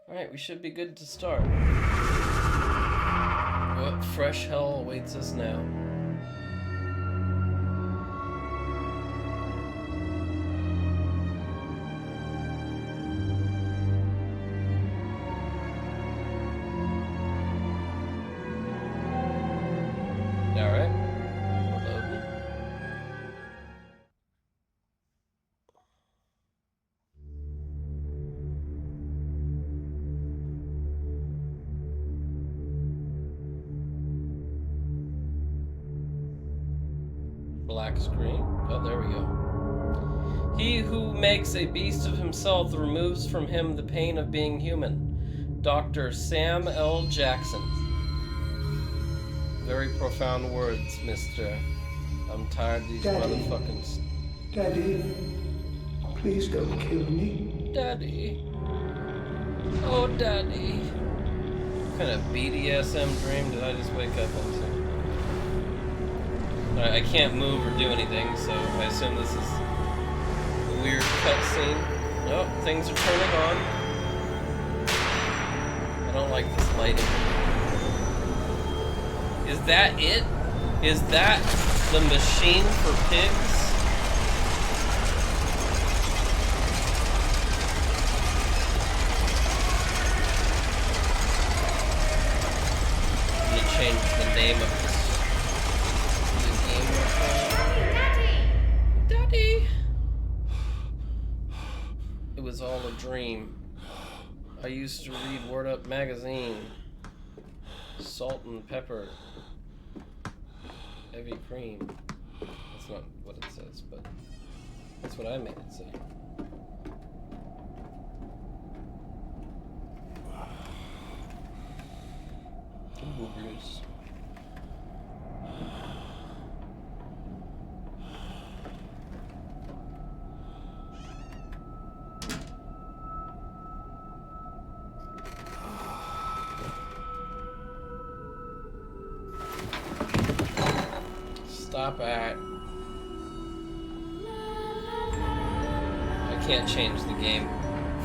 Alright, we should be good to start. What fresh hell awaits us now? Alright. Loading. Black screen. Oh, there we go. He who makes a beast of himself removes from him the pain of being human. Dr. Sam L. Jackson. Very profound words, Mr. I'm tired of these motherfuckers. Daddy, please don't kill me. Daddy. Oh, Daddy. What kind of BDSM dream did I just wake up into? I can't move or do anything, so I assume this is a weird cutscene. Oh, things are turning on. I don't like this lighting. Is that it? Is that the machine for pigs? I'm gonna change the name of this game we're playing. Daddy! It was all a dream. I used to read Word Up magazine. Salt and pepper. Heavy cream. That's not what it says, but that's what I made it say. Ooh, Bruce. Stop it. I can't change the game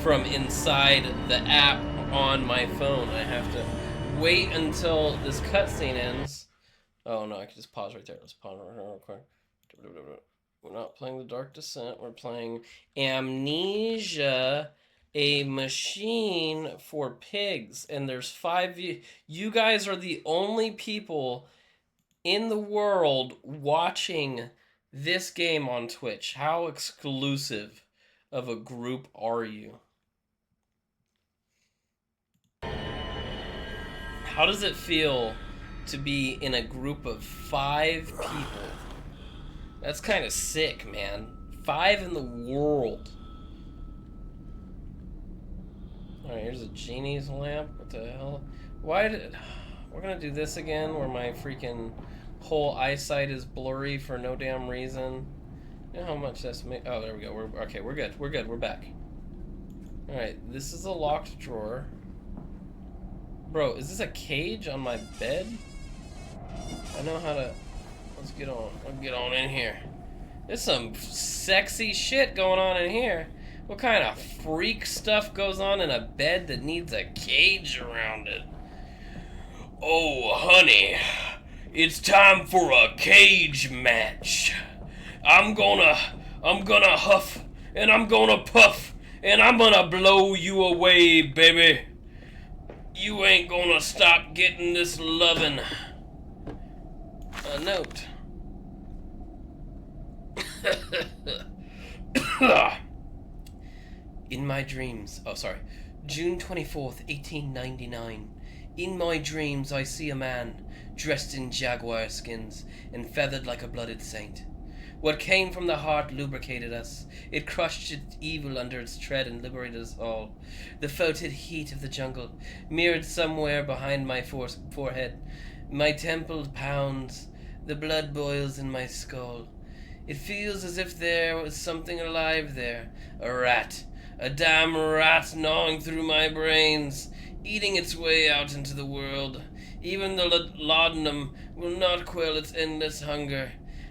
from inside the app on my phone. I have to wait until this cutscene ends. Oh no, I can just pause right there. Let's pause right there real quick. We're not playing The Dark Descent. We're playing Amnesia, a machine for pigs. And there's 5 you guys are the only people in the world watching this game on Twitch. How exclusive of a group are you? How does it feel to be in a group of 5 people? That's kind of sick, man. 5 in the world. Alright, here's a genie's lamp. What the hell? Why did... We're gonna do this again where my freaking whole eyesight is blurry for no damn reason. You know how much that's make? Oh, there we go. Okay, we're good. We're good. We're back. Alright, this is a locked drawer. Bro, is this a cage on my bed? I know how to... Let's get on. Let's get on in here. There's some sexy shit going on in here. What kind of freak stuff goes on in a bed that needs a cage around it? Oh, honey, it's time for a cage match. I'm gonna huff, and I'm gonna puff, and I'm gonna blow you away, baby. You ain't gonna stop getting this lovin'. A note. In my dreams, June 24th, 1899. In my dreams I see a man, dressed in jaguar skins, and feathered like a blooded saint. What came from the heart lubricated us. It crushed its evil under its tread and liberated us all. The fetid heat of the jungle, mirrored somewhere behind my forehead. My temple pounds. The blood boils in my skull. It feels as if there was something alive there. A rat. A damn rat gnawing through my brains, eating its way out into the world. Even the laudanum will not quell its endless hunger.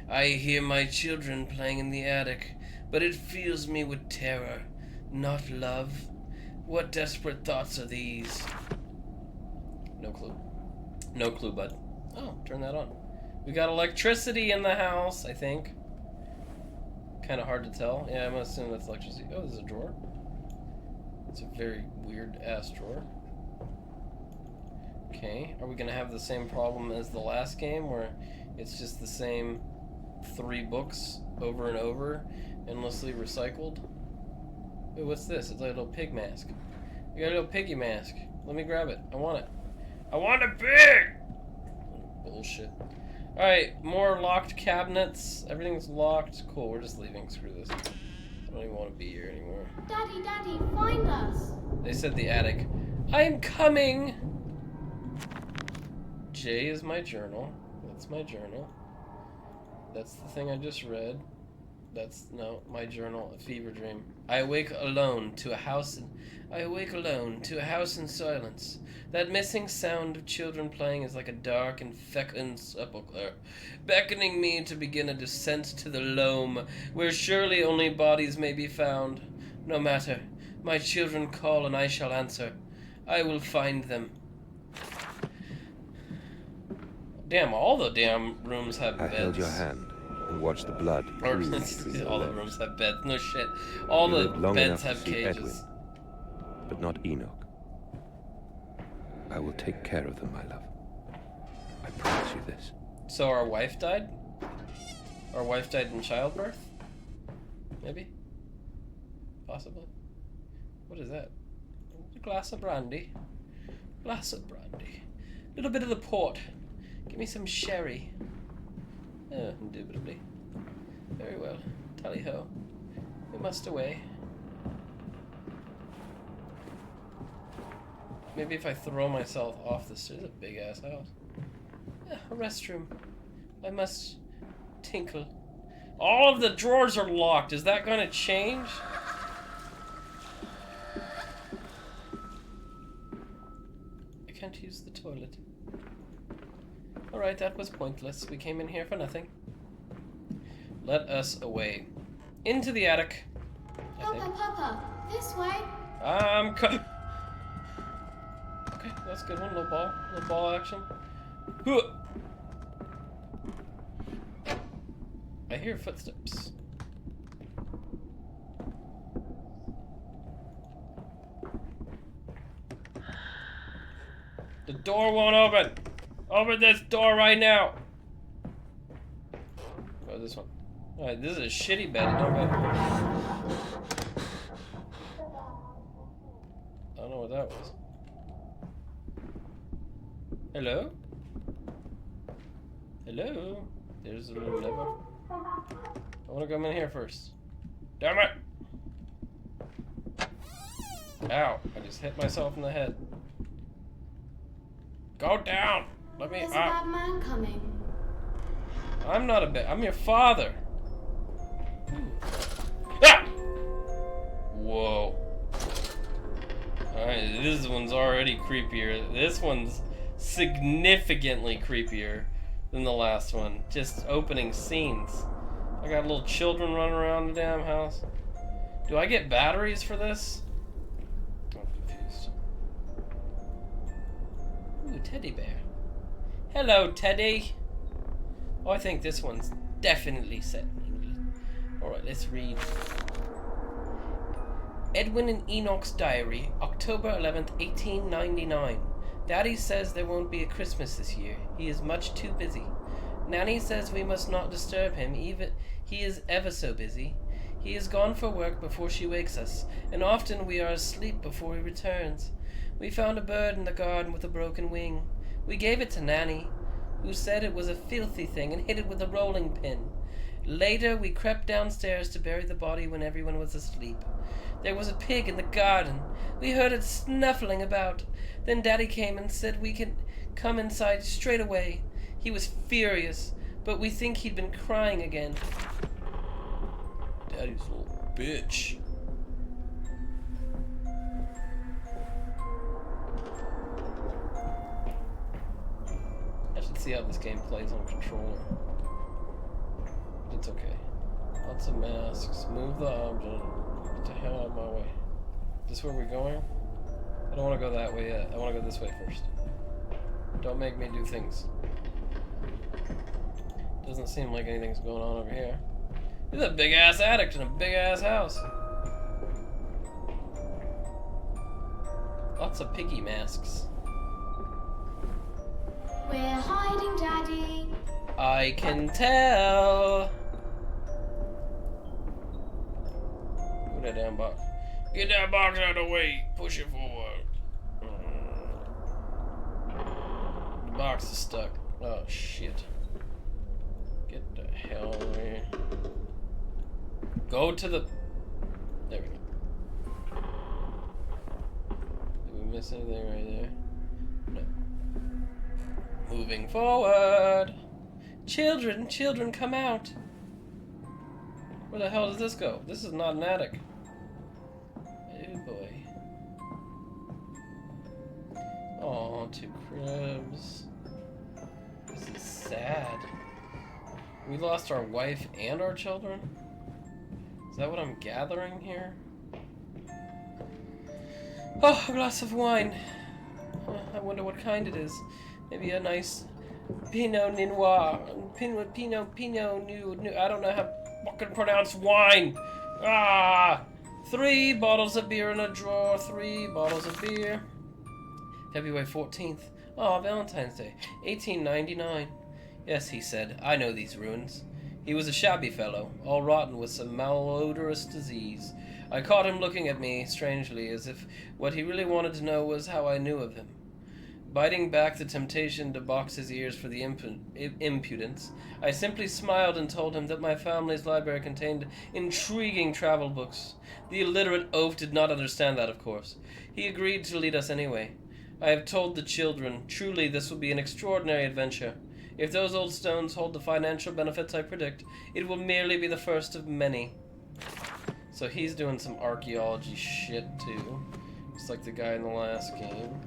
I hear my children playing in the attic, but it fills me with terror, not love. What desperate thoughts are these? No clue. No clue, bud. Oh, turn that on. We got electricity in the house, I think. Kind of hard to tell. Yeah, I'm gonna assume that's electricity. Oh, there's a drawer. It's a very weird-ass drawer. Okay, are we gonna have the same problem as the last game, where it's just the same 3 books over and over, endlessly recycled? Wait, what's this? It's like a little pig mask. You got a little piggy mask. Let me grab it. I want it. I want a pig! Bullshit. Alright, more locked cabinets. Everything's locked. Cool, we're just leaving. Screw this. I don't even want to be here anymore. Daddy, Daddy, find us! They said the attic. I'm coming! J is my journal. That's my journal. That's the thing I just read. That's, no, my journal, a fever dream. I awake alone to a house in silence. That missing sound of children playing is like a dark and fecund sepulchre, beckoning me to begin a descent to the loam, where surely only bodies may be found. No matter, my children call and I shall answer. I will find them. Damn, all the damn rooms have beds. I held your hand and watched the blood ooze between your all the legs. rooms have beds. No shit. All You the lived long beds enough to have see cages. Edwin, but not Enoch. I will take care of them, my love. I promise you this. So our wife died? Our wife died in childbirth? Maybe? Possibly. What is that? A glass of brandy. Glass of brandy. Little bit of the port. Give me some sherry. Oh, indubitably. Very well. Tally-ho. We must away. Maybe if I throw myself off the stairs, a big-ass house. Yeah, a restroom. I must tinkle. All of the drawers are locked. Is that gonna change? I can't use the toilet. Alright, that was pointless. We came in here for nothing. Let us away. Into the attic. I think. Papa, this way. I'm Okay, that's a good one. Little ball action. Huh. I hear footsteps. The door won't open. Open this door right now. Oh, this one. Alright, this is a shitty bed. Don't go. I don't know what that was. Hello? Hello? There's a little lever. I want to come in here first. Damn it! Ow, I just hit myself in the head. Go down! Let me There's a bad man coming. I'm not a bad. I'm your father. Ah! Whoa. Alright, this one's already creepier. This one's significantly creepier than the last one. Just opening scenes. I got little children running around the damn house. Do I get batteries for this? I'm confused. Ooh, teddy bear. Hello, Teddy. Oh, I think this one's definitely set in England. Alright, let's read. Edwin and Enoch's diary, October 11th, 1899. Daddy says there won't be a Christmas this year. He is much too busy. Nanny says we must not disturb him, even he is ever so busy. He is gone for work before she wakes us, and often we are asleep before he returns. We found a bird in the garden with a broken wing. We gave it to Nanny, who said it was a filthy thing and hit it with a rolling pin. Later, we crept downstairs to bury the body when everyone was asleep. There was a pig in the garden. We heard it snuffling about. Then Daddy came and said we could come inside straight away. He was furious, but we think he'd been crying again. Daddy's a little bitch. I should see how this game plays on controller. It's okay. Lots of masks. Move the object. Get the hell out of my way. Is this where we're going? I don't want to go that way yet. I want to go this way first. Don't make me do things. Doesn't seem like anything's going on over here. There's a big ass attic in a big ass house. Lots of piggy masks. We're hiding, Daddy. I can tell. Put that damn box. Get that box out of the way. Push it forward. The box is stuck. Oh shit. Get the hell away. Go to the. There we go. Did we miss anything right there? No. Moving forward. Children, children, come out. Where the hell does this go? This is not an attic. Oh boy. Aw, 2 cribs. This is sad. We lost our wife and our children? Is that what I'm gathering here? Oh, a glass of wine. I wonder what kind it is. Maybe a nice Pinot Noir. Pinot Noir. I don't know how to fucking pronounce wine. Ah! 3 bottles of beer in a drawer. 3 bottles of beer. February 14th. Oh, Valentine's Day. 1899. Yes, he said, I know these ruins. He was a shabby fellow, all rotten with some malodorous disease. I caught him looking at me strangely, as if what he really wanted to know was how I knew of him. Biting back the temptation to box his ears for the impudence, I simply smiled and told him that my family's library contained intriguing travel books. The illiterate oaf did not understand that, of course. He agreed to lead us anyway. I have told the children, truly this will be an extraordinary adventure. If those old stones hold the financial benefits I predict, it will merely be the first of many. So he's doing some archaeology shit too, just like the guy in the last game.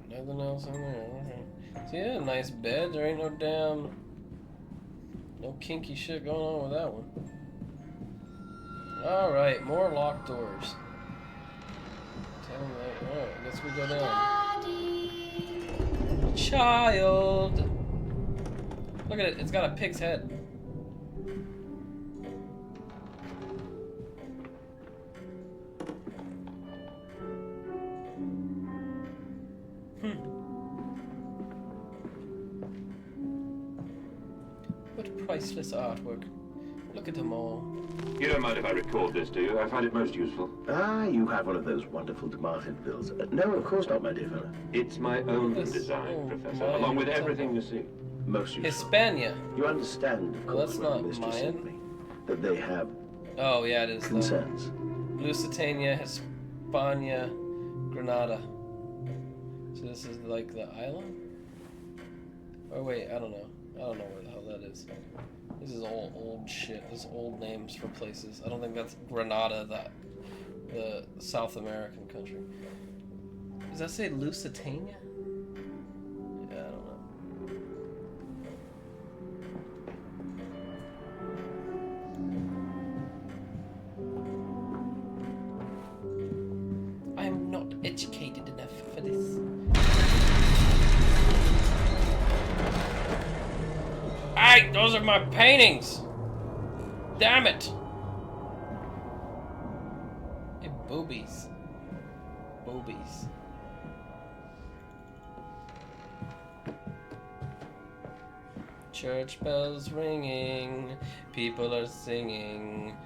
Nothing else in there. Okay. So yeah, nice bed. There ain't no kinky shit going on with that one. All right, more locked doors. Alright, I guess we go down. Daddy. Child! Look at it, it's got a pig's head. What priceless artwork. Look at them all. You don't mind if I record this, do you? I find it most useful. Ah, you have one of those wonderful Martin pills. No, of course not, my dear fellow. It's my own design, Professor, along with everything you see. Most useful. Hispania. You understand, of Well, course, that's when not the mistress Mayan. sent me, that they have Oh, yeah, it is. Though. concerns. Lusitania, Hispania, Granada. So this is like the island? Oh wait, I don't know. I don't know where the hell that is. This is all old shit. This is old names for places. I don't think that's Granada, the South American country. Does that say Lusitania? Yeah, I don't know. I'm not educated enough for this. Hey, those are my paintings! Damn it! Hey, boobies. Boobies. Church bells ringing, people are singing,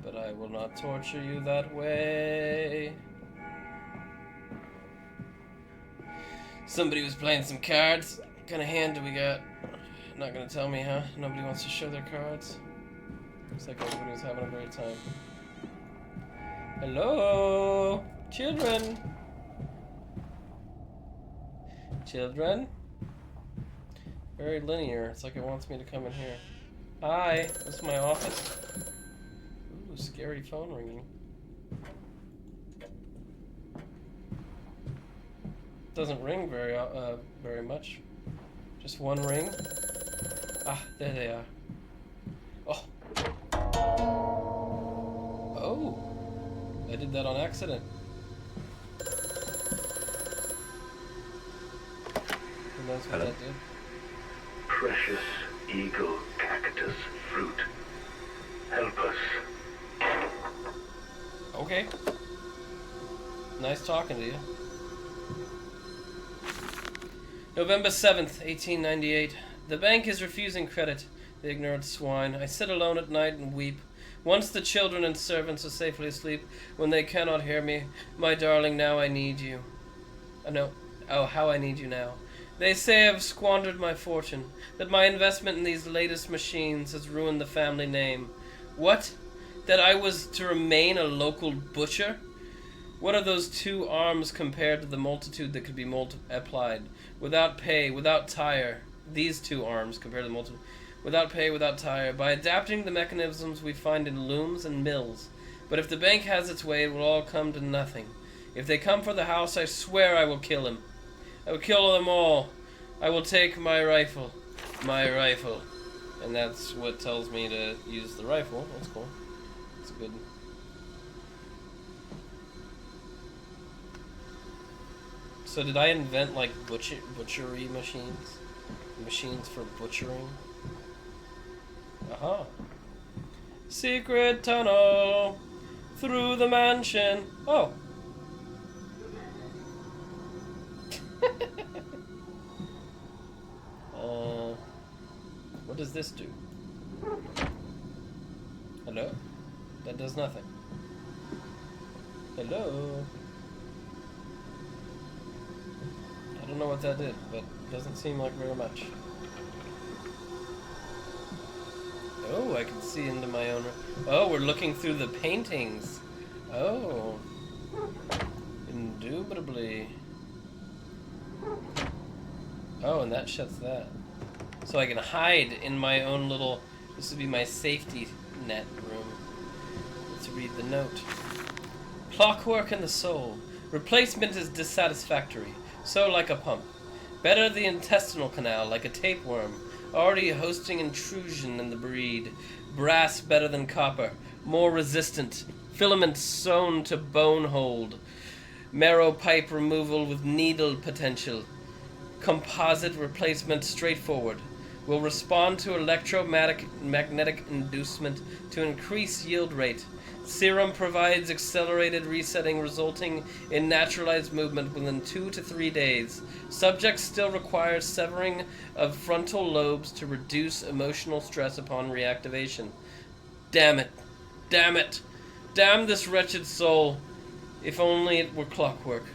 but I will not torture you that way. Somebody was playing some cards. What kind of hand do we got? Not gonna tell me, huh? Nobody wants to show their cards. Looks like everybody was having a great time. Hello? Children? Children? Very linear. It's like it wants me to come in here. Hi, this is my office. Ooh, scary phone ringing. Doesn't ring very much. Just one ring. Ah, there they are. Oh. I did that on accident. Who knows what Hello? that did? Precious eagle cactus fruit. Help us. Okay. Nice talking to you. November 7th, 1898. The bank is refusing credit. The ignorant swine. I sit alone at night and weep. Once the children and servants are safely asleep, when they cannot hear me, my darling, now I need you. No. Oh, how I need you now. They say I've squandered my fortune, that my investment in these latest machines has ruined the family name. What? That I was to remain a local butcher? What are those 2 arms compared to the multitude that could be applied? Without pay, without tire. These 2 arms compared to the multitude. Without pay, without tire. By adapting the mechanisms we find in looms and mills. But if the bank has its way, it will all come to nothing. If they come for the house, I swear I will kill him. I will kill them all. I will take my rifle. My rifle. And that's what tells me to use the rifle. That's cool. That's good. So did I invent like butchery machines? Machines for butchering? Aha. Secret tunnel through the mansion. Oh. What does this do? Hello? That does nothing. Hello? I don't know what that did, but it doesn't seem like very much. Oh, I can see into my own... Oh, we're looking through the paintings. Oh. Indubitably. Oh, and that shuts that. So I can hide in my own little... This would be my safety net room. Let's read the note. Clockwork in the soul. Replacement is dissatisfactory. So like a pump. Better the intestinal canal, like a tapeworm. Already hosting intrusion in the breed. Brass better than copper. More resistant. Filament sewn to bone hold. Marrow pipe removal with needle potential. Composite replacement straightforward. Will respond to electromagnetic inducement to increase yield rate. Serum provides accelerated resetting resulting in naturalized movement within 2 to 3 days. Subject still requires severing of frontal lobes to reduce emotional stress upon reactivation. Damn it. Damn it. Damn this wretched soul. If only it were clockwork.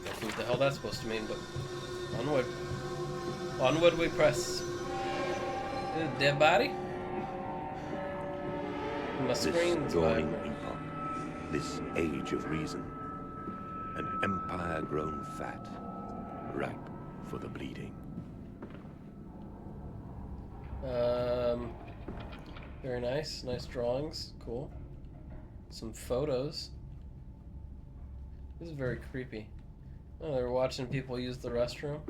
I don't know what the hell that's supposed to mean, but onward. Onward we press. Dead body? My screen's This dawning vibrant. epoch, this age of reason, an empire grown fat, ripe for the bleeding. Very nice. Nice drawings. Cool. Some photos. This is very creepy. Oh, they're watching people use the restroom.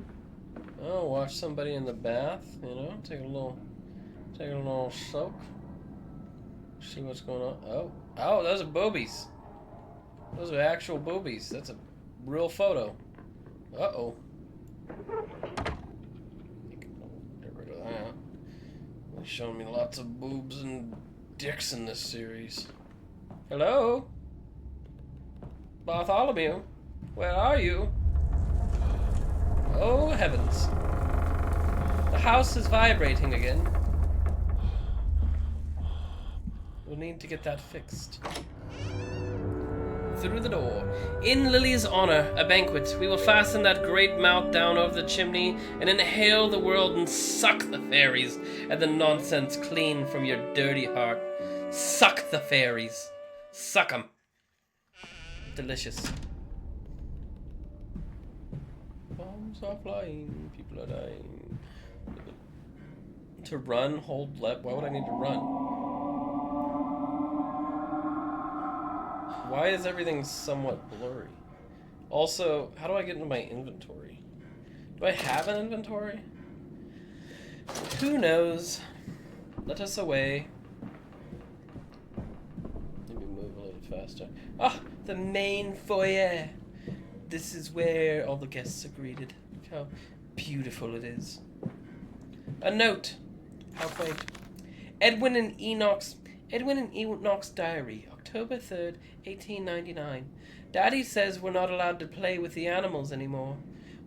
Oh, watch somebody in the bath, you know, take a little soak. See what's going on. Oh, those are boobies. Those are actual boobies. That's a real photo. Uh-oh. Get rid of that. They're showing me lots of boobs and dicks in this series. Hello? Bartholomew? Where are you? Oh, heavens. The house is vibrating again. We'll need to get that fixed. Through the door. In Lily's honor, a banquet. We will fasten that great mouth down over the chimney and inhale the world and suck the fairies and the nonsense clean from your dirty heart. Suck the fairies. Suck 'em. Delicious. Bombs are flying, people are dying. To run, hold left. Why would I need to run? Why is everything somewhat blurry? Also, how do I get into my inventory? Do I have an inventory? Who knows? Let us away. Let me move a little faster. Ah, the main foyer. This is where all the guests are greeted. Look how beautiful it is. A note. How quaint. Edwin and Enoch's diary, October 3rd, 1899. Daddy says we're not allowed to play with the animals anymore.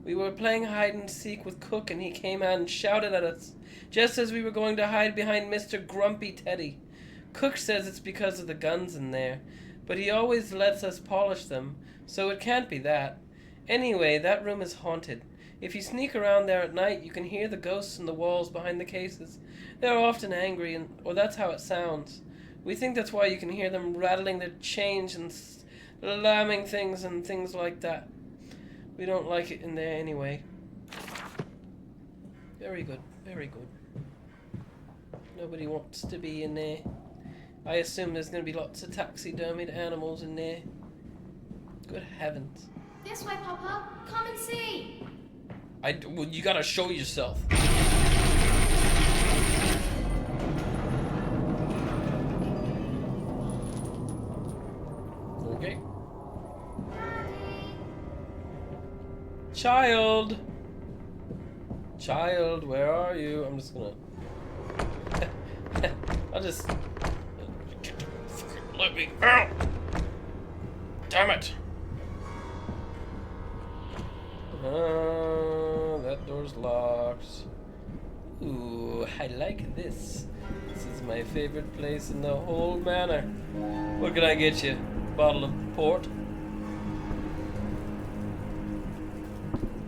We were playing hide and seek with Cook and he came out and shouted at us, just as we were going to hide behind Mr. Grumpy Teddy. Cook says it's because of the guns in there, but he always lets us polish them, so it can't be that. Anyway, that room is haunted. If you sneak around there at night, you can hear the ghosts in the walls behind the cases. They're often angry, or that's how it sounds. We think that's why you can hear them rattling their chains and slamming things and things like that. We don't like it in there anyway. Very good, very good. Nobody wants to be in there. I assume there's going to be lots of taxidermied animals in there. Good heavens. This way, Papa. Come and see. Well, you gotta show yourself. Okay. Child! Child, where are you? I'm just gonna... I'll just... Let me out! Damn it! That door's locked. Ooh, I like this. This is my favorite place in the whole manor. What can I get you? Bottle of port?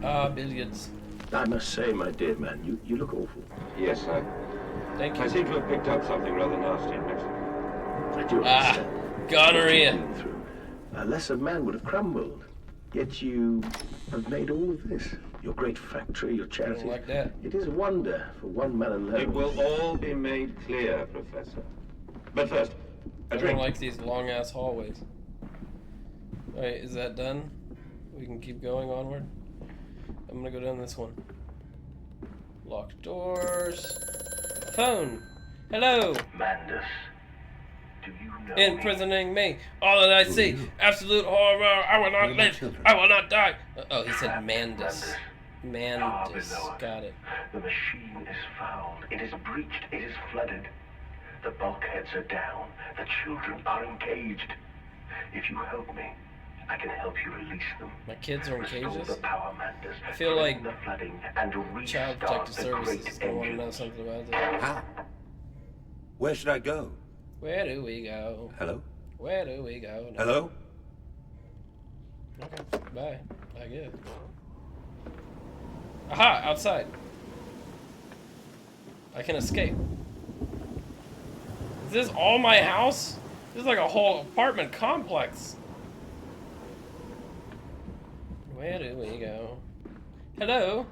Ah, billiards. I must say, my dear man, you look awful. Yes, sir. Thank you. I seem to have picked up something rather nasty in Mexico. I do Ah, understand. gonorrhea. What you've been through. A lesser man would have crumbled. Yet you have made all of this. Your great factory, your I charity. don't like that. It is a wonder for one man alone. It will all be made clear, Professor. But first, I a don't drink. like these long ass hallways. Alright, is that done? We can keep going onward. I'm gonna go down this one. Locked doors. Phone. Hello. Mandus, do you know Imprisoning me. All that I see. Absolute horror. I will not live. I will not die. Oh, he said Mandus. Mandus. Got it. The machine is fouled. It is breached. It is flooded. The bulkheads are down. The children are encaged. If you help me, I can help you release them. My kids are in Restore cages. the power, Mandus. I feel like Drain the flooding and Child restart Protective the Services great is gonna want to know engines. something about this. How? Where should I go? Where do we go? Hello? Where do we go? now? Hello? Okay, bye. I guess. Aha! Outside. I can escape. Is this all my house? This is like a whole apartment complex. Where do we go? Hello?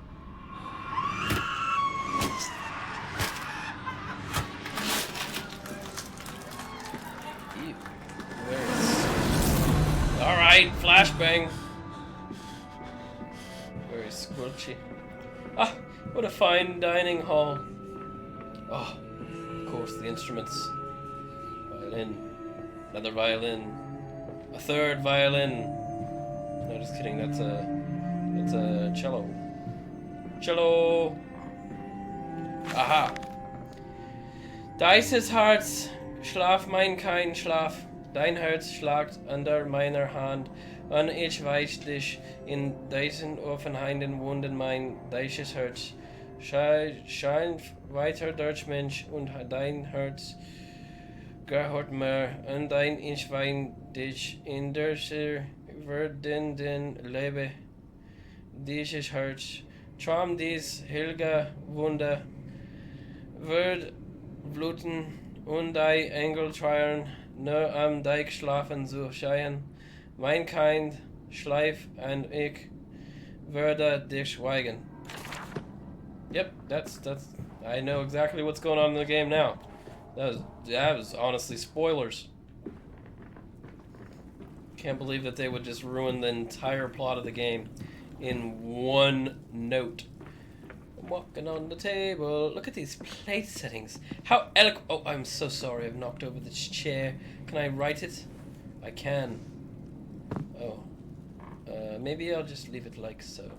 Ew. Alright, flashbang. Very squelchy. Ah, what a fine dining hall. Oh, of course, the instruments. Violin. Another violin. A third violin. No, just kidding. That's a cello. Cello. Aha. Dieses Herz, schlaf mein kein Schlaf. Dein Herz schlagt under meiner Hand. Und ich weiß dich in diesen offenheiten Wunden mein deisches Herz. Schein weiter durch Mensch und dein Herz gehört mir. Und dein ich wein dich in dieser werdenden Lebe. Dieses Herz, traum dies Helga Wunder, wird bluten und dein Engel treiben, nur am Deich schlafen zu scheien. Mein Kind schleif und ich würde dich schweigen. Yep, that's I know exactly what's going on in the game now. That was honestly spoilers. Can't believe that they would just ruin the entire plot of the game in one note. walking on the table. Look at these plate settings. How eloquent. Oh, I'm so sorry. I've knocked over this chair. Can I write it? I can. Oh. Maybe I'll just leave it like so.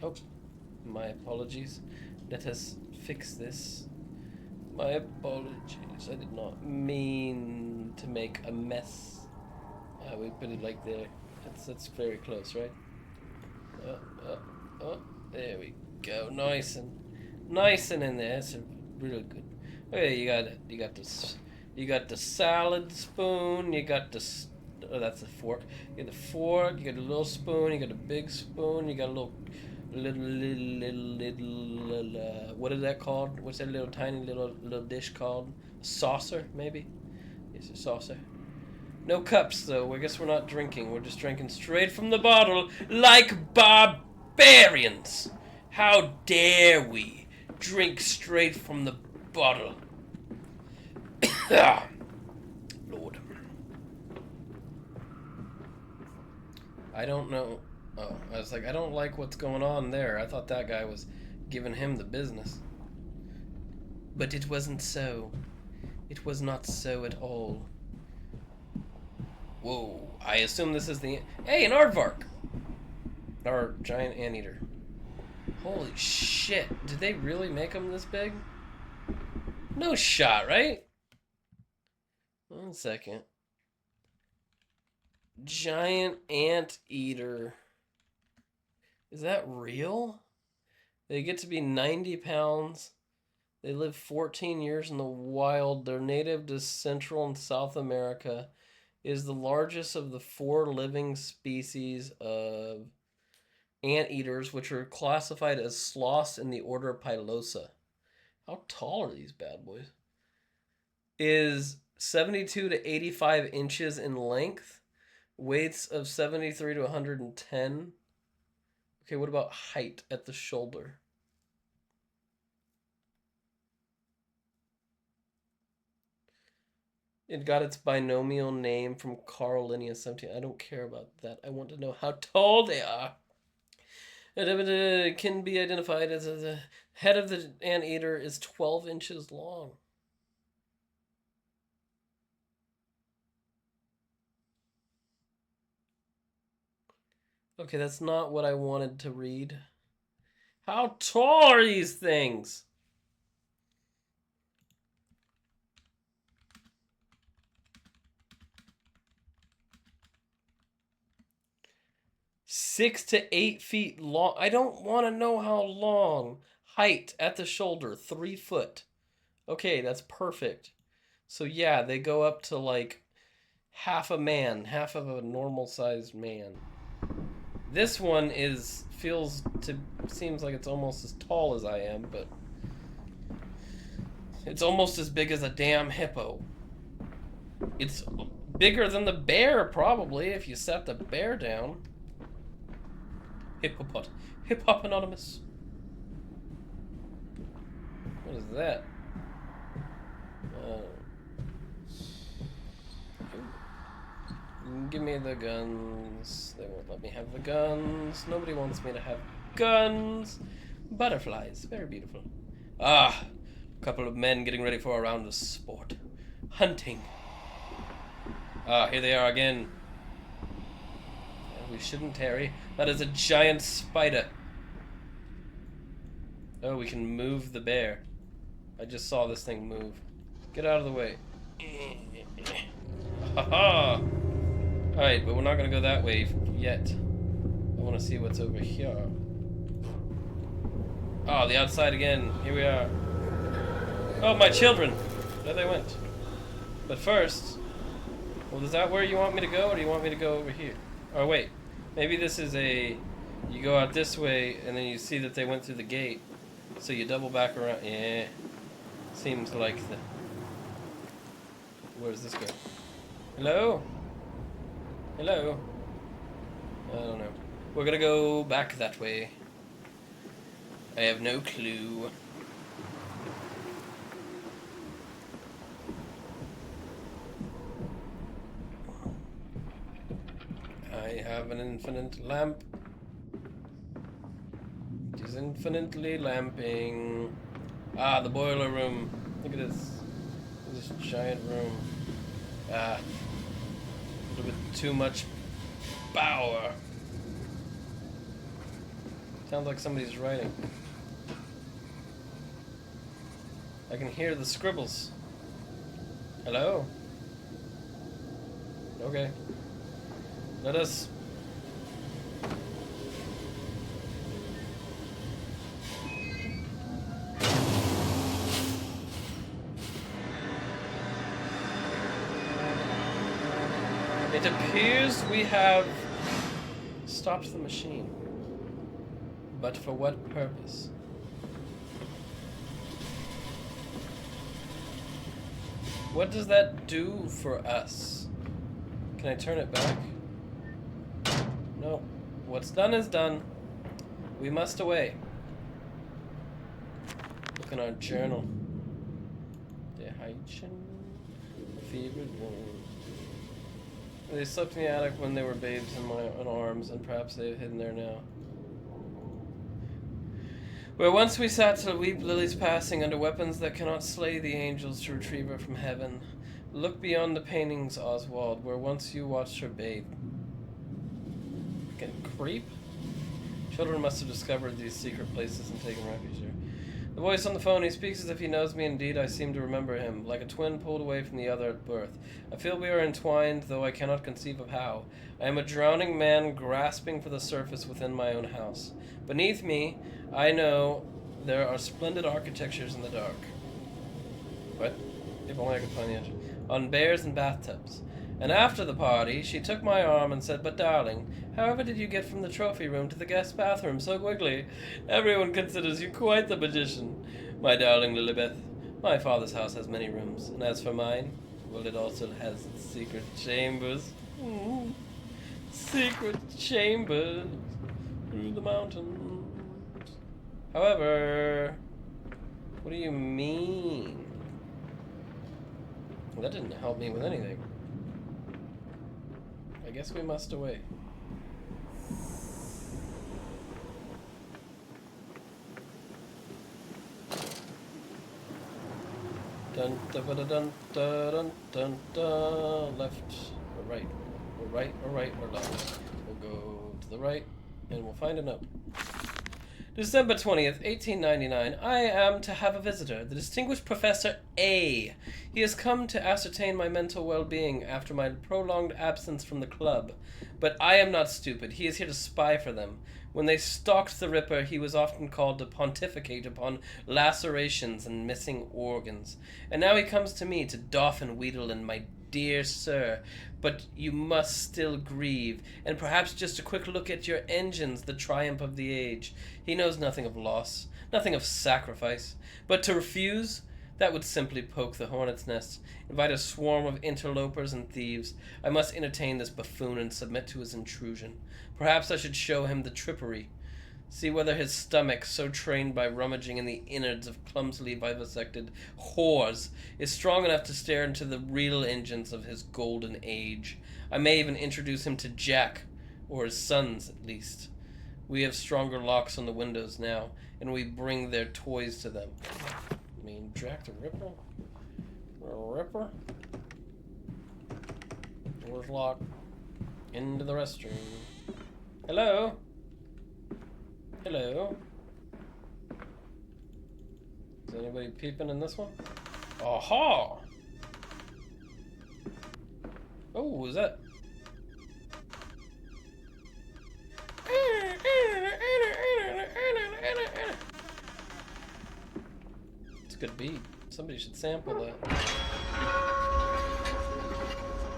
Oh. My apologies. Let us fix this. My apologies. I did not mean to make a mess. We put it like there. That's very close, right? Oh. There we go. Nice and in there. It's really good. Okay, you got the salad spoon. You got the that's a fork. You got the fork. You got a little spoon. You got a big spoon. You got a little what is that called? What's that little tiny little dish called? A saucer, maybe? It's a saucer. No cups, though. I guess we're not drinking. We're just drinking straight from the bottle, like barbarians. How dare we drink straight from the bottle? Lord. I don't know. Oh, I was like, I don't like what's going on there. I thought that guy was giving him the business. But it wasn't so. It was not so at all. Whoa, I assume this is the... Hey, an aardvark! Our giant anteater. Holy shit, did they really make them this big? No shot, right? 1 second. Giant anteater. Is that real? They get to be 90 pounds. They live 14 years in the wild. They're native to Central and South America. Is the largest of the 4 living species of anteaters, which are classified as sloths in the order Pilosa. How tall are these bad boys? Is 72 to 85 inches in length. Weights of 73 to 110. Okay, what about height at the shoulder? It got its binomial name from Carl Linnaeus 17. I don't care about that. I want to know how tall they are. It can be identified as the head of the anteater is 12 inches long. Okay, that's not what I wanted to read. How tall are these things? Six to 8 feet long. I don't want to know how long. Height at the shoulder, 3 foot. Okay, that's perfect. So yeah, they go up to like half a man, half of a normal sized man. This one seems like it's almost as tall as I am, but it's almost as big as a damn hippo. It's bigger than the bear, probably, if you set the bear down. Hip-hop anonymous. What is that? Give me the guns. They won't let me have the guns. Nobody wants me to have guns. Butterflies. Very beautiful. Ah, a couple of men getting ready for a round of sport. Hunting. Ah, here they are again. We shouldn't tarry. That is a giant spider. Oh, we can move the bear. I just saw this thing move. Get out of the way. Ha-ha! Alright, but we're not gonna go that way yet. I wanna see what's over here. Oh, the outside again. Here we are. Oh, my children! There they went. But first... Well, is that where you want me to go, or do you want me to go over here? Oh, wait. Maybe this is a... You go out this way, and then you see that they went through the gate. So you double back around. Yeah. Seems like the... Where does this go? Hello? Hello? I don't know. We're gonna go back that way. I have no clue. I have an infinite lamp. It is infinitely lamping. Ah, the boiler room. Look at this. This giant room. Ah. A little bit too much power. Sounds like somebody's writing. I can hear the scribbles. Hello? Okay. Let us... It appears we have stopped the machine. But for what purpose? What does that do for us? Can I turn it back? No. What's done is done. We must away. Look in our journal. Dehydration. Fever. They slept in the attic when they were babes in my arms, and perhaps they have hidden there now. Where once we sat to weep Lily's passing under weapons that cannot slay the angels to retrieve her from heaven. Look beyond the paintings, Oswald, where once you watched her bathe. Fucking creep. Children must have discovered these secret places and taken refuge there. The voice on the phone, he speaks as if he knows me indeed. I seem to remember him, like a twin pulled away from the other at birth. I feel we are entwined, though I cannot conceive of how. I am a drowning man grasping for the surface within my own house. Beneath me, I know there are splendid architectures in the dark. What? If only I could find the answer. On bears and bathtubs. And after the party, she took my arm and said, "But darling, however did you get from the trophy room to the guest bathroom so quickly? Everyone considers you quite the magician. My darling Lilibeth, my father's house has many rooms, and as for mine, well, it also has secret chambers. Secret chambers through the mountains." However, what do you mean? Well, that didn't help me with anything. I guess we must away. Dun dun dun dun dun dun dun. Left or right? Or right or right or left? We'll go to the right and we'll find a note. December 20th, 1899. I am to have a visitor, the distinguished Professor A. He has come to ascertain my mental well-being after my prolonged absence from the club. But I am not stupid. He is here to spy for them. When they stalked the Ripper, he was often called to pontificate upon lacerations and missing organs. And now he comes to me to doff and wheedle, and my dear sir, but you must still grieve, and perhaps just a quick look at your engines, the triumph of the age. He knows nothing of loss, nothing of sacrifice, but to refuse, that would simply poke the hornet's nest, invite a swarm of interlopers and thieves. I must entertain this buffoon and submit to his intrusion. Perhaps I should show him the trippery. See whether his stomach, so trained by rummaging in the innards of clumsily vivisected whores, is strong enough to stare into the real engines of his golden age. I may even introduce him to Jack, or his sons at least. We have stronger locks on the windows now, and we bring their toys to them. I mean, Jack the Ripper? Ripper? Door's locked. Into the restroom. Hello? Hello? Is anybody peeping in this one? Aha! Oh, is that? It's a good beat. Somebody should sample that.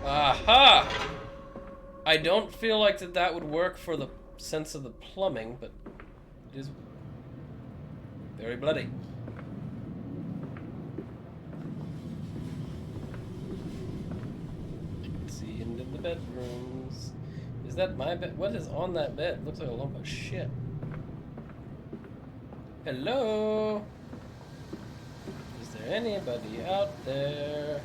Aha! I don't feel like that would work for the sense of the plumbing, but it is very bloody. You can see into the bedrooms. Is that my bed? What is on that bed? Looks like a lump of shit. Hello? Is there anybody out there?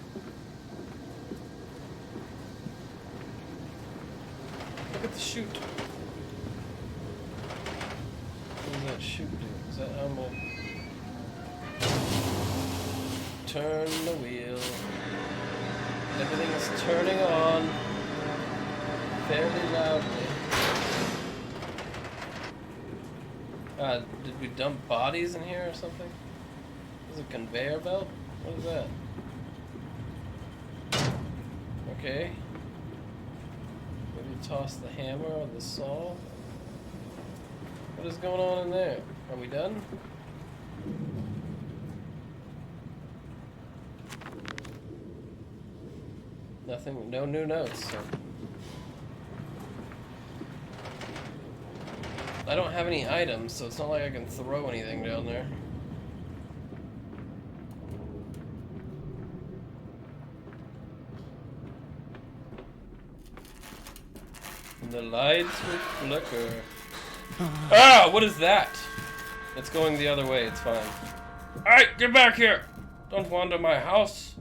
Look at the chute. does that shoot do? Is that how I'm gonna turn the wheel? Everything is turning on fairly loudly. Did we dump bodies in here or something? Is it a conveyor belt? What is that? Okay. Maybe toss the hammer or the saw. What is going on in there? Are we done? Nothing, no new notes. So. I don't have any items, so it's not like I can throw anything down there. And the lights will flicker. Ah! What is that? It's going the other way, it's fine. Alright, get back here! Don't wander my house.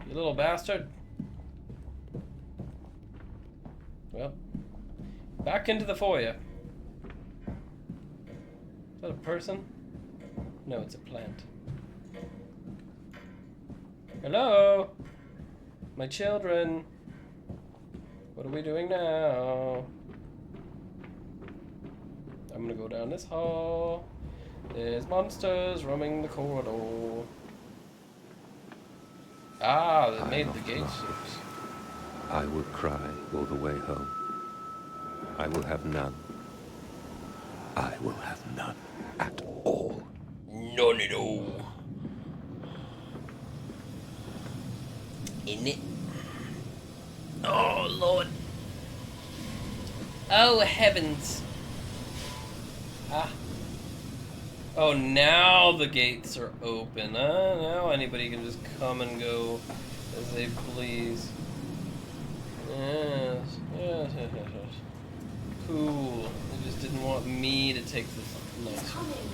You little bastard. Well, back into the foyer. Is that a person? No, it's a plant. Hello? My children. What are we doing now? I'm gonna go down this hall. There's monsters roaming the corridor. Ah, they made the gate ships. I will cry all the way home. I will have none. I will have none at all. None at all. In it. Oh, Lord. Oh, heavens. Ah. Oh, now the gates are open. Now anybody can just come and go as they please. Yes, yes, yes, yes, yes. Cool. They just didn't want me to take this nice. It's coming.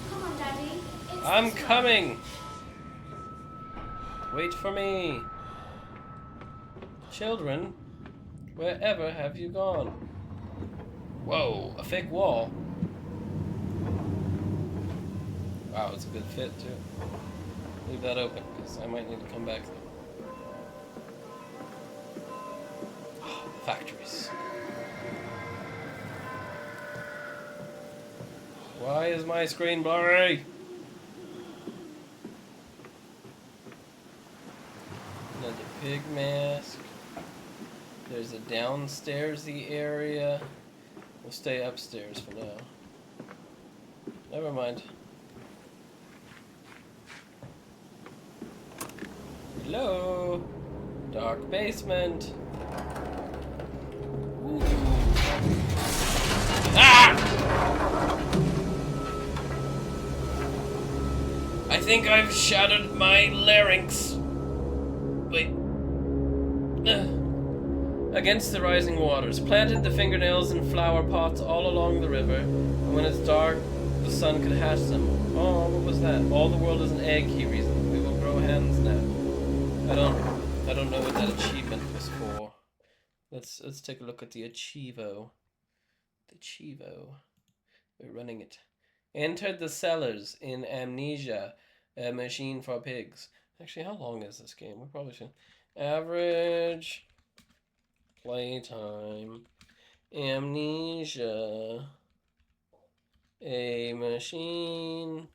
Come on, Daddy. It's I'm this way. coming! Wait for me. Children, wherever have you gone? Whoa, a fake wall. Wow, it's a good fit too. Leave that open, because I might need to come back there. Oh, factories. Why is my screen blurry? Another pig mask. There's a downstairsy area. We'll stay upstairs for now. Never mind. Hello? Dark basement. Ooh. Ah! I think I've shattered my larynx. Wait. Against the rising waters, planted the fingernails in flower pots all along the river, and when it's dark, the sun could hatch them. Oh, what was that? All the world is an egg, he reasoned. We will grow hens now. I don't know what that achievement was for. Let's take a look at the Achievo. The Chivo. We're running it. Entered the cellars in Amnesia, a machine for pigs. Actually, how long is this game? We probably should. Average playtime. Amnesia. A machine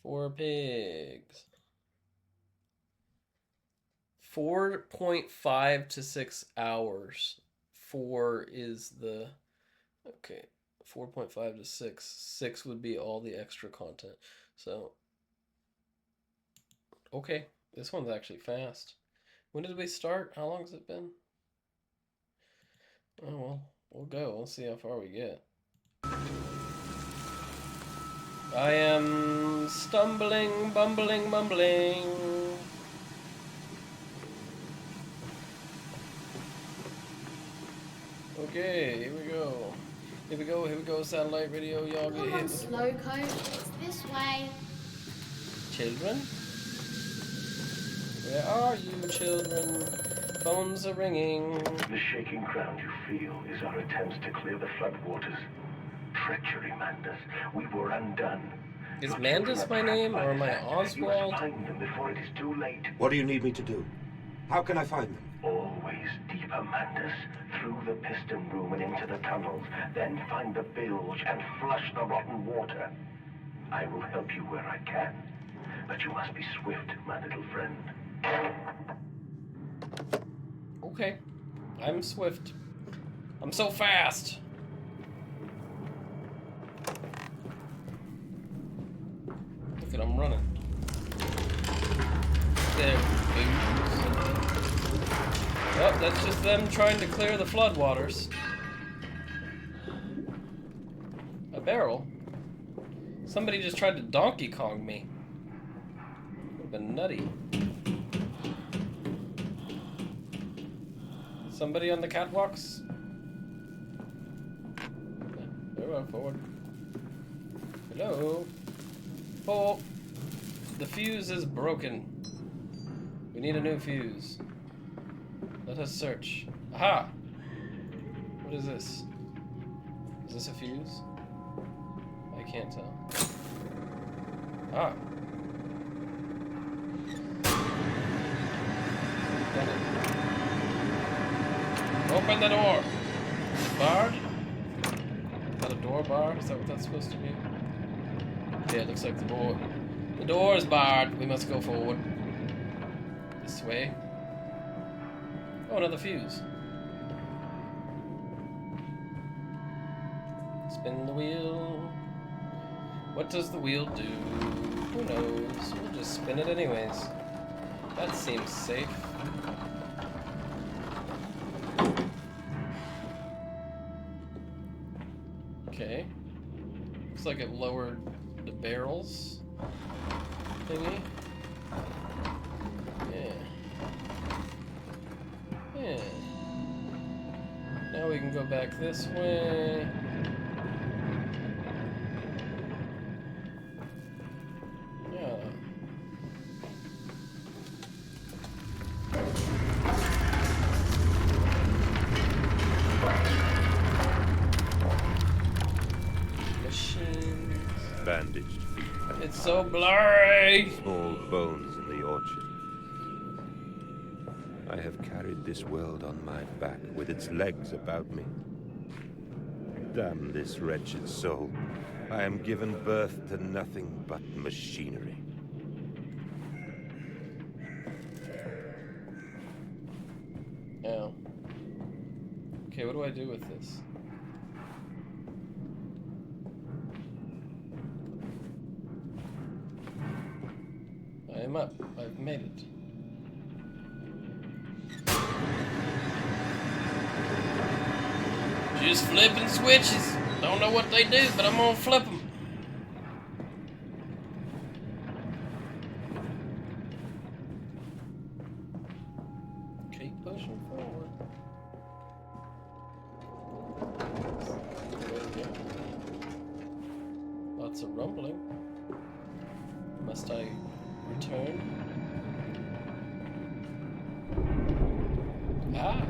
for pigs. 4.5 to 6 hours. 4 is the... Okay. 4.5 to 6. 6 would be all the extra content. So... Okay. This one's actually fast. When did we start? How long has it been? Oh, well. We'll go. We'll see how far we get. I am stumbling, bumbling, mumbling. Okay, here we go. Here we go, here we go. Satellite radio, y'all get Come hit on, with Slowcoat. It's this way. Children? Where are you, children? phones are ringing. The shaking ground you feel is our attempts to clear the floodwaters. Treachery, Mandus. We were undone. Is Your Mandus children are my name, trapped by or am I this act. You Oswald? must find them before it is too late. What do you need me to do? How can I find them? Always deeper, Mandus. Through the piston room and into the tunnels. Then find the bilge and flush the rotten water. I will help you where I can. But you must be swift, my little friend. Okay. I'm swift. I'm so fast. Look at I'm running. There. Oh, that's just them trying to clear the floodwaters. A barrel? Somebody just tried to Donkey Kong me. Would've been nutty. Somebody on the catwalks? They're on forward. Hello? Oh! The fuse is broken. We need a new fuse. Let us search. Aha! What is this? Is this a fuse? I can't tell. Ah. Got it. Open the door! Is it barred? Is that a door bar? Is that what that's supposed to be? Yeah, it looks like the door. The door is barred. We must go forward. This way. Oh, another fuse. Spin the wheel. What does the wheel do? Who knows? We'll just spin it anyways. That seems safe. Okay. Looks like it lowered the barrels thingy. Yeah. Yeah. Now we can go back this way. Yeah. Machines. Bandaged feet. and It's so blurry. small bones in the orchard. I have carried this world on my back with its legs about me. Damn this wretched soul. I am given birth to nothing but machinery. Oh. Okay, what do I do with this? I am up. I've made it. Just flipping switches. Don't know what they do, but I'm gonna flip them. Keep pushing forward. Lots of rumbling. Must I return? Ah!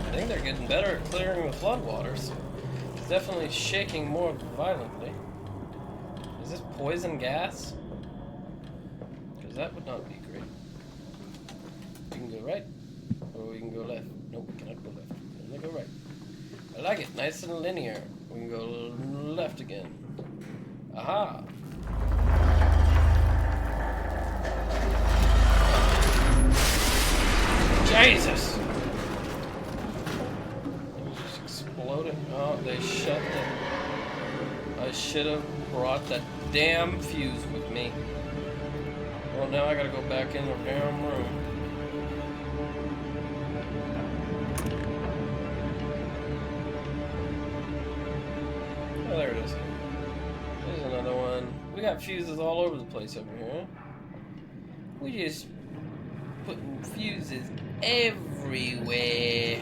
I think they're getting better at clearing the floodwaters. It's definitely shaking more violently. Is this poison gas? Because that would not be great. We can go right, or we can go left. Nope, we cannot go left. We can only go right. I like it, nice and linear. We can go left again. Aha! Jesus! It was just exploding. Oh, they shut the... I should have brought that damn fuse with me. Well, now I gotta go back in the damn room. Oh, there it is. There's another one. We got fuses all over the place over here. We just putting fuses everywhere.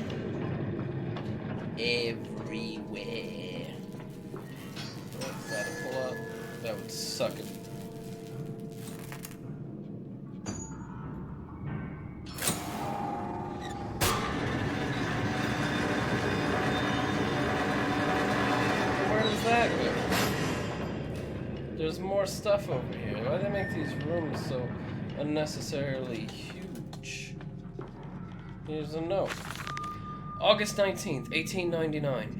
Everywhere. Oh, gotta pull up. That would suck it. heck? There's more stuff over here. Why do they make these rooms so unnecessarily huge? Here's a note. August 19th, 1899.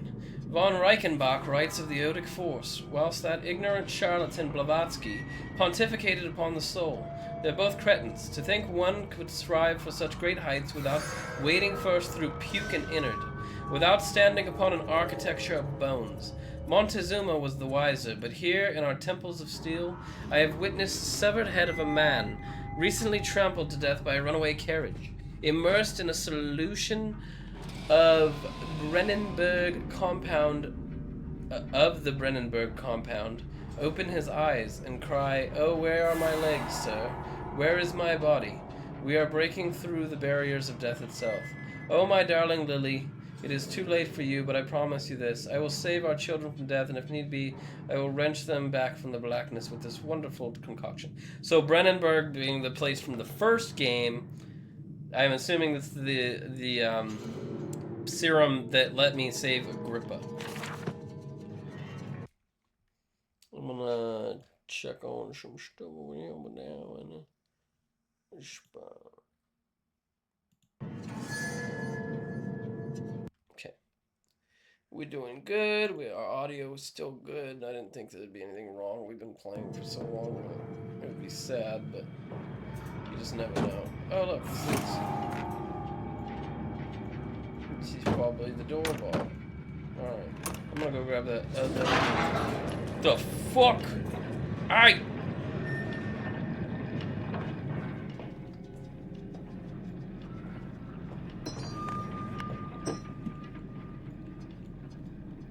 Von Reichenbach writes of the Odic Force, whilst that ignorant charlatan Blavatsky pontificated upon the soul. They're both cretins. To think one could strive for such great heights without wading first through puke and innard, without standing upon an architecture of bones. Montezuma was the wiser, but here in our temples of steel, I have witnessed the severed head of a man, recently trampled to death by a runaway carriage, immersed in a solution of Brennenberg compound, the Brennenberg compound, open his eyes and cry, "Oh, where are my legs, sir? Where is my body? We are breaking through the barriers of death itself. Oh, my darling Lily, it is too late for you, but I promise you this. I will save our children from death, and if need be, I will wrench them back from the blackness with this wonderful concoction." So Brennenberg being the place from the first game, I'm assuming that's the serum that let me save Agrippa. I'm gonna check on some stuff over here now and okay. We're doing good. Our audio is still good. I didn't think there'd be anything wrong. We've been playing for so long that it would be sad, but you just never know. Oh look, she's probably the doorbell. Alright. I'm gonna go grab that. The fuck? Alright!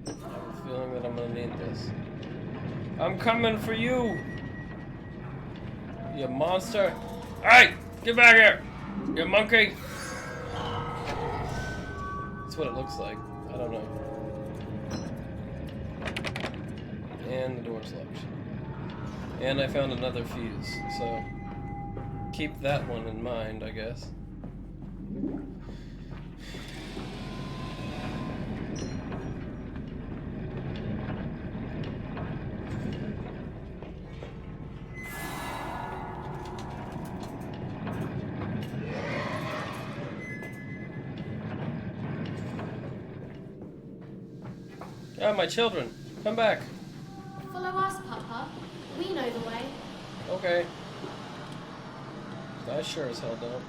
I have a feeling that I'm gonna need this. I'm coming for you! You monster! Alright! Get back here! You monkey! That's what it looks like. I don't know. And the door's locked. And I found another fuse, so keep that one in mind, I guess. Oh, my children, come back. Follow us, Papa. We know the way. Okay. I sure as hell don't.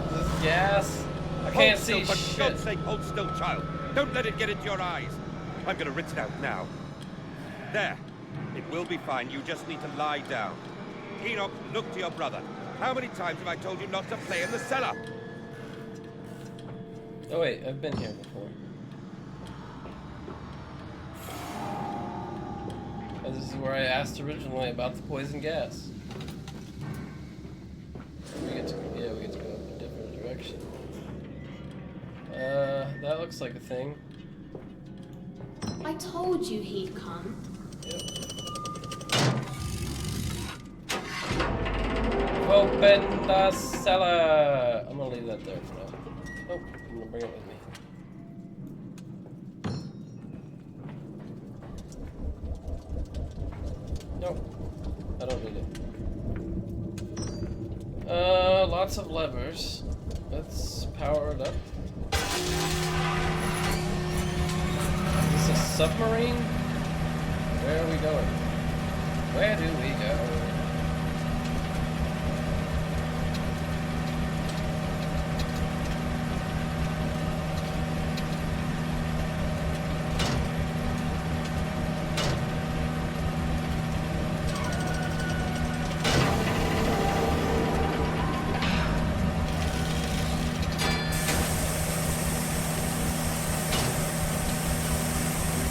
Is this gas? I can't see For shit. God's sake, hold still, child. Don't let it get into your eyes. I'm gonna rinse it out now. There. It will be fine. You just need to lie down. Enoch, look to your brother. How many times have I told you not to play in the cellar? Oh wait, I've been here before. Oh, this is where I asked originally about the poison gas. We get to go in a different direction. That looks like a thing. I told you he'd come. Yep. Open the cellar! I'm gonna leave that there for now. Oh, I'm gonna bring it with me. Nope. I don't need it. Lots of levers. Let's power it up. Is this a submarine? Where are we going? Where do we go?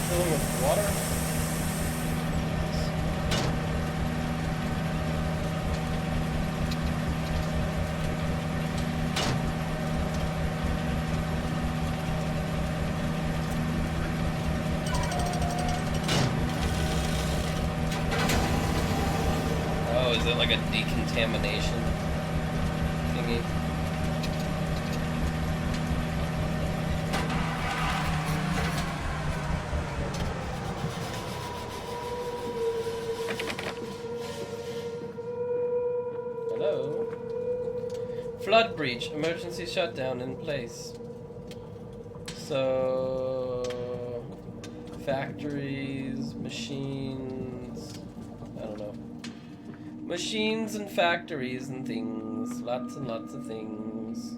Filling with water? it like a decontamination thingy? Hello? Flood breach. Emergency shutdown in place. So... factories, machines... I don't know. Machines and factories and things. Lots and lots of things.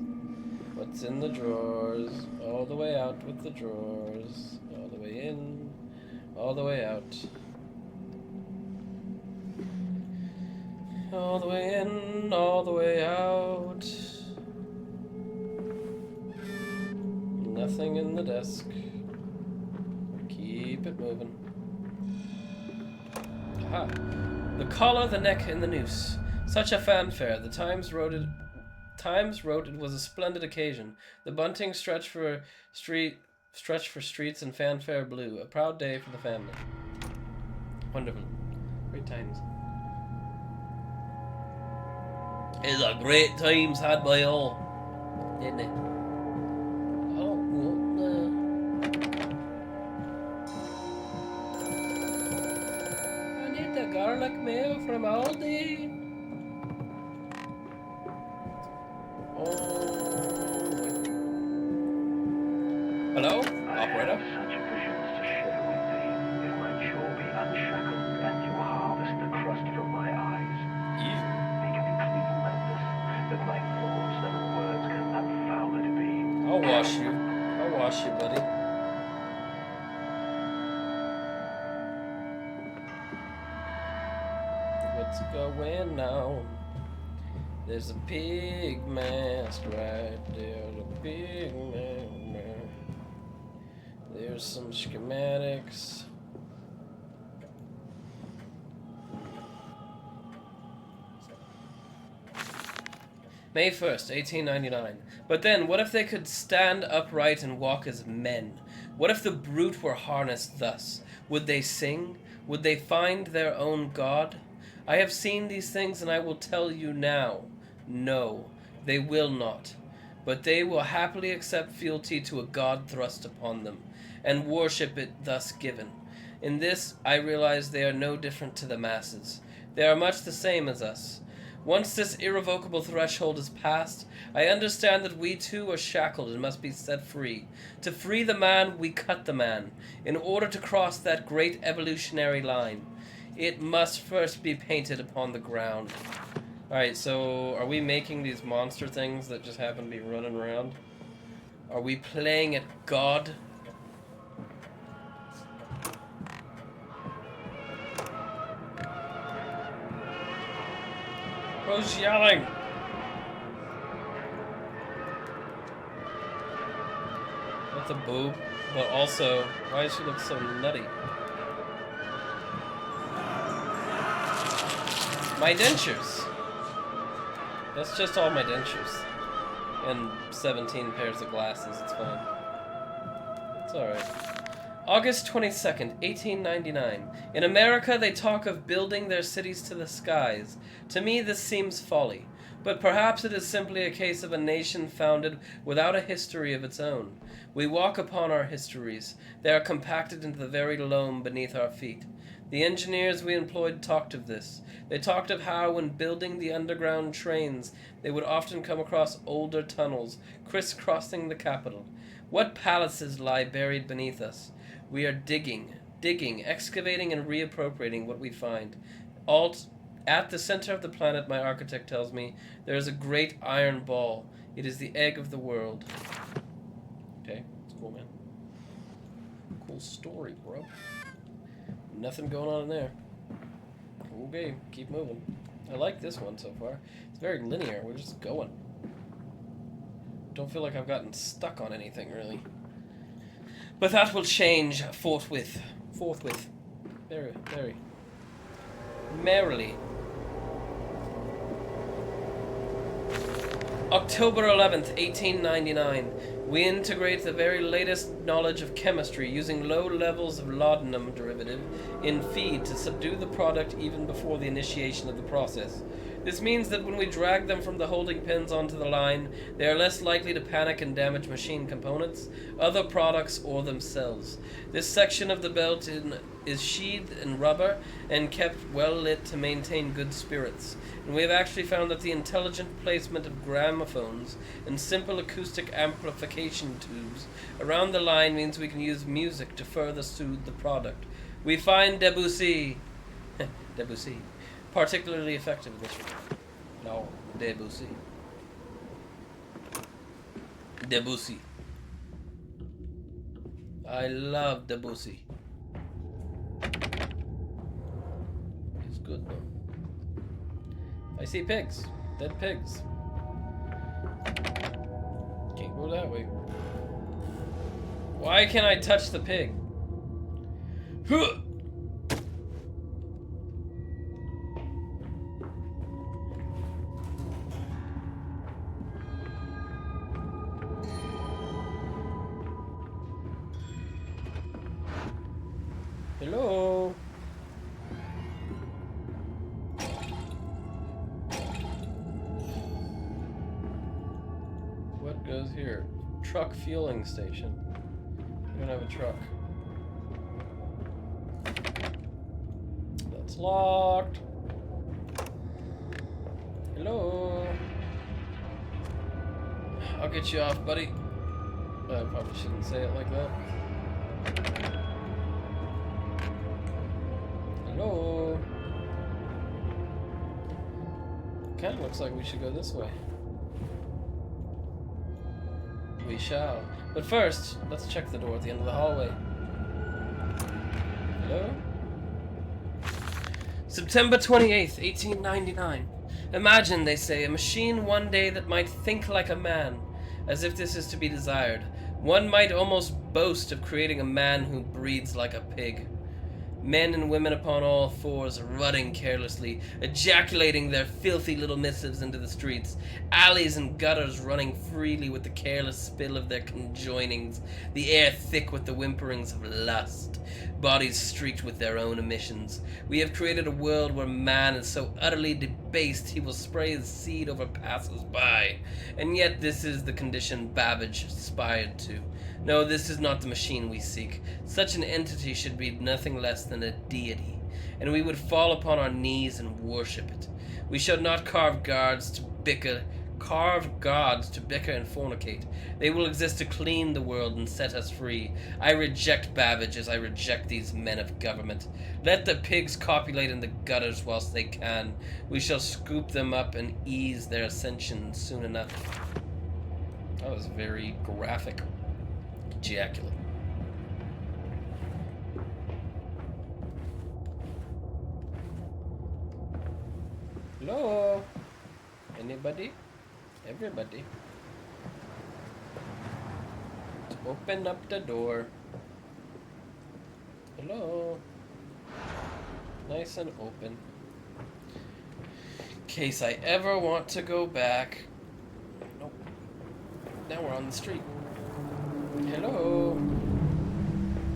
What's in the drawers? All the way out with the drawers. All the way in. All the way out. All the way in, all the way out. Nothing in the desk. Keep it moving. Aha. The collar, the neck, and the noose. Such a fanfare. The Times wrote it was a splendid occasion. The bunting stretched for streets and fanfare blew. A proud day for the family. Wonderful. Great times. It's a great times had by all, didn't it? Oh, I need the garlic mayo from Aldi. Oh. Hello, operator. Such visions to share with thee. If my jaw be unshackled and you harvest the crust from my eyes. Make me clean, Mandus, that my thoughts and words can unfouled be. I'll wash you. I'll wash you, buddy. What's going on? There's a big mask right there. A big mask. There's some schematics. May 1st, 1899. But then, what if they could stand upright and walk as men? What if the brute were harnessed thus? Would they sing? Would they find their own God? I have seen these things, and I will tell you now. No, they will not. But they will happily accept fealty to a God thrust upon them, and worship it thus given. In this, I realize they are no different to the masses. They are much the same as us. Once this irrevocable threshold is passed, I understand that we too are shackled and must be set free. To free the man, we cut the man. In order to cross that great evolutionary line, it must first be painted upon the ground. Alright, so are we making these monster things that just happen to be running around? Are we playing at God? Who's yelling? That's a boob, but also, why does she look so nutty? My dentures! That's just all my dentures. And 17 pairs of glasses, it's fine. It's alright. August 22nd, 1899. In America, they talk of building their cities to the skies. To me, this seems folly. But perhaps it is simply a case of a nation founded without a history of its own. We walk upon our histories. They are compacted into the very loam beneath our feet. The engineers we employed talked of this. They talked of how, when building the underground trains, they would often come across older tunnels, crisscrossing the capital. What palaces lie buried beneath us? We are digging, excavating, and reappropriating what we find. At the center of the planet, my architect tells me, there is a great iron ball. It is the egg of the world. Okay, that's cool, man. Cool story, bro. Nothing going on in there. Okay, keep moving. I like this one so far. It's very linear. We're just going. Don't feel like I've gotten stuck on anything, really. But that will change forthwith. Very, very merrily. October 11th, 1899. We integrate the very latest knowledge of chemistry using low levels of laudanum derivative in feed to subdue the product even before the initiation of the process. This means that when we drag them from the holding pins onto the line, they are less likely to panic and damage machine components, other products, or themselves. This section of the belt is sheathed in rubber and kept well lit to maintain good spirits. And we have actually found that the intelligent placement of gramophones and simple acoustic amplification tubes around the line means we can use music to further soothe the product. We find Debussy particularly effective in this regard. No, Debussy. I love Debussy. It's good though. I see pigs. Dead pigs. Can't go that way. Why can't I touch the pig? Huh! Hello? What goes here? Truck fueling station. We don't have a truck. That's locked. Hello? I'll get you off, buddy. I probably shouldn't say it like that. Hello? Kind of looks like we should go this way. We shall. But first, let's check the door at the end of the hallway. Hello? September 28th, 1899. Imagine, they say, a machine one day that might think like a man, as if this is to be desired. One might almost boast of creating a man who breathes like a pig. Men and women upon all fours, rutting carelessly, ejaculating their filthy little missives into the streets, alleys and gutters running freely with the careless spill of their conjoinings, the air thick with the whimperings of lust, bodies streaked with their own emissions. We have created a world where man is so utterly debased he will spray his seed over passers-by, and yet this is the condition Babbage aspired to. No, this is not the machine we seek. Such an entity should be nothing less than a deity, and we would fall upon our knees and worship it. We shall not carve gods to bicker and fornicate. They will exist to clean the world and set us free. I reject Babbage as I reject these men of government. Let the pigs copulate in the gutters whilst they can. We shall scoop them up and ease their ascension soon enough. That was very graphic. Ejaculate. Hello? Anybody? Everybody? Let's open up the door. Hello? Nice and open. In case I ever want to go back. Nope. Now we're on the street. Hello.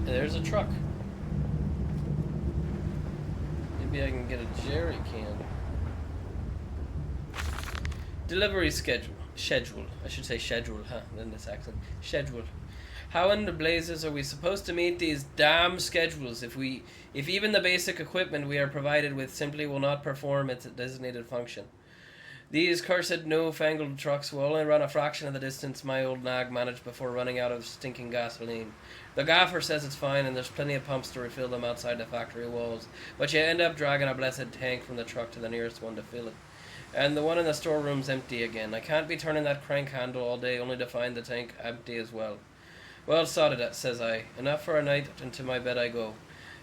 There's a truck. Maybe I can get a jerry can. Delivery schedule. I should say schedule, huh? In this accent. Schedule. How in the blazes are we supposed to meet these damn schedules if even the basic equipment we are provided with simply will not perform its designated function? These cursed new-fangled trucks will only run a fraction of the distance my old nag managed before running out of stinking gasoline. The gaffer says it's fine and there's plenty of pumps to refill them outside the factory walls, but you end up dragging a blessed tank from the truck to the nearest one to fill it. And the one in the storeroom's empty again. I can't be turning that crank handle all day only to find the tank empty as well. Well, sod it, says I. Enough for a night, and to my bed I go.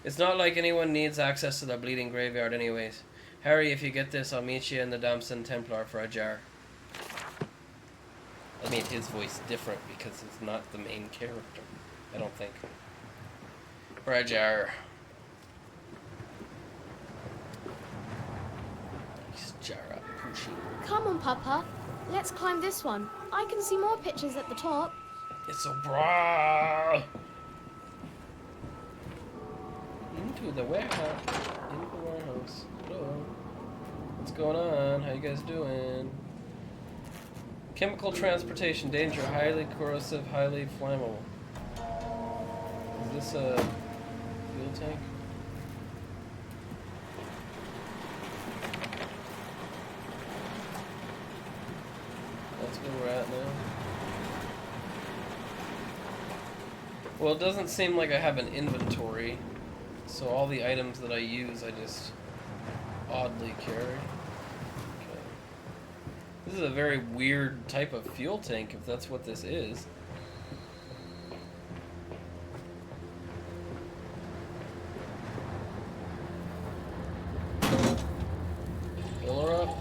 It's not like anyone needs access to the bleeding graveyard anyways. Harry, if you get this, I'll meet you in the Damson Templar for a jar. I made his voice different because it's not the main character, I don't think. For a jar. Nice jar up, pushy. Come on, Papa. Let's climb this one. I can see more pictures at the top. It's so bright. Into the warehouse. Into the warehouse. Hello. What's going on? How you guys doing? Chemical transportation danger. Highly corrosive, highly flammable. Is this a fuel tank? That's where we're at now. Well, it doesn't seem like I have an inventory, so all the items that I use, I just oddly carry. Okay. This is a very weird type of fuel tank, if that's what this is. Fill her up.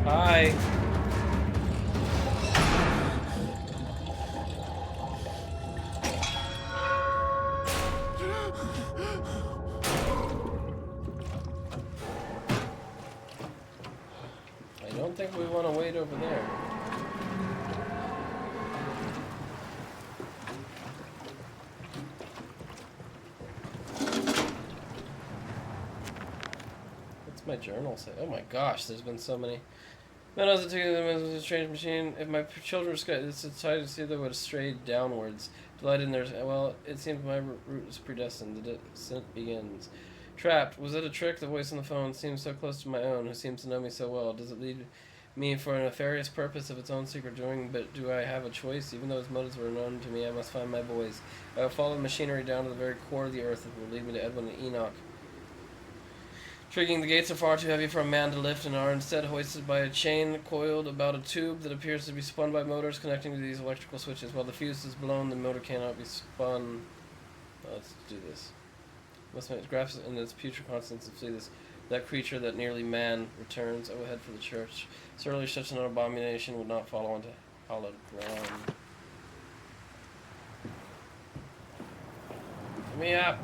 Hi. I don't think we want to wait over there. What's my journal say? Oh my gosh, there's been so many. Man, I was taking them as a strange machine. If my children decided to see they would have strayed downwards, delighted in their. Well, it seems my route is predestined. The descent begins. Trapped. Was it a trick? The voice on the phone seems so close to my own, who seems to know me so well. Does it lead me for a nefarious purpose of its own secret doing? But do I have a choice? Even though its motives were known to me, I must find my boys. I will follow the machinery down to the very core of the earth. It will lead me to Edwin and Enoch. Triggering the gates are far too heavy for a man to lift and are instead hoisted by a chain coiled about a tube that appears to be spun by motors connecting to these electrical switches. While the fuse is blown, the motor cannot be spun. Let's do this. Must make graphs in its future constants and see this. That creature, that nearly man, returns. Oh, head for the church. Certainly such an abomination would not fall onto hallowed ground. Get me up!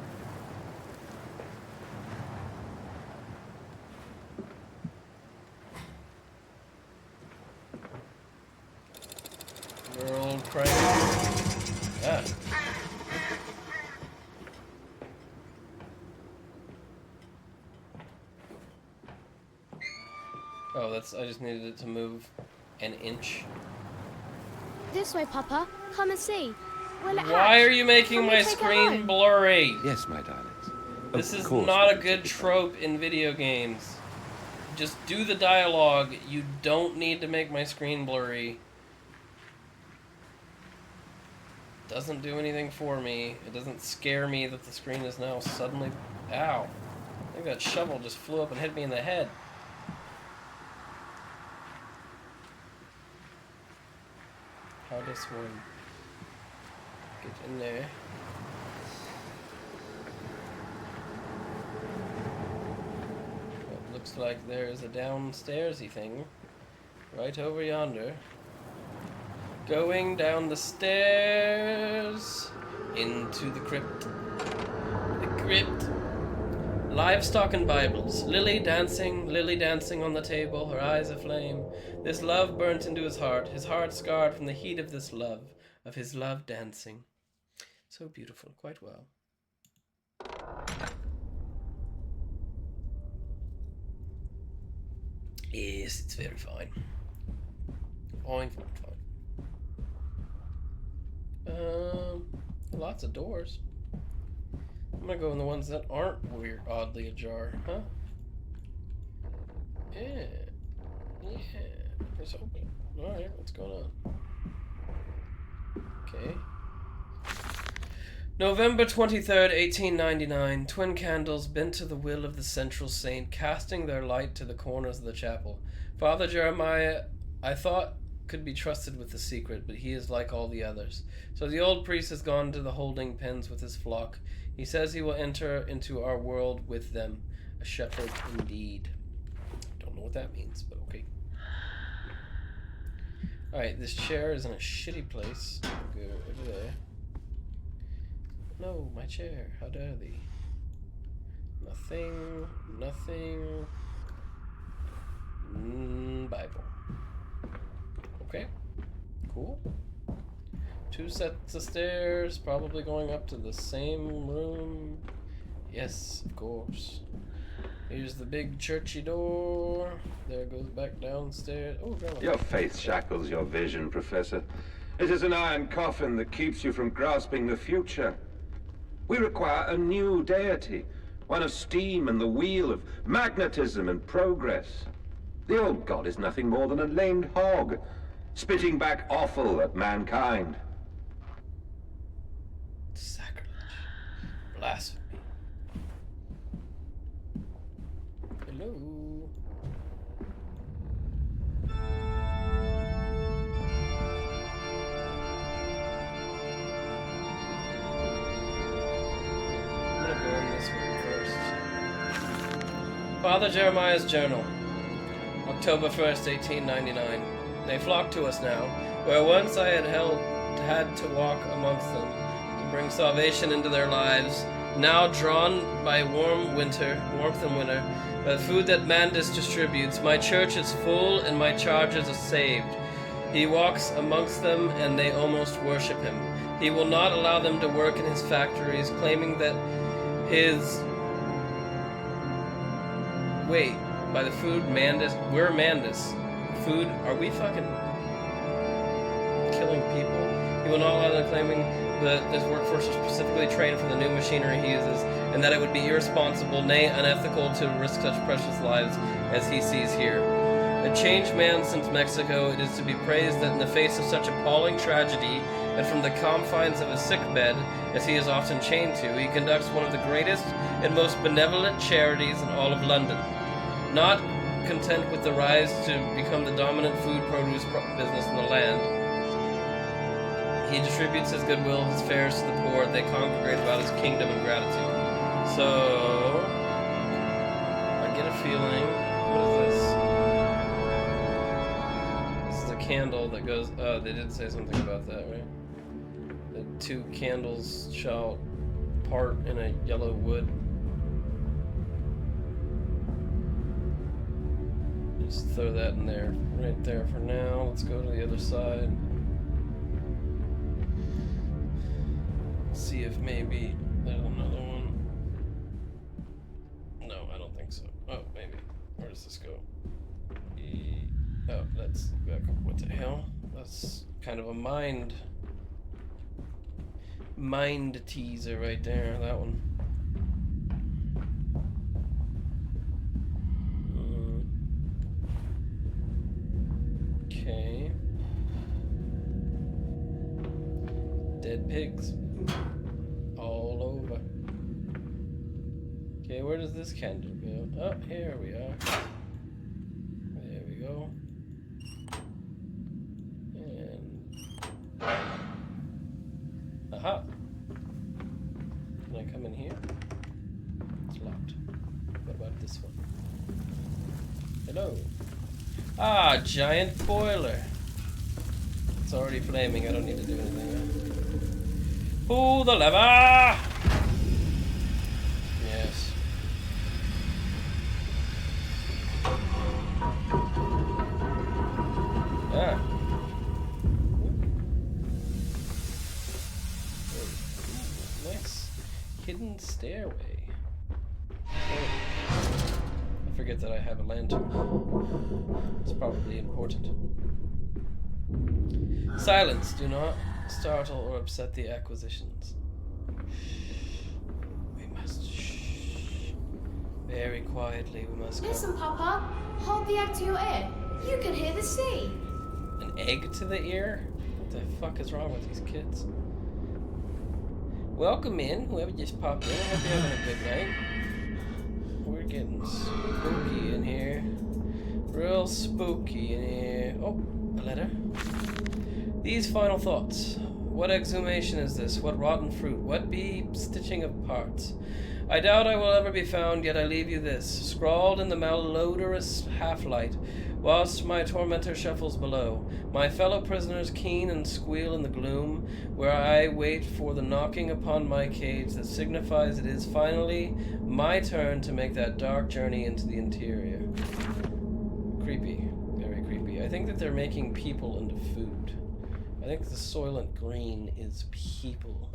World crank. Yeah. Oh, that's. I just needed it to move an inch. This way, Papa. Come and see. Will it Why hatch? are you making Can we my take it screen home? blurry? Yes, my darlings. This Of is course not a we'll good take it. trope in video games. Just do the dialogue. You don't need to make my screen blurry. Doesn't do anything for me. It doesn't scare me that the screen is now suddenly... Ow. I think that shovel just flew up and hit me in the head. How does one get in there? Well, looks like there's a downstairsy thing right over yonder. Going down the stairs into the crypt. The crypt. Livestock and Bibles. Lily dancing on the table, her eyes aflame. This love burnt into his heart scarred from the heat of this love, of his love dancing. So beautiful, quite well. Yes, it's very fine. Fine. Lots of doors. I'm gonna go in the ones that aren't weird, oddly ajar, huh? Yeah. It's open. Alright, what's going on? Okay. November 23rd, 1899. Twin candles bent to the will of the central saint, casting their light to the corners of the chapel. Father Jeremiah, I thought, could be trusted with the secret, but he is like all the others. So the old priest has gone to the holding pens with his flock. He says he will enter into our world with them. A shepherd indeed. Don't know what that means, but okay. Alright, this chair is in a shitty place. Go over there. No, my chair. How dare thee? Nothing. Nothing. Bible. Okay. Cool. 2 sets of stairs, probably going up to the same room. Yes, of course. Here's the big churchy door. There goes back downstairs. Oh, grandma. Your faith shackles your vision, Professor. It is an iron coffin that keeps you from grasping the future. We require a new deity, one of steam and the wheel, of magnetism and progress. The old god is nothing more than a lamed hog, spitting back offal at mankind. Sacrilege. Blasphemy. Hello. I'm gonna go in this one first. Father Jeremiah's Journal. October 1st, 1899. They flock to us now, where once I had to walk amongst them, to bring salvation into their lives, now drawn by warmth and winter, by the food that Mandus distributes. My church is full and my charges are saved. He walks amongst them and they almost worship him. He will not allow them to work in his factories, claiming that by the food Mandus, we're Mandus. Food, are we fucking killing people? He will not allow them, claiming that this workforce is specifically trained for the new machinery he uses, and that it would be irresponsible, nay, unethical to risk such precious lives as he sees here. A changed man since Mexico, it is to be praised that in the face of such appalling tragedy, and from the confines of a sickbed, as he is often chained to, he conducts one of the greatest and most benevolent charities in all of London. Not content with the rise to become the dominant food produce business in the land, he distributes his goodwill, his fares to the poor. They congregate about his kingdom in gratitude. So, I get a feeling. What is this? This is a candle that goes. Oh, they did say something about that, right? The 2 candles shall part in a yellow wood. Just throw that in there, right there for now. Let's go to the other side. See if maybe there's another one. No, I don't think so. Oh, maybe. Where does this go? Oh, that's back up. What the hell? That's kind of a mind teaser right there. That one. Okay. Dead pigs. All over. Okay, where does this candle go? Oh, here we are. There we go. And... aha! Can I come in here? It's locked. What about this one? Hello. Ah, giant boiler. It's already flaming. I don't need to do anything. Pull the lever! Yes. Ah. Nice hidden stairway. Oh. I forget that I have a lantern. It's probably important. Silence. Do not startle or upset the acquisitions. Shh. We must shh. Very quietly, we must go. Listen, Papa. Hold the egg to your ear. You can hear the sea. An egg to the ear? What the fuck is wrong with these kids? Welcome in, whoever just popped in. I hope you're having a good night. We're getting spooky in here. Real spooky in here. Oh, a letter. These final thoughts. What exhumation is this? What rotten fruit? What be stitching of parts? I doubt I will ever be found, yet I leave you this, scrawled in the malodorous half-light, whilst my tormentor shuffles below. My fellow prisoners keen and squeal in the gloom, where I wait for the knocking upon my cage that signifies it is finally my turn to make that dark journey into the interior. Creepy. Very creepy. I think that they're making people into food. I think the soylent green is people.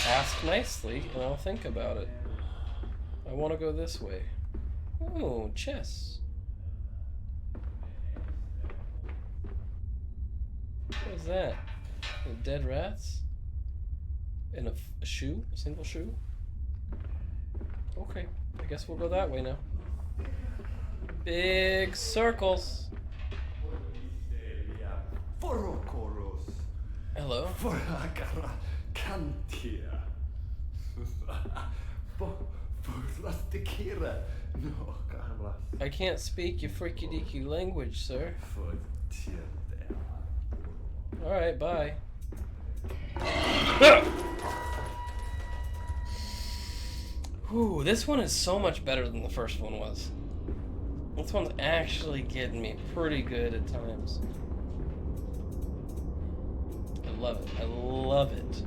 Ask nicely, and I'll think about it. I want to go this way. Oh, chess. What is that? Dead rats? And a shoe? A single shoe? Okay, I guess we'll go that way now. Big circles. Hello. I can't speak your freaky deaky language, sir. Alright, bye. Ooh, this one is so much better than the first one was. This one's actually getting me pretty good at times. I love it. I love it.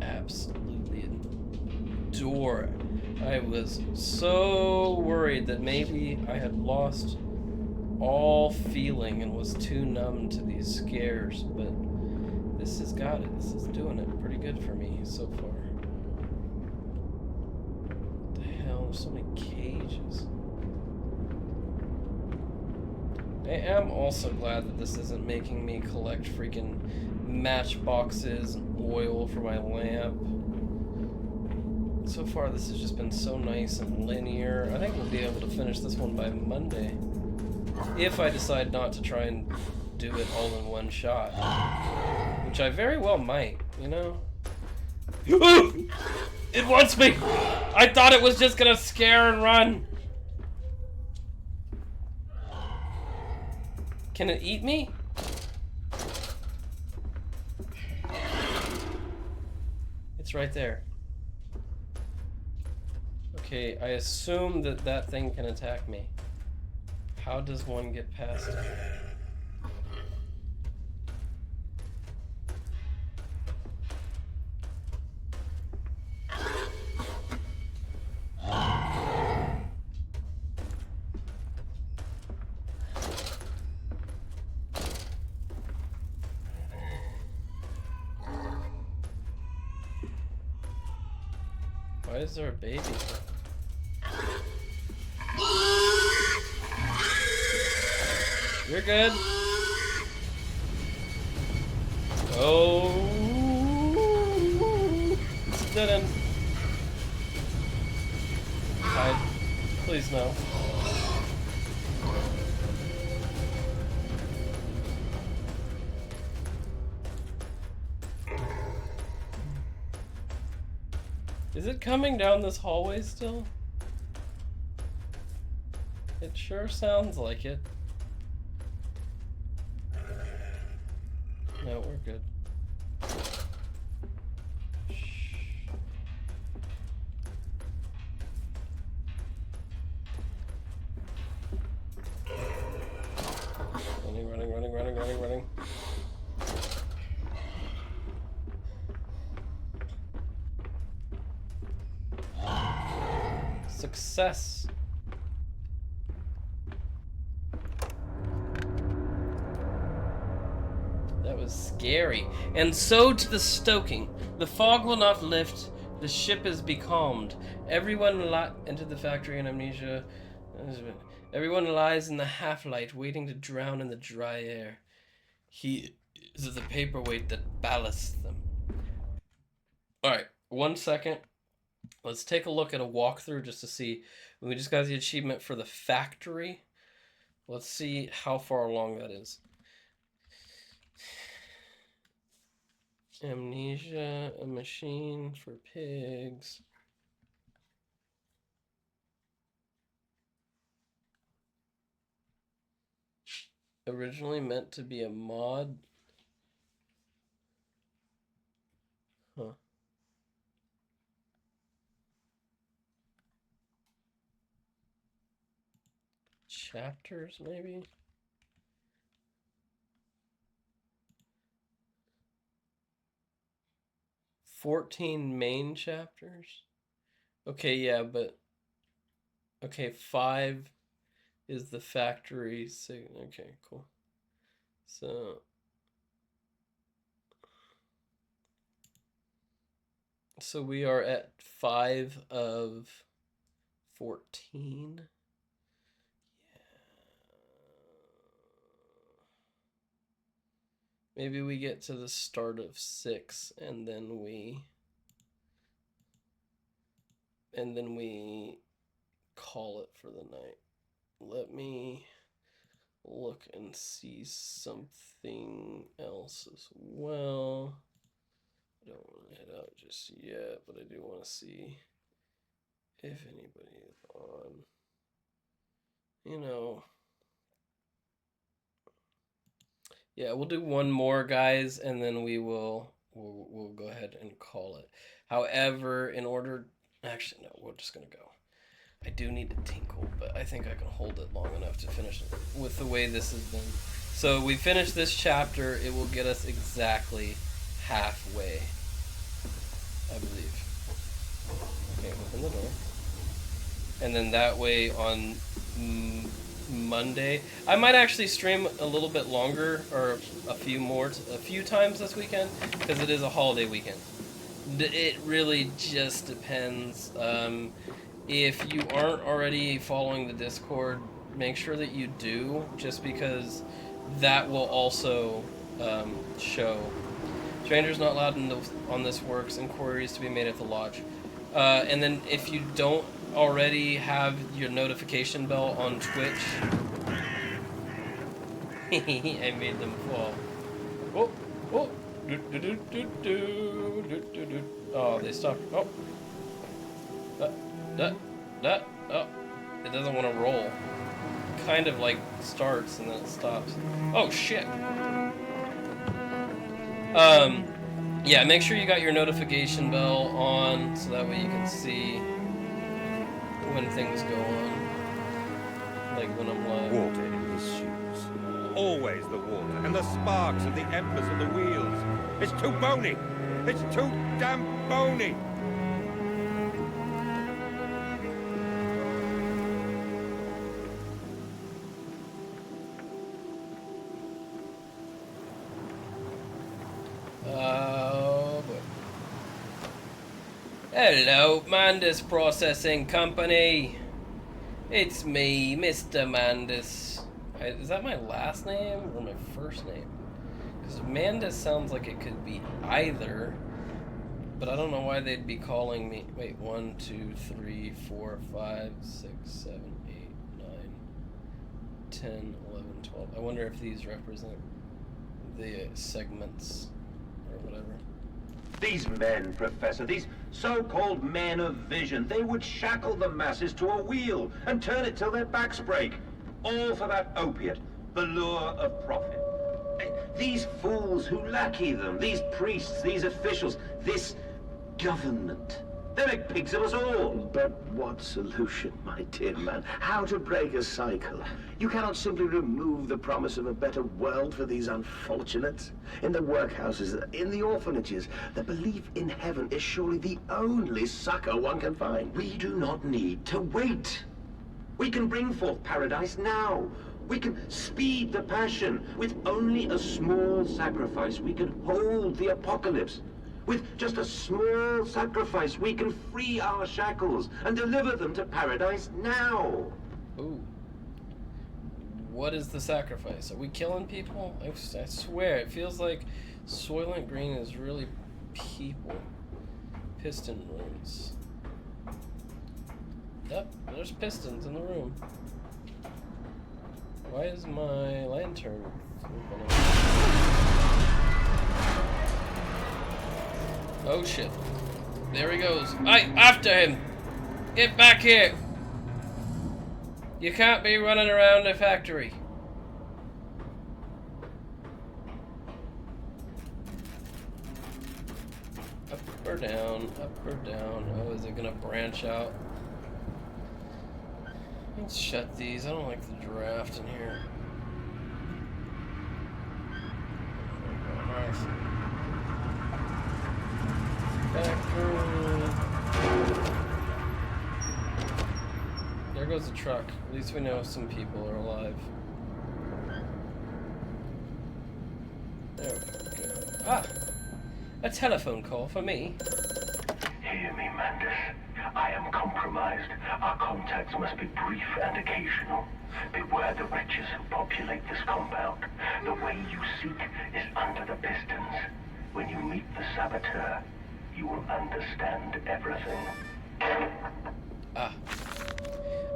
Absolutely adore it. I was so worried that maybe I had lost all feeling and was too numb to these scares, but this has got it. This is doing it pretty good for me so far. What the hell? There's so many cages. I am also glad that this isn't making me collect freaking matchboxes and oil for my lamp. So far, this has just been so nice and linear. I think we'll be able to finish this one by Monday. If I decide not to try and do it all in one shot. Which I very well might, you know? It wants me! I thought it was just gonna scare and run! Can it eat me? It's right there. Okay, I assume that that thing can attack me. How does one get past it? Why is there a baby? You're good. Oh, it's a dead end. Hide. Please no. Is it coming down this hallway still? It sure sounds like it. No, we're good. Shh. Running. Success. That was scary. And so to the stoking. The fog will not lift. The ship is becalmed. Everyone entered the factory in Amnesia. Everyone lies in the half-light, waiting to drown in the dry air. He is the paperweight that ballasts them. Alright, 1 second. Let's take a look at a walkthrough just to see. We just got the achievement for the factory. Let's see how far along that is. Amnesia, a machine for pigs. originally meant to be a mod. Huh. Chapters, maybe? $14 main chapters? Okay, yeah, but... Okay, 5 is the factory. Okay, cool. So we are at 5 of 14. Yeah. Maybe we get to the start of 6 and then we call it for the night. Let me look and see something else as well. I don't want to head out just yet, but I do want to see if anybody is on. You know. Yeah, we'll do one more, guys, and then we'll go ahead and call it. However, in order... Actually, no, we're just going to go. I do need to tinkle, but I think I can hold it long enough to finish it with the way this has been. So we finish this chapter, it will get us exactly halfway, I believe. Okay, open the door. And then that way on Monday, I might actually stream a little bit longer, or a few times this weekend, because it is a holiday weekend. It really just depends. If you aren't already following the Discord, make sure that you do, just because that will also show. Strangers not allowed on this works, inquiries to be made at the lodge. And then if you don't already have your notification bell on Twitch... I made them fall. Oh, oh. Oh, they stopped. Oh. Oh, it doesn't want to roll. Kind of like starts and then it stops. Oh shit. Yeah, make sure you got your notification bell on so that way you can see when things go on. Like when I'm live. Water in his shoes. Always the water, and the sparks and the embers of the wheels. It's too bony. It's too damn bony. Oh boy. Hello, Mandus Processing Company. It's me, Mr. Mandus. Is that my last name or my first name? Because Mandus sounds like it could be either, but I don't know why they'd be calling me. Wait, 1, 2, 3, 4, 5, 6, 7, 8, 9, 10, 11, 12. I wonder if these represent the segments or whatever. These men, Professor, these so-called men of vision, they would shackle the masses to a wheel and turn it till their backs break. All for that opiate, the lure of profit. These fools who lackey them, these priests, these officials, this government, they make pigs of us all. But what solution, my dear man? How to break a cycle? You cannot simply remove the promise of a better world for these unfortunates. In the workhouses, in the orphanages, the belief in heaven is surely the only succor one can find. We do not need to wait. We can bring forth paradise now. We can speed the passion. With only a small sacrifice, we can hold the apocalypse. With just a small sacrifice, we can free our shackles and deliver them to paradise now. Ooh. What is the sacrifice? Are we killing people? I swear, it feels like Soylent Green is really people. Piston rooms. Yep, there's pistons in the room. Why is my lantern open? Oh shit. There he goes. Hey, after him! Get back here! You can't be running around the factory. or down? Up or down? Oh, is it gonna branch out? Let's shut these. I don't like the draft in here. Nice. Back through. There goes the truck. At least we know some people are alive. There we go. Ah! A telephone call for me. Hear me, Mandus. I am compromised. Our contacts must be brief and occasional. Beware the wretches who populate this compound. The way you seek is under the pistons. When you meet the saboteur, you will understand everything. Ah.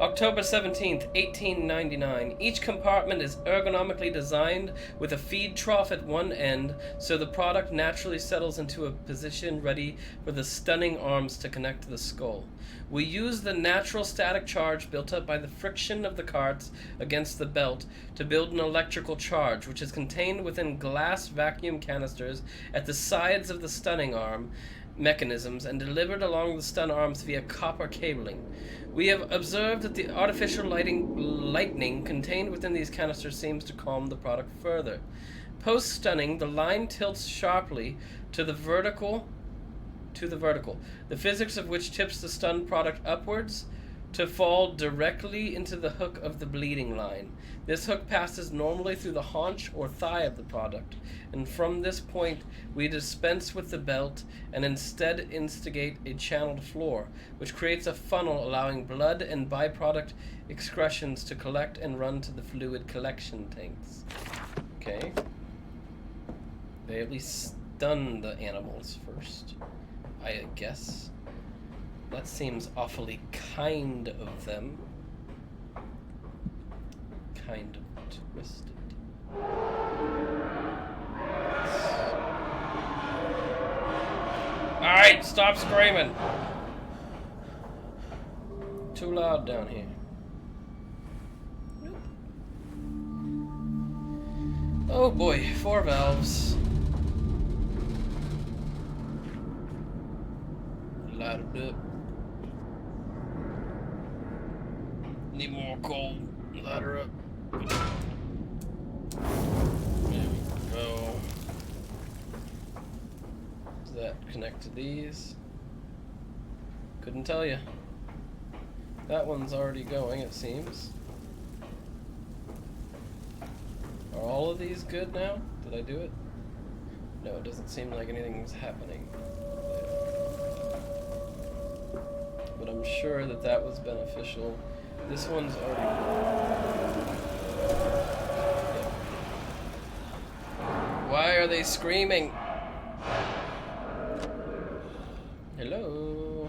October 17th, 1899. Each compartment is ergonomically designed with a feed trough at one end, so the product naturally settles into a position ready for the stunning arms to connect to the skull. We use the natural static charge built up by the friction of the carts against the belt to build an electrical charge, which is contained within glass vacuum canisters at the sides of the stunning arm mechanisms and delivered along the stun arms via copper cabling. We have observed that the artificial lightning contained within these canisters seems to calm the product further. Post-stunning, the line tilts sharply to the vertical, the physics of which tips the stunned product upwards to fall directly into the hook of the bleeding line. This hook passes normally through the haunch or thigh of the product, and from this point we dispense with the belt and instead instigate a channeled floor, which creates a funnel allowing blood and byproduct excretions to collect and run to the fluid collection tanks. Okay. They at least stun the animals first, I guess. That seems awfully kind of them. Kind of twisted. Alright, stop screaming. Too loud down here. Oh boy, 4 valves. Light it up. Need more coal. Light her up. There we go. Does that connect to these? Couldn't tell you. That one's already going, it seems. Are all of these good now? Did I do it? No, it doesn't seem like anything's happening. But I'm sure that that was beneficial. This one's already... Yeah. Why are they screaming? Hello?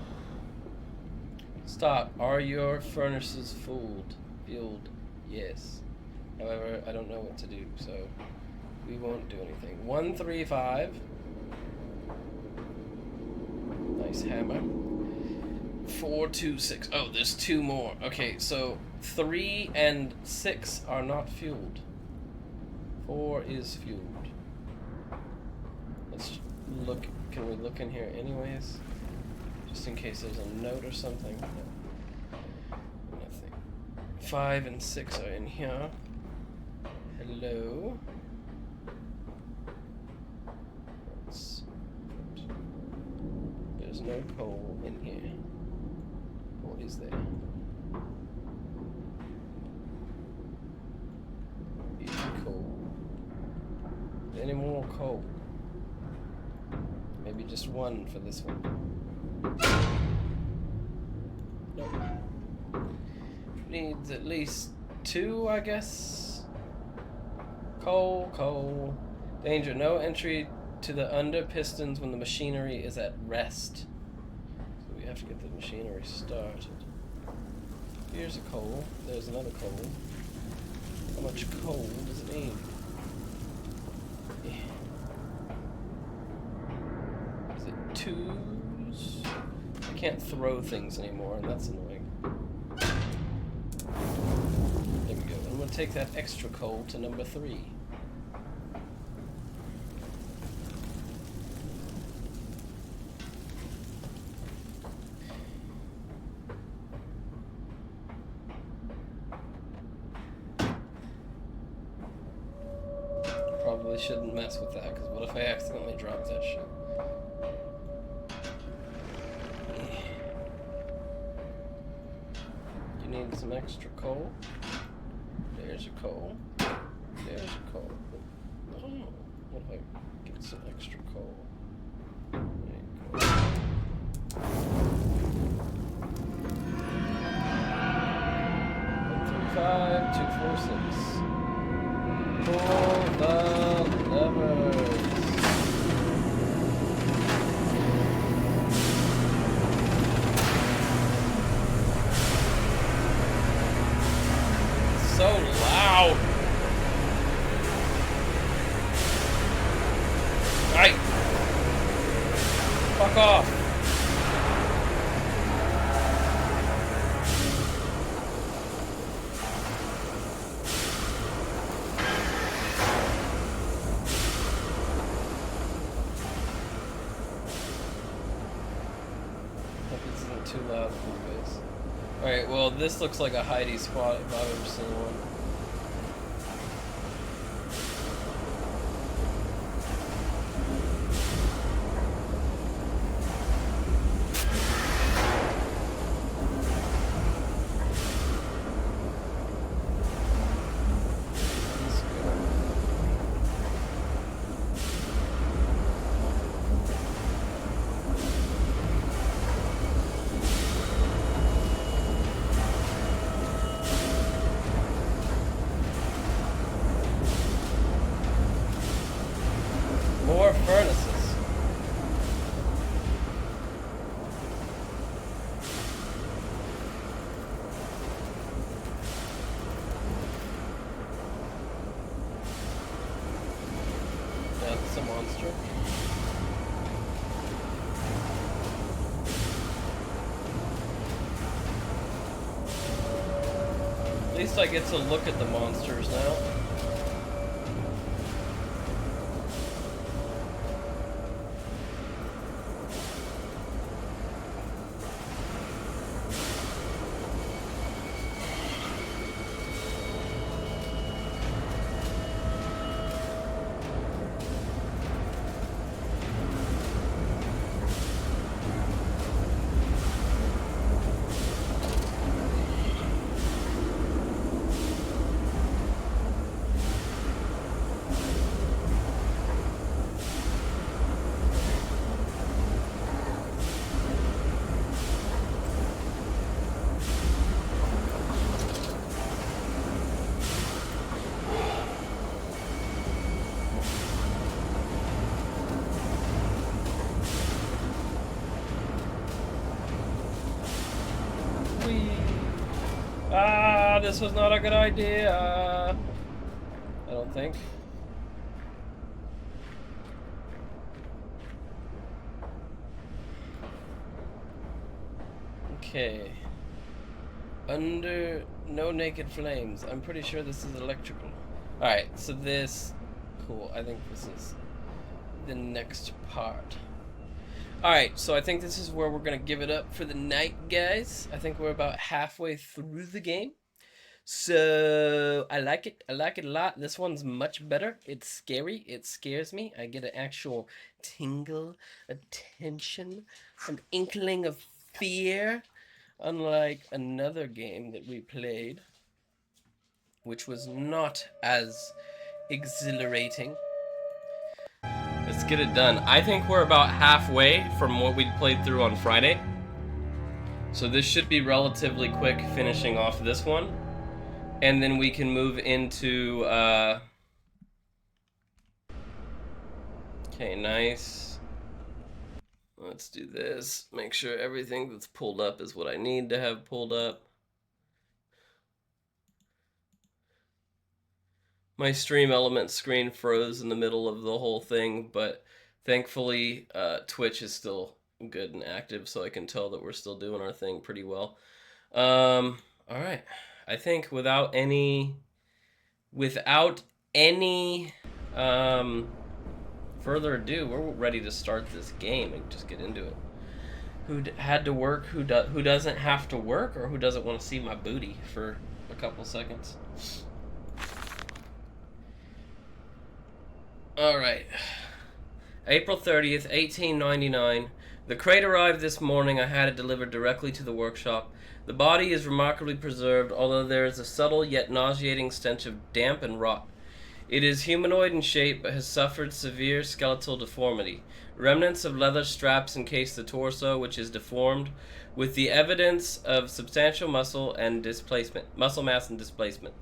Stop. Are your furnaces fueled? Yes. However, I don't know what to do, so we won't do anything. 135. Nice hammer. 4, 2, 6. Oh, there's 2 more. Okay, so 3 and 6 are not fueled. 4 is fueled. Let's look. Can we look in here anyways? Just in case there's a note or something. No. Nothing. 5 and 6 are in here. Hello. There's no coal in here. What is there? Easy coal. Any more coal? Maybe just 1 for this one. Nope. Needs at least 2, I guess. Coal. Danger. No entry to the under pistons when the machinery is at rest. So we have to get the machinery started. Here's a coal. There's another coal. How much coal does it need? Yeah. Is it 2s? I can't throw things anymore, and that's annoying. There we go. I'm going to take that extra coal to number 3. probably shouldn't mess with that, because what if I accidentally drop that shit? You need some extra coal. There's your coal. There's your coal. Oh, what if I get some extra coal? There you go. 135, 246. Pull the levers. So loud. Right. Fuck off. Hope this isn't too loud for you guys. Alright, well, this looks like a hidey spot if I've ever seen one. More furnaces. That's a monster. At least I get to look at the monsters now. Ah, this was not a good idea. I don't think. Okay. Under no naked flames. I'm pretty sure this is electrical. Alright, so this... Cool, I think this is the next part. Alright, so I think this is where we're going to give it up for the night, guys. I think we're about halfway through the game. So, I like it. I like it a lot. This one's much better. It's scary. It scares me. I get an actual tingle, a tension, an inkling of fear. Unlike another game that we played, which was not as exhilarating. Let's get it done. I think we're about halfway from what we played through on Friday. So this should be relatively quick finishing off this one. And then we can move into... Okay, nice. Let's do this. Make sure everything that's pulled up is what I need to have pulled up. My stream element screen froze in the middle of the whole thing, but thankfully Twitch is still good and active, so I can tell that we're still doing our thing pretty well. All right. I think without any further ado, we're ready to start this game and just get into it. Who had to work? Who doesn't have to work, or who doesn't want to see my booty for a couple seconds? Alright. April 30th, 1899. The crate arrived this morning. I had it delivered directly to the workshop. The body is remarkably preserved, although there is a subtle yet nauseating stench of damp and rot. It is humanoid in shape, but has suffered severe skeletal deformity. Remnants of leather straps encase the torso, which is deformed, with the evidence of substantial muscle mass and displacement.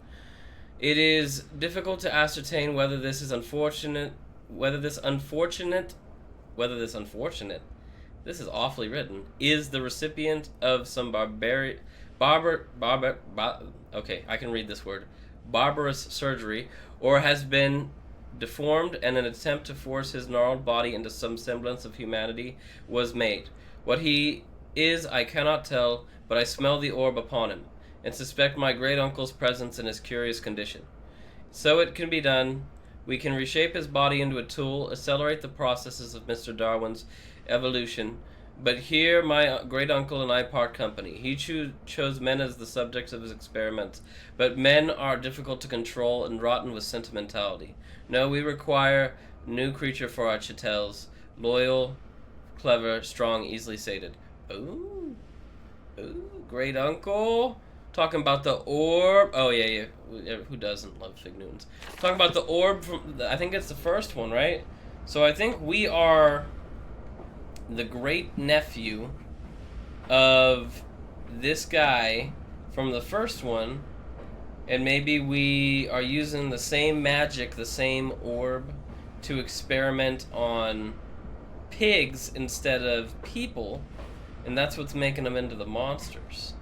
It is difficult to ascertain whether this unfortunate, this is awfully written, is the recipient of some barbarous surgery, or has been deformed, and an attempt to force his gnarled body into some semblance of humanity was made. What he is I cannot tell, but I smell the orb upon him, and suspect my great-uncle's presence in his curious condition. So it can be done. We can reshape his body into a tool, accelerate the processes of Mr. Darwin's evolution, but here my great-uncle and I part company. He chose men as the subjects of his experiments, but men are difficult to control and rotten with sentimentality. No, we require a new creature for our chatels, loyal, clever, strong, easily sated. Ooh, great-uncle. Talking about the orb. Oh, yeah. Who doesn't love Fig Newtons? Talking about the orb from, I think it's the first one, right? So I think we are the great-nephew of this guy from the first one. And maybe we are using the same magic, the same orb, to experiment on pigs instead of people. And that's what's making them into the monsters.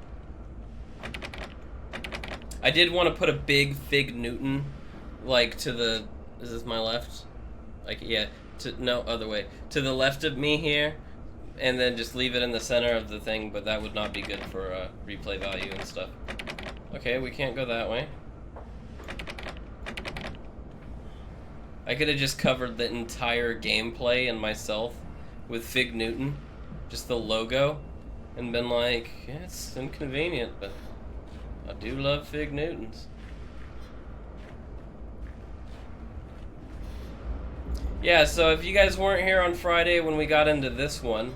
I did want to put a big Fig Newton, like, to the... Is this my left? Like, yeah. No, other way. To the left of me here, and then just leave it in the center of the thing, but that would not be good for replay value and stuff. Okay, we can't go that way. I could have just covered the entire gameplay and myself with Fig Newton, just the logo, and been like, yeah, it's inconvenient, but I do love Fig Newtons. Yeah, so if you guys weren't here on Friday when we got into this one,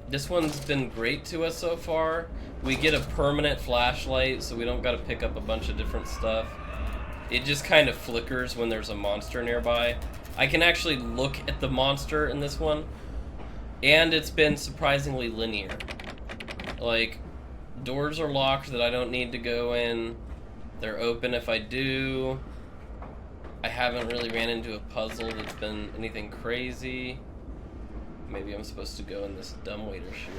this one's been great to us so far. We get a permanent flashlight, so we don't got to pick up a bunch of different stuff. It just kind of flickers when there's a monster nearby. I can actually look at the monster in this one, and it's been surprisingly linear. Like, doors are locked that I don't need to go in. They're open if I do. I haven't really ran into a puzzle that's been anything crazy. Maybe I'm supposed to go in this dumbwaiter chute.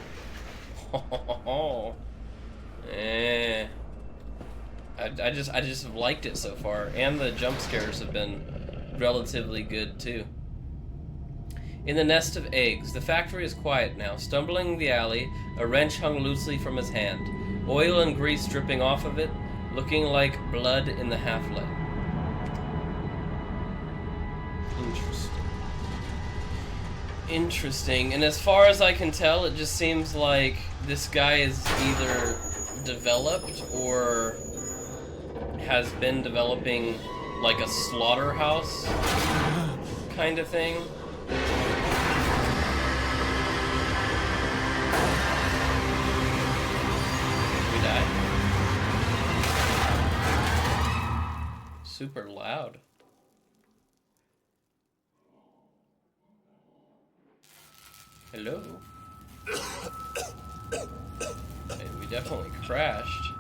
I just have liked it so far, and the jump scares have been relatively good too. In the nest of eggs, the factory is quiet now. Stumbling the alley, a wrench hung loosely from his hand, oil and grease dripping off of it, looking like blood in the half-light. Interesting. And as far as I can tell, it just seems like this guy is either developed or has been developing like a slaughterhouse kind of thing. We die. Super loud. Hello. Hey, we definitely crashed.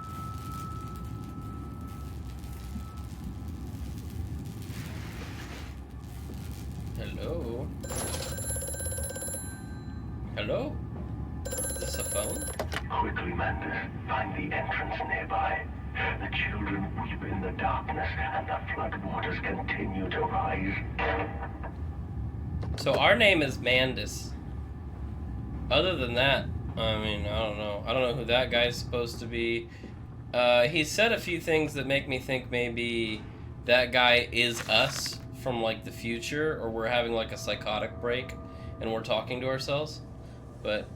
Hello? Hello? Is this a phone? Quickly, Mandus, find the entrance nearby. The children weep in the darkness, and the flood waters continue to rise. So our name is Mandus. Other than that, I mean, I don't know. I don't know who that guy's supposed to be. He said a few things that make me think maybe that guy is us from, like, the future, or we're having, like, a psychotic break, and we're talking to ourselves. But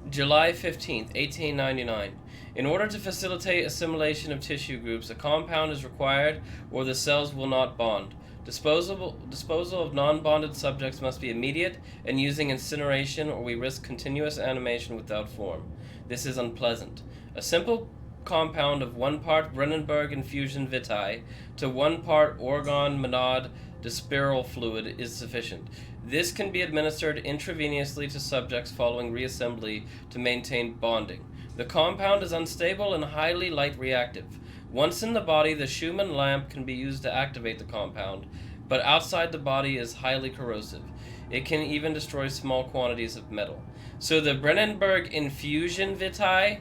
July 15th, 1899. In order to facilitate assimilation of tissue groups, a compound is required or the cells will not bond. Disposal of non-bonded subjects must be immediate and using incineration, or we risk continuous animation without form. This is unpleasant. A simple compound of 1 part Brennenburg infusion vitae to 1 part organ monad dispiral fluid is sufficient. This can be administered intravenously to subjects following reassembly to maintain bonding. The compound is unstable and highly light reactive. Once in the body, the Schumann lamp can be used to activate the compound, but outside the body is highly corrosive. It can even destroy small quantities of metal. So the Brennenburg infusion vitae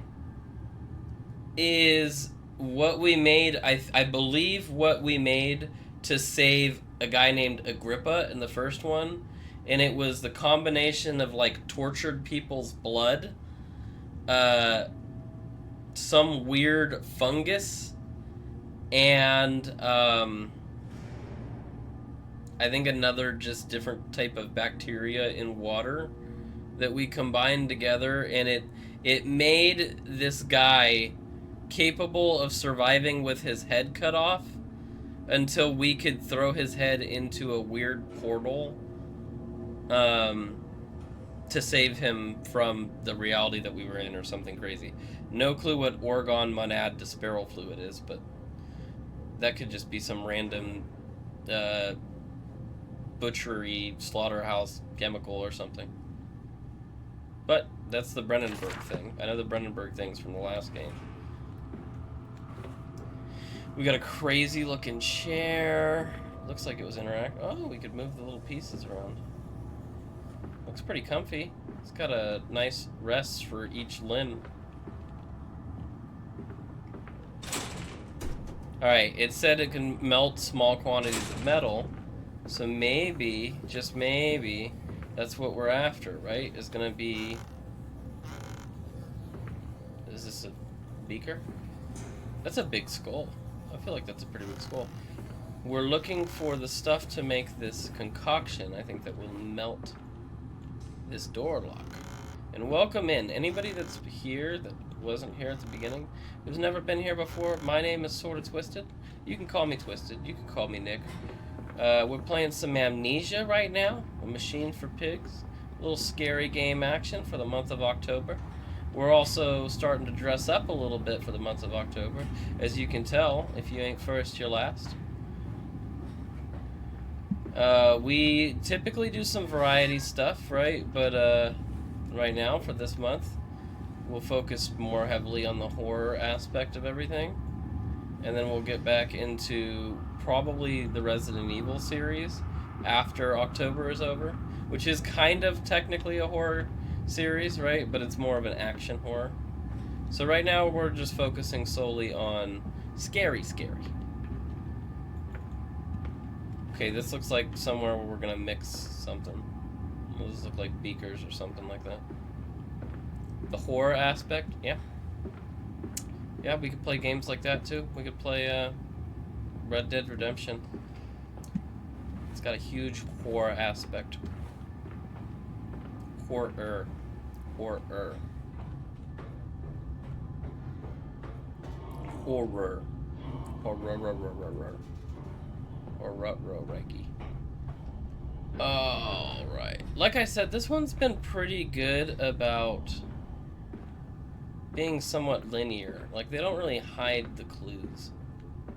is what we made, I believe what we made to save a guy named Agrippa in the first one. And it was the combination of, like, tortured people's blood, some weird fungus, and I think another just different type of bacteria in water that we combined together, and it made this guy capable of surviving with his head cut off until we could throw his head into a weird portal to save him from the reality that we were in, or something crazy. No clue what organ monad dispiral fluid is, but that could just be some random butchery, slaughterhouse chemical or something. But that's the Brennenburg thing. I know the Brennenburg things from the last game. We got a crazy looking chair. Looks like it was interact. Oh, we could move the little pieces around. Looks pretty comfy. It's got a nice rest for each limb. Alright, it said it can melt small quantities of metal. So maybe, just maybe, that's what we're after, right? Is gonna be... Is this a beaker? That's a big skull. I feel like that's a pretty big skull. We're looking for the stuff to make this concoction, I think, that will melt this door lock. And welcome in. Anybody that's here that wasn't here at the beginning, who's never been here before, my name is Sorta Twisted. You can call me Twisted. You can call me Nick. We're playing some Amnesia right now, a machine for pigs. A little scary game action for the month of October. We're also starting to dress up a little bit for the month of October. As you can tell, if you ain't first, you're last. We typically do some variety stuff, right? But right now, for this month, we'll focus more heavily on the horror aspect of everything. And then we'll get back into probably the Resident Evil series after October is over, which is kind of technically a horror series, right? But it's more of an action horror. So right now we're just focusing solely on scary. Okay, this looks like somewhere where we're gonna mix something. Those look like beakers or something like that. The horror aspect, yeah. Yeah, we could play games like that too. We could play Red Dead Redemption. It's got a huge horror aspect. Horror. Alright. Like I said, this one's been pretty good about being somewhat linear. Like, they don't really hide the clues.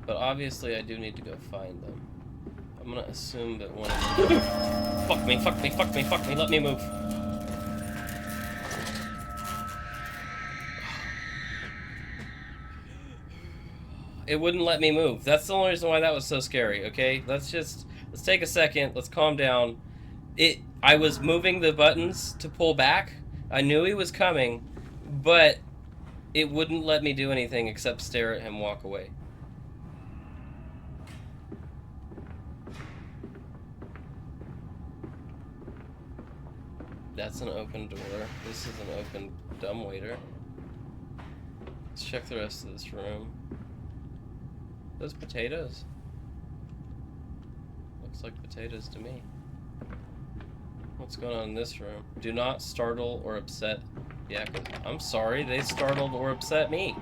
But obviously I do need to go find them. I'm gonna assume that one of them... Fuck me, let me move. It wouldn't let me move. That's the only reason why that was so scary, okay? Let's take a second, let's calm down. I was moving the buttons to pull back. I knew he was coming, but it wouldn't let me do anything except stare at him walk away. That's an open door. This is an open dumbwaiter. Let's check the rest of this room. Those potatoes. Looks like potatoes to me. What's going on in this room? Do not startle or upset. Yeah, I'm sorry, they startled or upset me.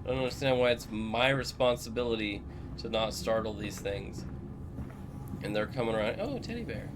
I don't understand why it's my responsibility to not startle these things. And they're coming around. Oh, teddy bear.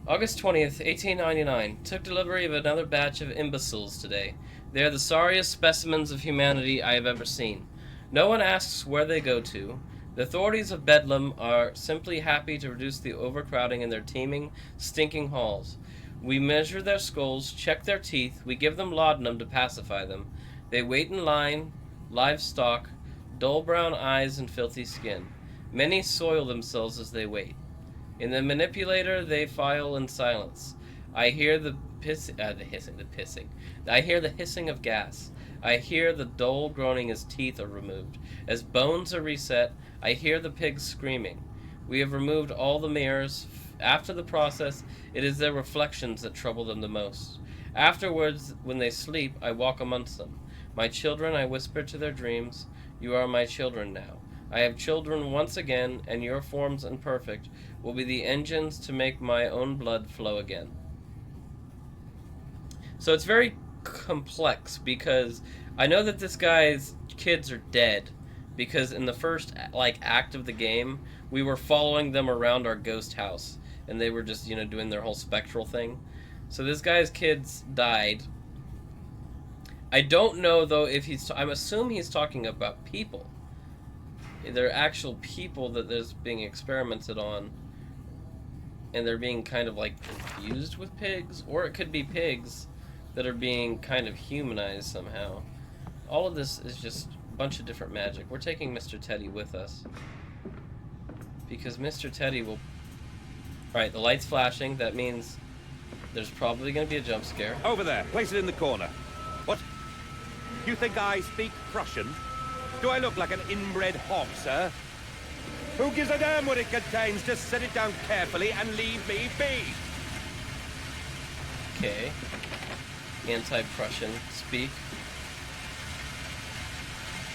August 20th, 1899. Took delivery of another batch of imbeciles today. They are the sorriest specimens of humanity I have ever seen. No one asks where they go to. The authorities of Bedlam are simply happy to reduce the overcrowding in their teeming, stinking halls. We measure their skulls, check their teeth, we give them laudanum to pacify them. They wait in line, livestock, dull brown eyes and filthy skin. Many soil themselves as they wait. In the manipulator, they file in silence. I hear the hissing. I hear the hissing of gas. I hear the dull groaning as teeth are removed. As bones are reset, I hear the pigs screaming. We have removed all the mirrors. After the process, it is their reflections that trouble them the most. Afterwards, when they sleep, I walk amongst them. My children, I whisper to their dreams. You are my children now. I have children once again, and your forms imperfect will be the engines to make my own blood flow again. So it's very complex, because I know that this guy's kids are dead, because in the first act of the game, we were following them around our ghost house, and they were just, doing their whole spectral thing. So this guy's kids died. I don't know, though, if I'm assuming he's talking about people. They're actual people that there's being experimented on, and they're being kind of infused with pigs, or it could be pigs that are being kind of humanized somehow. All of this is just a bunch of different magic. We're taking Mr. Teddy with us, because Mr. Teddy will... Alright, the light's flashing. That means there's probably going to be a jump scare. Over there. Place it in the corner. What? You think I speak Prussian? Do I look like an inbred hog, sir? Who gives a damn what it contains? Just set it down carefully and leave me be. Okay. Anti-Prussian speak.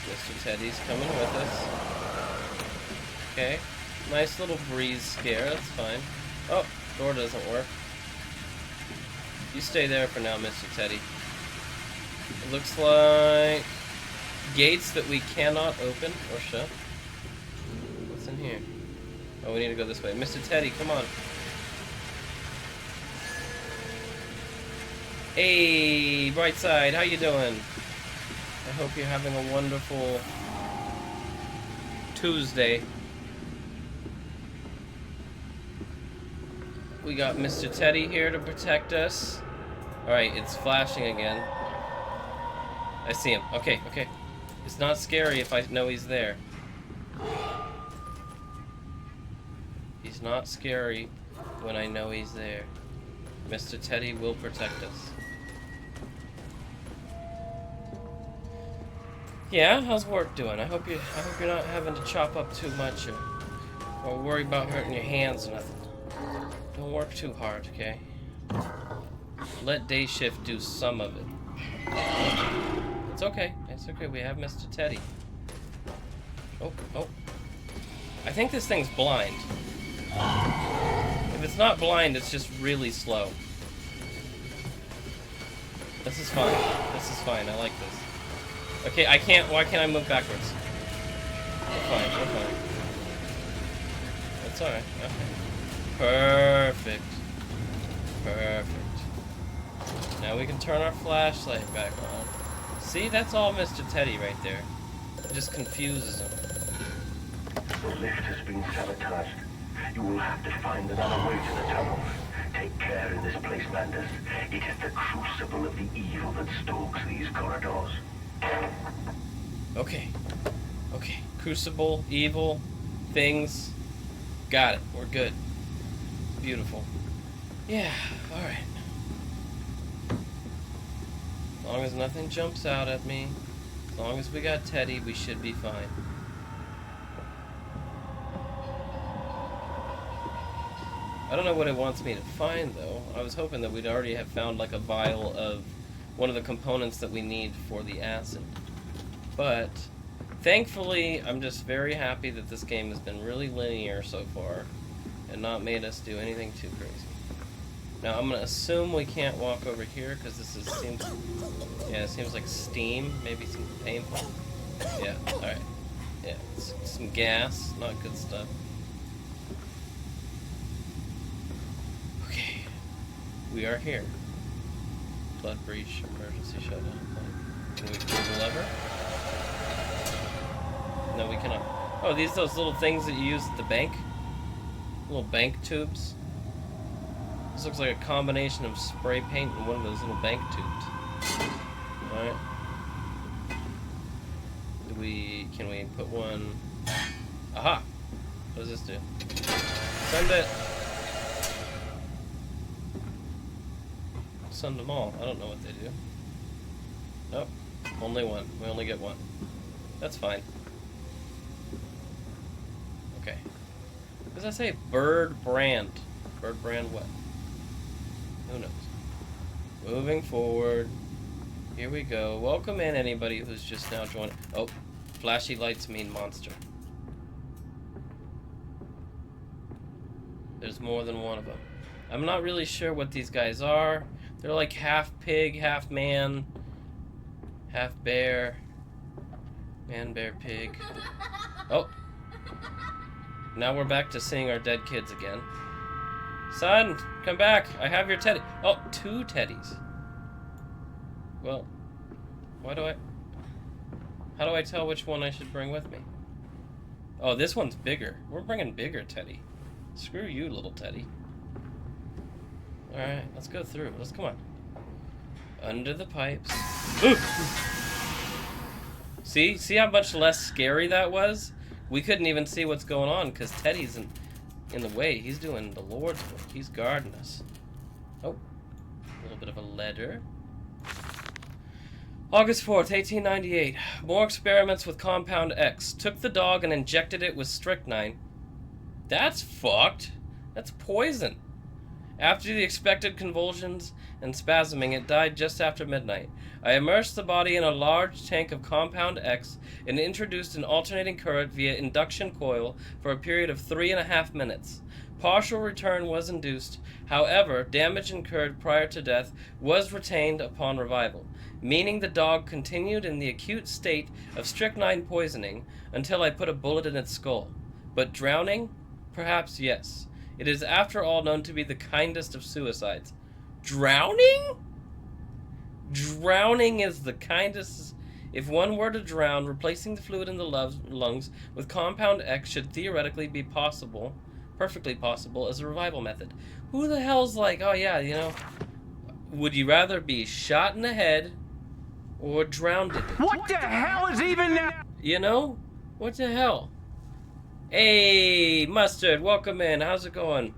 Mr. Teddy's coming with us. Okay. Nice little breeze scare, that's fine. Oh, door doesn't work. You stay there for now, Mr. Teddy. It looks like gates that we cannot open or shut. What's in here? Oh, we need to go this way. Mr. Teddy, come on. Hey, Brightside, how you doing? I hope you're having a wonderful Tuesday. We got Mr. Teddy here to protect us. Alright, it's flashing again. I see him. Okay, okay. It's not scary if I know he's there. He's not scary when I know he's there. Mr. Teddy will protect us. Yeah, how's work doing? I hope you're not having to chop up too much or worry about hurting your hands or nothing. Don't work too hard, okay? Let day shift do some of it. It's okay. It's okay. We have Mr. Teddy. Oh, oh. I think this thing's blind. If it's not blind, it's just really slow. This is fine. This is fine. I like this. Okay, I can't... Why can't I move backwards? We're fine. We're fine. That's alright. Okay. Perfect. Perfect. Now we can turn our flashlight back on. See, that's all Mr. Teddy right there. It just confuses him. The lift has been sabotaged. You will have to find another way to the tunnels. Take care in this place, Mandus. It is the crucible of the evil that stalks these corridors. Okay. Okay. Crucible, evil, things. Got it. We're good. Beautiful. Yeah, alright. As long as nothing jumps out at me, as long as we got Teddy, we should be fine. I don't know what it wants me to find, though. I was hoping that we'd already have found, like, a vial of one of the components that we need for the acid. But, thankfully, I'm just very happy that this game has been really linear so far and not made us do anything too crazy. Now I'm gonna assume we can't walk over here because this is it seems like steam, maybe some painful. Yeah, all right. Yeah, some gas, not good stuff. Okay, we are here. Blood breach, emergency shutdown. Can we pull the lever? No, we cannot. Oh, those little things that you use at the bank? Little bank tubes? This looks like a combination of spray paint and one of those little bank tubes. Alright. Can we put one... Aha! What does this do? Send it! Send them all. I don't know what they do. Nope. Only one. We only get one. That's fine. Okay. What does that say? Bird brand. Bird brand what? Who knows? Moving forward. Here we go. Welcome in anybody who's just now joined. Oh, flashy lights mean monster. There's more than one of them. I'm not really sure what these guys are. They're like half pig, half man, half bear. Man, bear, pig. Oh. Now we're back to seeing our dead kids again. Son, come back. I have your teddy. Oh, 2 teddies. Well, how do I tell which one I should bring with me? Oh, this one's bigger. We're bringing bigger teddy. Screw you, little teddy. Alright, let's go through. Let's come on. Under the pipes. Ooh! See how much less scary that was? We couldn't even see what's going on because Teddy's in the way. He's doing the Lord's work. He's guarding us. Oh, a little bit of a letter. August 4th, 1898. More experiments with Compound X. Took the dog and injected it with strychnine. That's fucked. That's poison. After the expected convulsions and spasming, it died just after midnight. I immersed the body in a large tank of Compound X and introduced an alternating current via induction coil for a period of 3.5 minutes. Partial return was induced. However, damage incurred prior to death was retained upon revival, meaning the dog continued in the acute state of strychnine poisoning until I put a bullet in its skull. But drowning? Perhaps yes. It is after all known to be the kindest of suicides. Drowning? Drowning is the kindest. If one were to drown, replacing the fluid in the lungs with Compound X should theoretically be possible, perfectly possible, as a revival method. Who the hell's like, oh yeah, you know, would you rather be shot in the head or drowned in it? What the hell is even that? You know? What the hell? Hey, Mustard, welcome in. How's it going?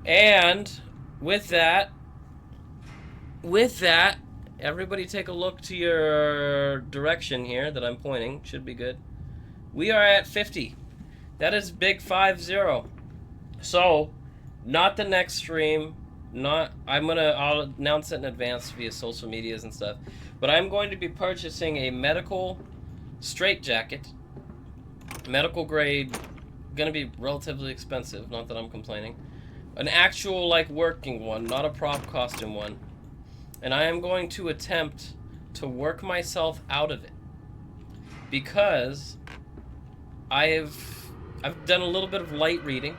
And with that, everybody take a look to your direction here that I'm pointing. Should be good. We are at 50. That is big 50. So, not the next stream. I'll announce it in advance via social medias and stuff. But I'm going to be purchasing a medical straitjacket. Medical grade. Gonna be relatively expensive, not that I'm complaining. An actual, like, working one, not a prop costume one. And I am going to attempt to work myself out of it. Because I've done a little bit of light reading,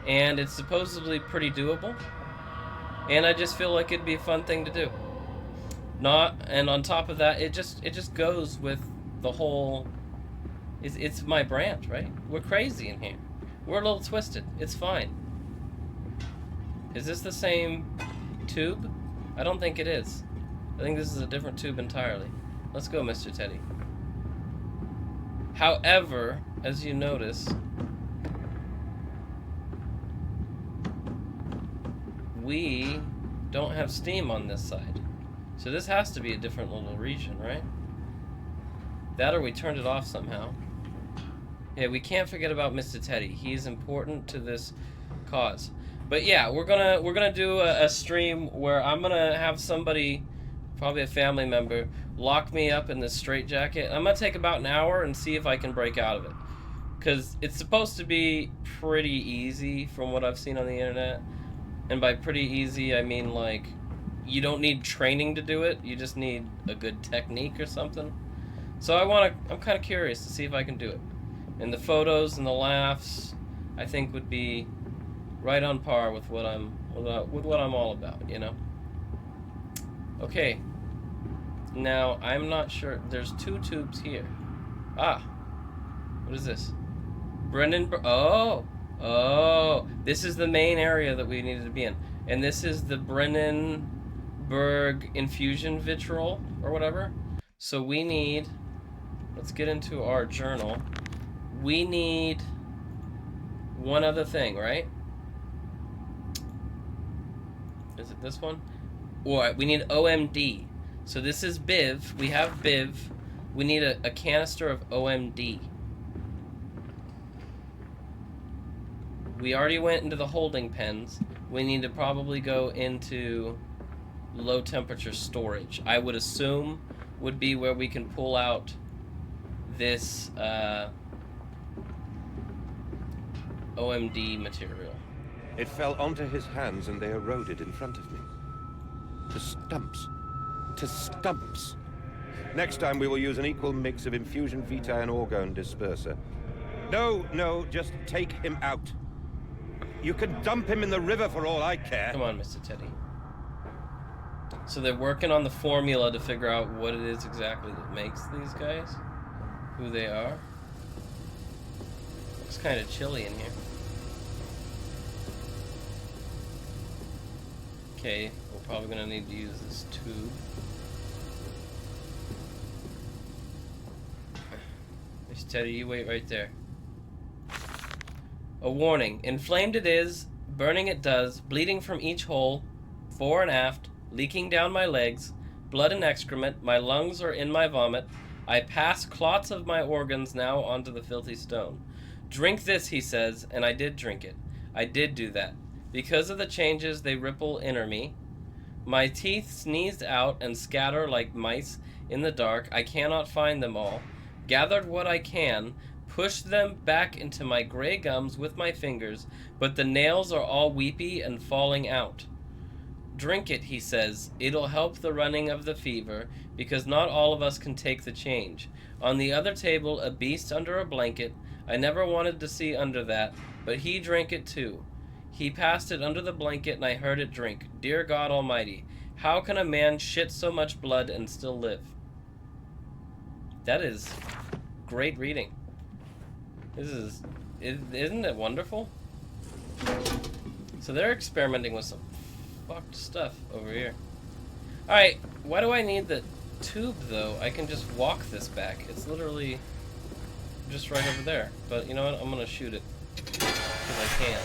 and it's supposedly pretty doable. And I just feel like it'd be a fun thing to do. And on top of that, it just goes with the whole... It's my brand, right? We're crazy in here. We're a little twisted. It's fine. Is this the same tube? I don't think it is. I think this is a different tube entirely. Let's go, Mr. Teddy. However, as you notice, we don't have steam on this side. So this has to be a different little region, right? That or we turned it off somehow. Yeah, we can't forget about Mr. Teddy. He's important to this cause. But yeah, we're gonna do a stream where I'm gonna have somebody, probably a family member, lock me up in this straitjacket. I'm gonna take about an hour and see if I can break out of it. Cause it's supposed to be pretty easy from what I've seen on the internet. And by pretty easy, I mean like you don't need training to do it. You just need a good technique or something. So I'm kind of curious to see if I can do it. And the photos and the laughs, I think would be right on par with what I'm all about, you know. Okay. Now I'm not sure. There's 2 tubes here. Ah, what is this? Oh, this is the main area that we needed to be in, and this is the Brennenberg infusion vitriol or whatever. So we need. Let's get into our journal. We need one other thing, right? Is it this one? Or we need OMD. So this is BIV. We have BIV. We need a canister of OMD. We already went into the holding pens. We need to probably go into low temperature storage. I would assume would be where we can pull out this OMD material. It fell onto his hands and they eroded in front of me. To stumps. To stumps. Next time we will use an equal mix of infusion vitae and orgone disperser. No, just take him out. You can dump him in the river for all I care. Come on, Mr. Teddy. So they're working on the formula to figure out what it is exactly that makes these guys, who they are. Looks kind of chilly in here. Okay, we're probably gonna need to use this tube. Mr. Teddy, you wait right there. A warning. Inflamed it is, burning it does, bleeding from each hole, fore and aft, leaking down my legs, blood and excrement, my lungs are in my vomit. I pass clots of my organs now onto the filthy stone. Drink this, he says, and I did drink it. I did do that. Because of the changes they ripple inner me. My teeth sneezed out and scatter like mice in the dark. I cannot find them all. Gathered what I can, pushed them back into my gray gums with my fingers, but the nails are all weepy and falling out. Drink it, he says. It'll help the running of the fever, because not all of us can take the change. On the other table, a beast under a blanket. I never wanted to see under that, but he drank it too. He passed it under the blanket and I heard it drink. Dear God Almighty, how can a man shit so much blood and still live? That is great reading. Isn't it wonderful? So they're experimenting with some fucked stuff over here. Alright, why do I need the tube though? I can just walk this back. It's literally just right over there. But you know what? I'm gonna shoot it. Because I can.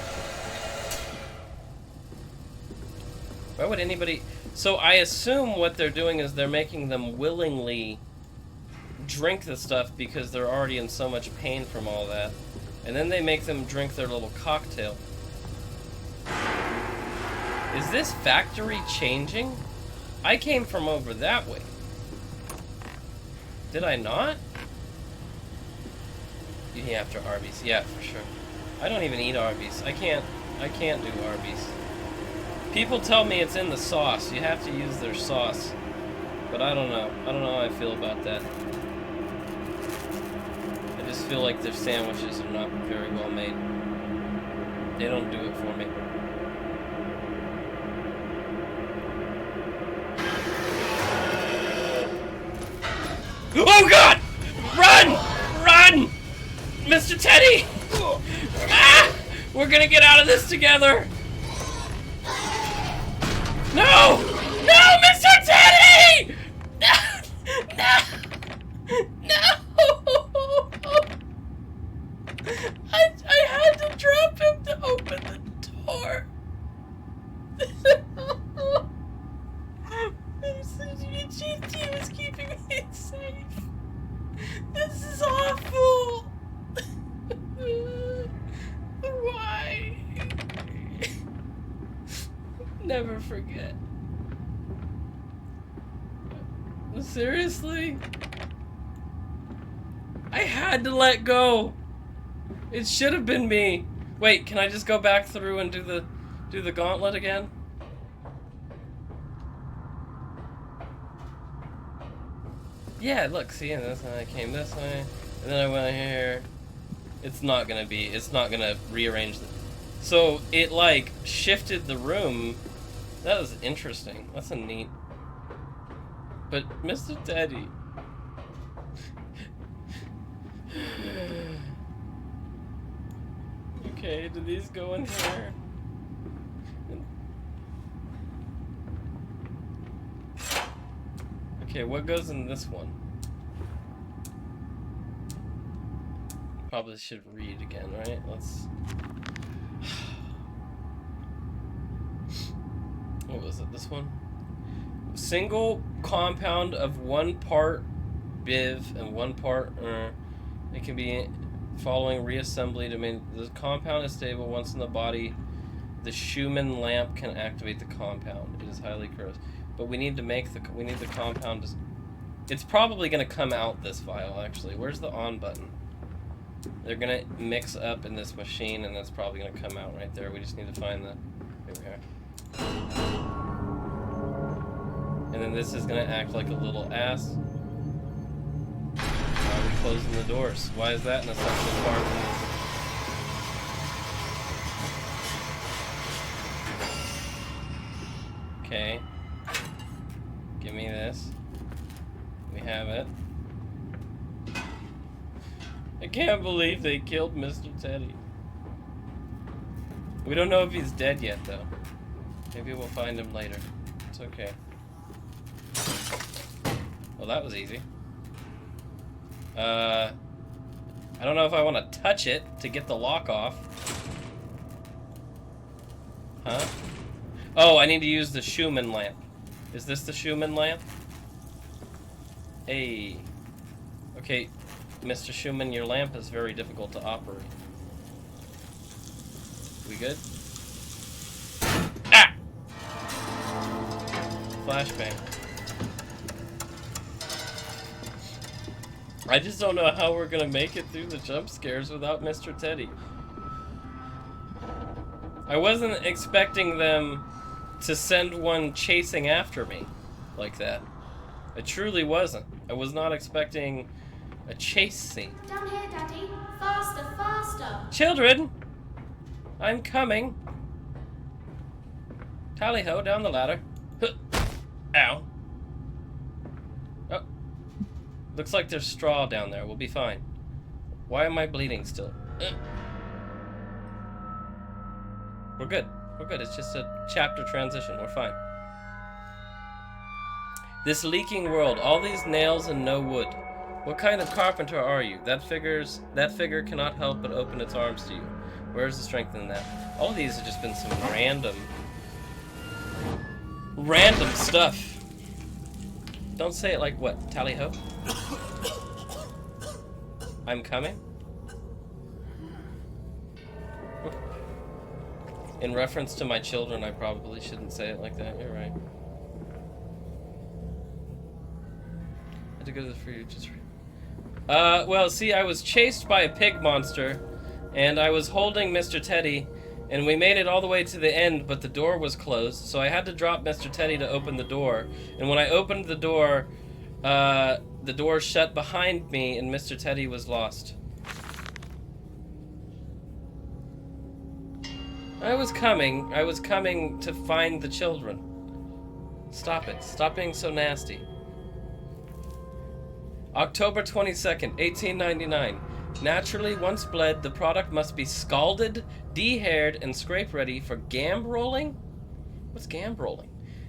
Why would anybody... So I assume what they're doing is they're making them willingly drink the stuff because they're already in so much pain from all that. And then they make them drink their little cocktail. Is this factory changing? I came from over that way. Did I not? Yeah, after Arby's. Yeah, for sure. I don't even eat Arby's. I can't do Arby's. People tell me it's in the sauce. You have to use their sauce. But I don't know. I don't know how I feel about that. I just feel like their sandwiches are not very well made. They don't do it for me. Oh God! Run! Run! Mr. Teddy! Ah! We're gonna get out of this together! No! No, Mr. Teddy! No! No! No! I had to drop him to open the door. He was keeping me safe. This is awful. Why? Never forget. Seriously? I had to let go. It should have been me. Wait, can I just go back through and do Do the gauntlet again? Yeah, look, see, and this, and I came this way, and then I went here. It's not gonna rearrange the... So, it, like, shifted the room. That was interesting. That's a neat... But, Mr. Teddy... Okay, do these go in here? Okay, what goes in this one? Probably should read again, right? Let's... What was it, this one? Single compound of 1 part BIV and 1 part it can be following reassembly to mean the compound is stable once in the body. The Schumann lamp can activate the compound. It is highly corrosive. But we need to make the compound. It's probably going to come out this vial, actually. Where's the on button? They're going to mix up in this machine, and that's probably going to come out right there. We just need to find the... Here we are. And then this is going to act like a little ass. Why are we closing the doors? Why is that an essential part of this? Okay. Give me this. We have it. I can't believe they killed Mr. Teddy. We don't know if he's dead yet, though. Maybe we'll find him later. It's okay. Well, that was easy. I don't know if I want to touch it to get the lock off. Huh? Oh, I need to use the Schumann lamp. Is this the Schumann lamp? Hey. Okay, Mr. Schumann, your lamp is very difficult to operate. We good? Ah! Flashbang. I just don't know how we're gonna make it through the jump scares without Mr. Teddy. I wasn't expecting them to send one chasing after me like that. I truly wasn't. I was not expecting a chase scene. Down here, Daddy. Faster, faster. Children! I'm coming. Tally-ho, down the ladder. Huh. Ow. Oh. Looks like there's straw down there. We'll be fine. Why am I bleeding still? We're good. We're good. It's just a chapter transition. We're fine. This leaking world. All these nails and no wood. What kind of carpenter are you? That figure cannot help but open its arms to you. Where is the strength in that? All of these have just been some random stuff. Don't say it like what? Tally-ho? I'm coming? In reference to my children, I probably shouldn't say it like that. You're right. I had to go to the free just... well, see, I was chased by a pig monster, and I was holding Mr. Teddy, and we made it all the way to the end, but the door was closed, so I had to drop Mr. Teddy to open the door. And when I opened the door shut behind me, and Mr. Teddy was lost. I was coming to find the children. Stop it. Stop being so nasty. October 22nd, 1899. Naturally, once bled, the product must be scalded, de-haired, and scrape-ready for gamb rolling? What's gamb rolling?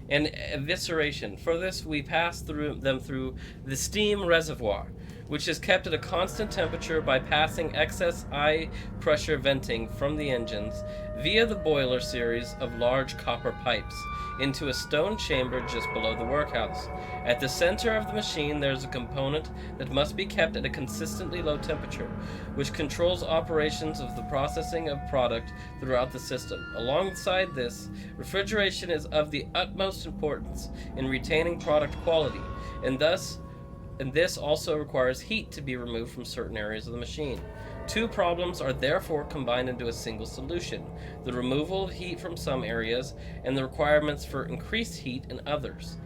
And evisceration. For this, we pass them through the steam reservoir, which is kept at a constant temperature by passing excess high-pressure venting from the engines via the boiler series of large copper pipes into a stone chamber just below the workhouse. At the center of the machine, there's a component that must be kept at a consistently low temperature, which controls operations of the processing of product throughout the system. Alongside this, refrigeration is of the utmost importance in retaining product quality, and this also requires heat to be removed from certain areas of the machine. Two problems are therefore combined into a single solution: the removal of heat from some areas and the requirements for increased heat in others.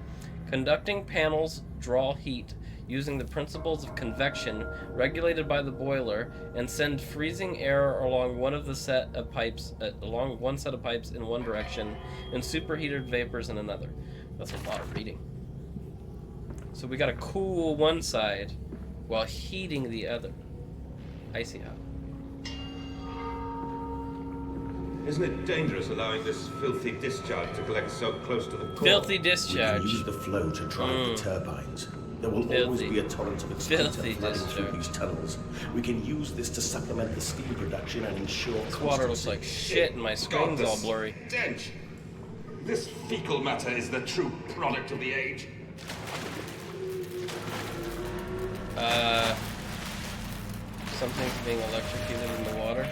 Conducting panels draw heat using the principles of convection regulated by the boiler and send freezing air along one set of pipes in one direction and superheated vapors in another. That's a lot of reading. So we gotta cool one side while heating the other. I see how. Isn't it dangerous allowing this filthy discharge to collect so close to the core? Filthy discharge. We can use the flow to drive the turbines. There will always be a torrent of excreta flooding through these tunnels. We can use this to supplement the steam production and ensure this water looks like shit and my screen's all blurry. Stench! This fecal matter is the true product of the age. Something's being electrocuted in the water.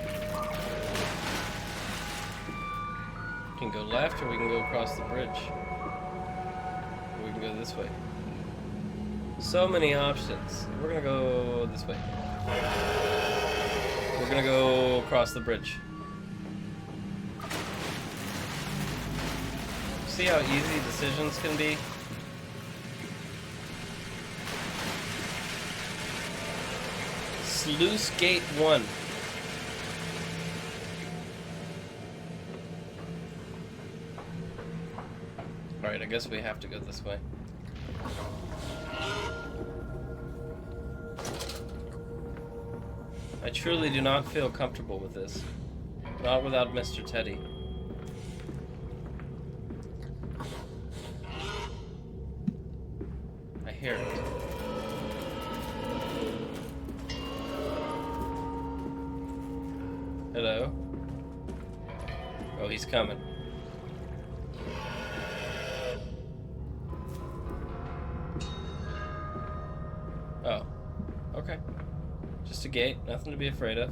We can go left or we can go across the bridge. Or we can go this way. So many options. We're gonna go this way. We're gonna go across the bridge. See how easy decisions can be? Sluice Gate 1. Alright, I guess we have to go this way. I truly do not feel comfortable with this. Not without Mr. Teddy. I hear it. Hello? Oh, he's coming. Oh. Okay. Just a gate, nothing to be afraid of.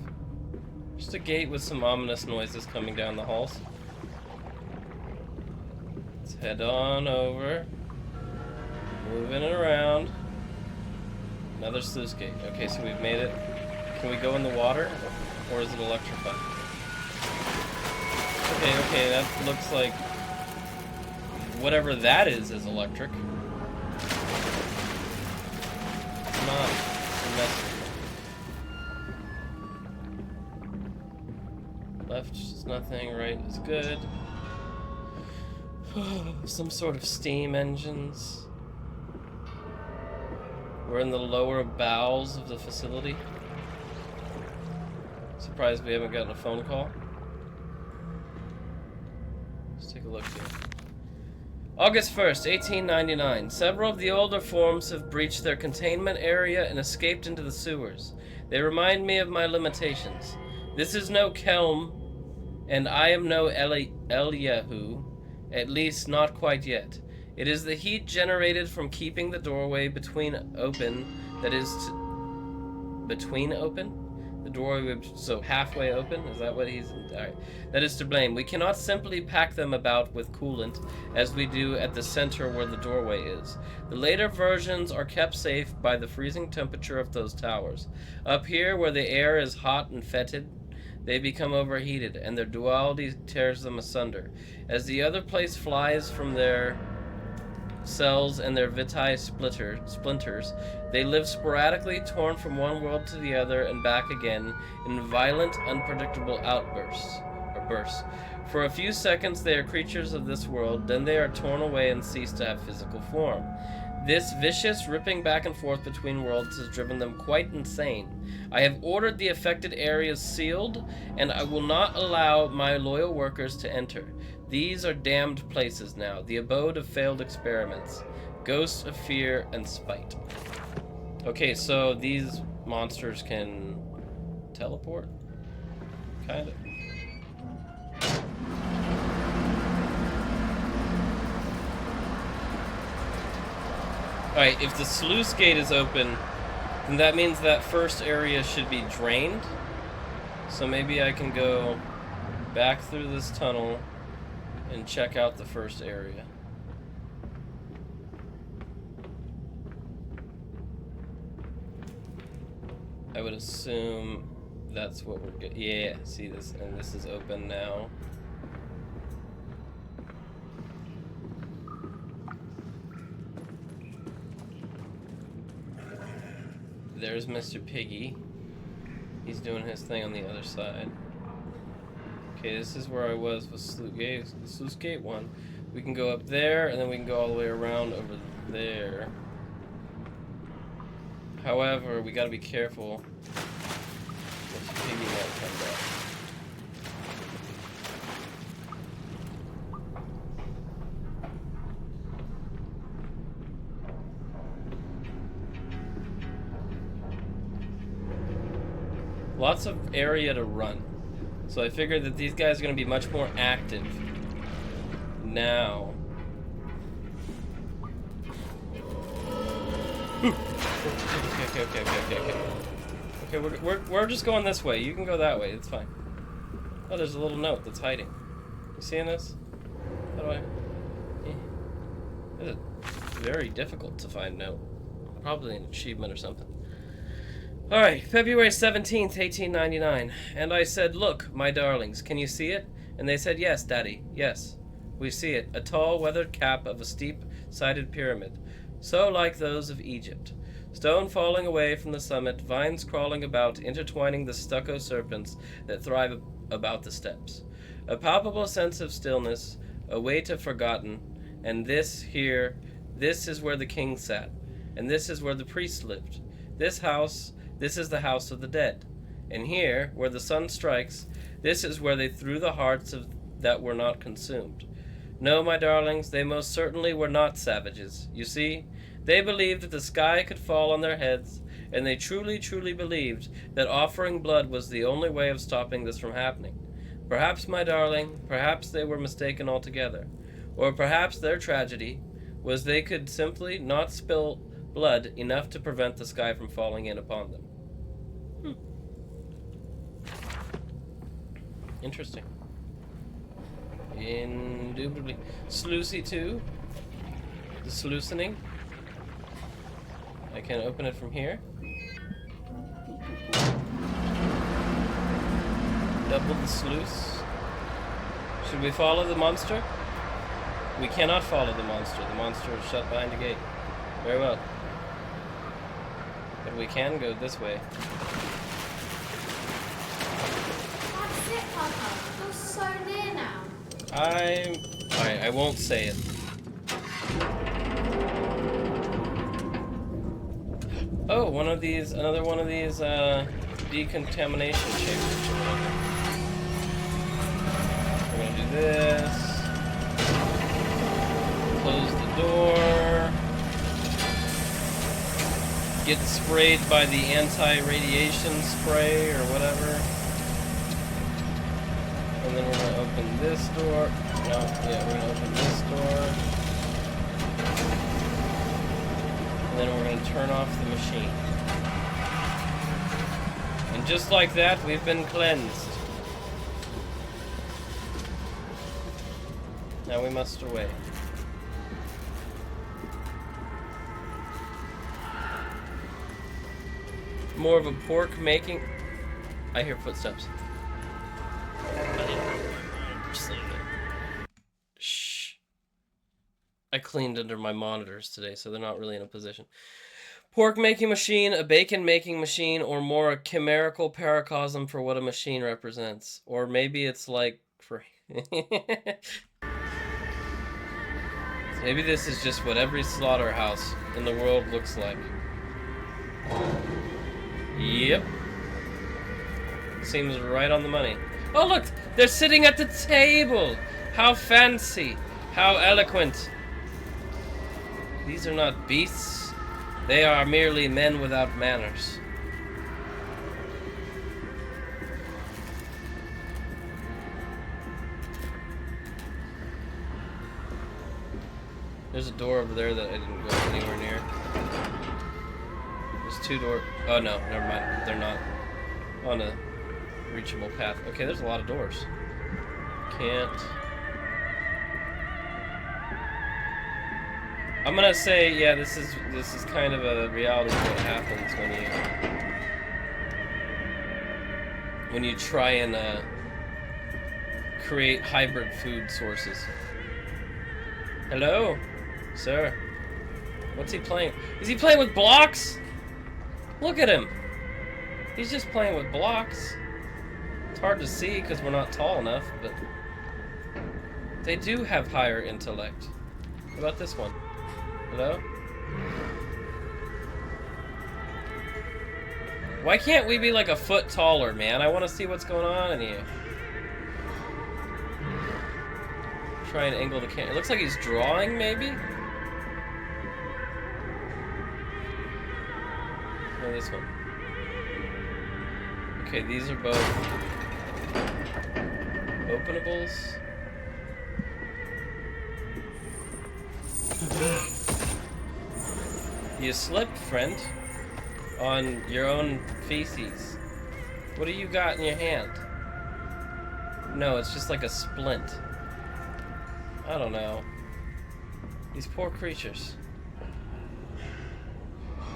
Just a gate with some ominous noises coming down the halls. Let's head on over. Moving it around. Another sluice gate. Okay, so we've made it. Can we go in the water? Or is it electrified? Okay, that looks like whatever that is electric. Come on. Left is nothing, right is good. Some sort of steam engines. We're in the lower bowels of the facility. Surprised we haven't gotten a phone call. Let's take a look here. August 1st, 1899. Several of the older forms have breached their containment area and escaped into the sewers. They remind me of my limitations. This is no Kelm, and I am no Eliyahu, at least not quite yet. It is the heat generated from keeping the doorway between open, that is between open? The doorway, so halfway open? Is that what he's... Alright. That is to blame. We cannot simply pack them about with coolant, as we do at the center where the doorway is. The later versions are kept safe by the freezing temperature of those towers. Up here, where the air is hot and fetid, they become overheated, and their duality tears them asunder. As the other place flies from their cells and their vitae splinters, they live sporadically, torn from one world to the other and back again in violent, unpredictable outbursts or bursts. For a few seconds they are creatures of this world, then they are torn away and cease to have physical form. This vicious ripping back and forth between worlds has driven them quite insane. I have ordered the affected areas sealed, and I will not allow my loyal workers to enter. These are damned places now, the abode of failed experiments, ghosts of fear and spite. Okay, so these monsters can teleport? Kind of. Alright, if the sluice gate is open, then that means that first area should be drained. So maybe I can go back through this tunnel and check out the first area. I would assume That's what we're good. Yeah, see this, and this is open now. There's Mr. Piggy. He's doing his thing on the other side. Okay, this is where I was with Sluice Gate 1. We can go up there, and then we can go all the way around over there. However, we gotta be careful. Mr. Piggy might come back. Lots of area to run. So I figured that these guys are going to be much more active now. Okay, we're just going this way. You can go that way. It's fine. Oh, there's a little note that's hiding. You seeing this? How do I? It's very difficult to find note. Probably an achievement or something. Alright, February 17th, 1899. And I said, "Look, my darlings, can you see it?" And they said, "Yes, Daddy, yes. We see it, a tall, weathered cap of a steep-sided pyramid, so like those of Egypt. Stone falling away from the summit, vines crawling about, intertwining the stucco serpents that thrive about the steps. A palpable sense of stillness, a weight of forgotten, and this here, this is where the king sat, and this is where the priest lived. This is the house of the dead. And here, where the sun strikes, this is where they threw the hearts of that were not consumed. No, my darlings, they most certainly were not savages. You see, they believed that the sky could fall on their heads, and they truly, truly believed that offering blood was the only way of stopping this from happening. Perhaps, my darling, perhaps they were mistaken altogether. Or perhaps their tragedy was they could simply not spill blood enough to prevent the sky from falling in upon them." Interesting. Indubitably. Sluicy 2. The sluicing. I can open it from here. Double the sluice. Should we follow the monster? We cannot follow the monster. The monster is shut behind a gate. Very well. But we can go this way. That's it, Papa. You're so near now. Alright, I won't say it. Oh, another one of these decontamination chambers or whatever. We're gonna do this. Close the door. Get sprayed by the anti-radiation spray or whatever. And then we're going to open this door. No, yeah, we're going to open this door. And then we're going to turn off the machine. And just like that, we've been cleansed. Now we must away. More of a pork making. I hear footsteps. Shh. I cleaned under my monitors today, so they're not really in a position. Pork making machine, a bacon making machine, or more a chimerical paracosm for what a machine represents. Or maybe it's like for maybe this is just what every slaughterhouse in the world looks like. Yep. Seems right on the money. Oh look! They're sitting at the table! How fancy! How eloquent! These are not beasts. They are merely men without manners. There's a door over there that I didn't go anywhere near. There's two doors. Oh no, never mind. They're not on a reachable path. Okay, there's a lot of doors. Can't. I'm gonna say, yeah, this is kind of a reality of what happens when when you try and create hybrid food sources. Hello, sir. What's he playing? Is he playing with blocks? Look at him. He's just playing with blocks. It's hard to see because we're not tall enough, but they do have higher intellect. What about this one? Hello? Why can't we be like a foot taller, man? I want to see what's going on in here. Try and angle the camera. It looks like he's drawing, maybe? No, this one. Okay, these are both openables. You slipped, friend, on your own feces. What do you got in your hand? No, it's just like a splint. I don't know. These poor creatures.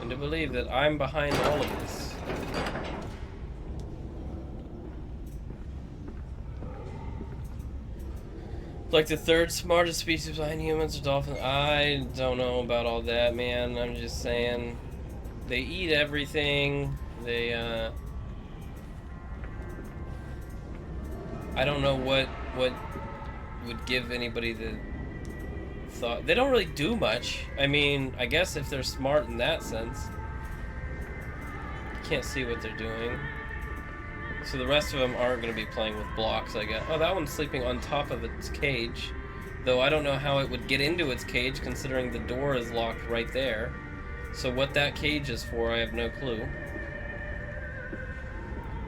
And to believe that I'm behind all of this. Like the third smartest species behind humans or dolphins. I don't know about all that, man. I'm just saying. They eat everything. They, I don't know what would give anybody the thought. They don't really do much. I mean, I guess if they're smart in that sense. Can't see what they're doing. So the rest of them aren't going to be playing with blocks, I guess. Oh, that one's sleeping on top of its cage. Though I don't know how it would get into its cage, considering the door is locked right there. So what that cage is for, I have no clue.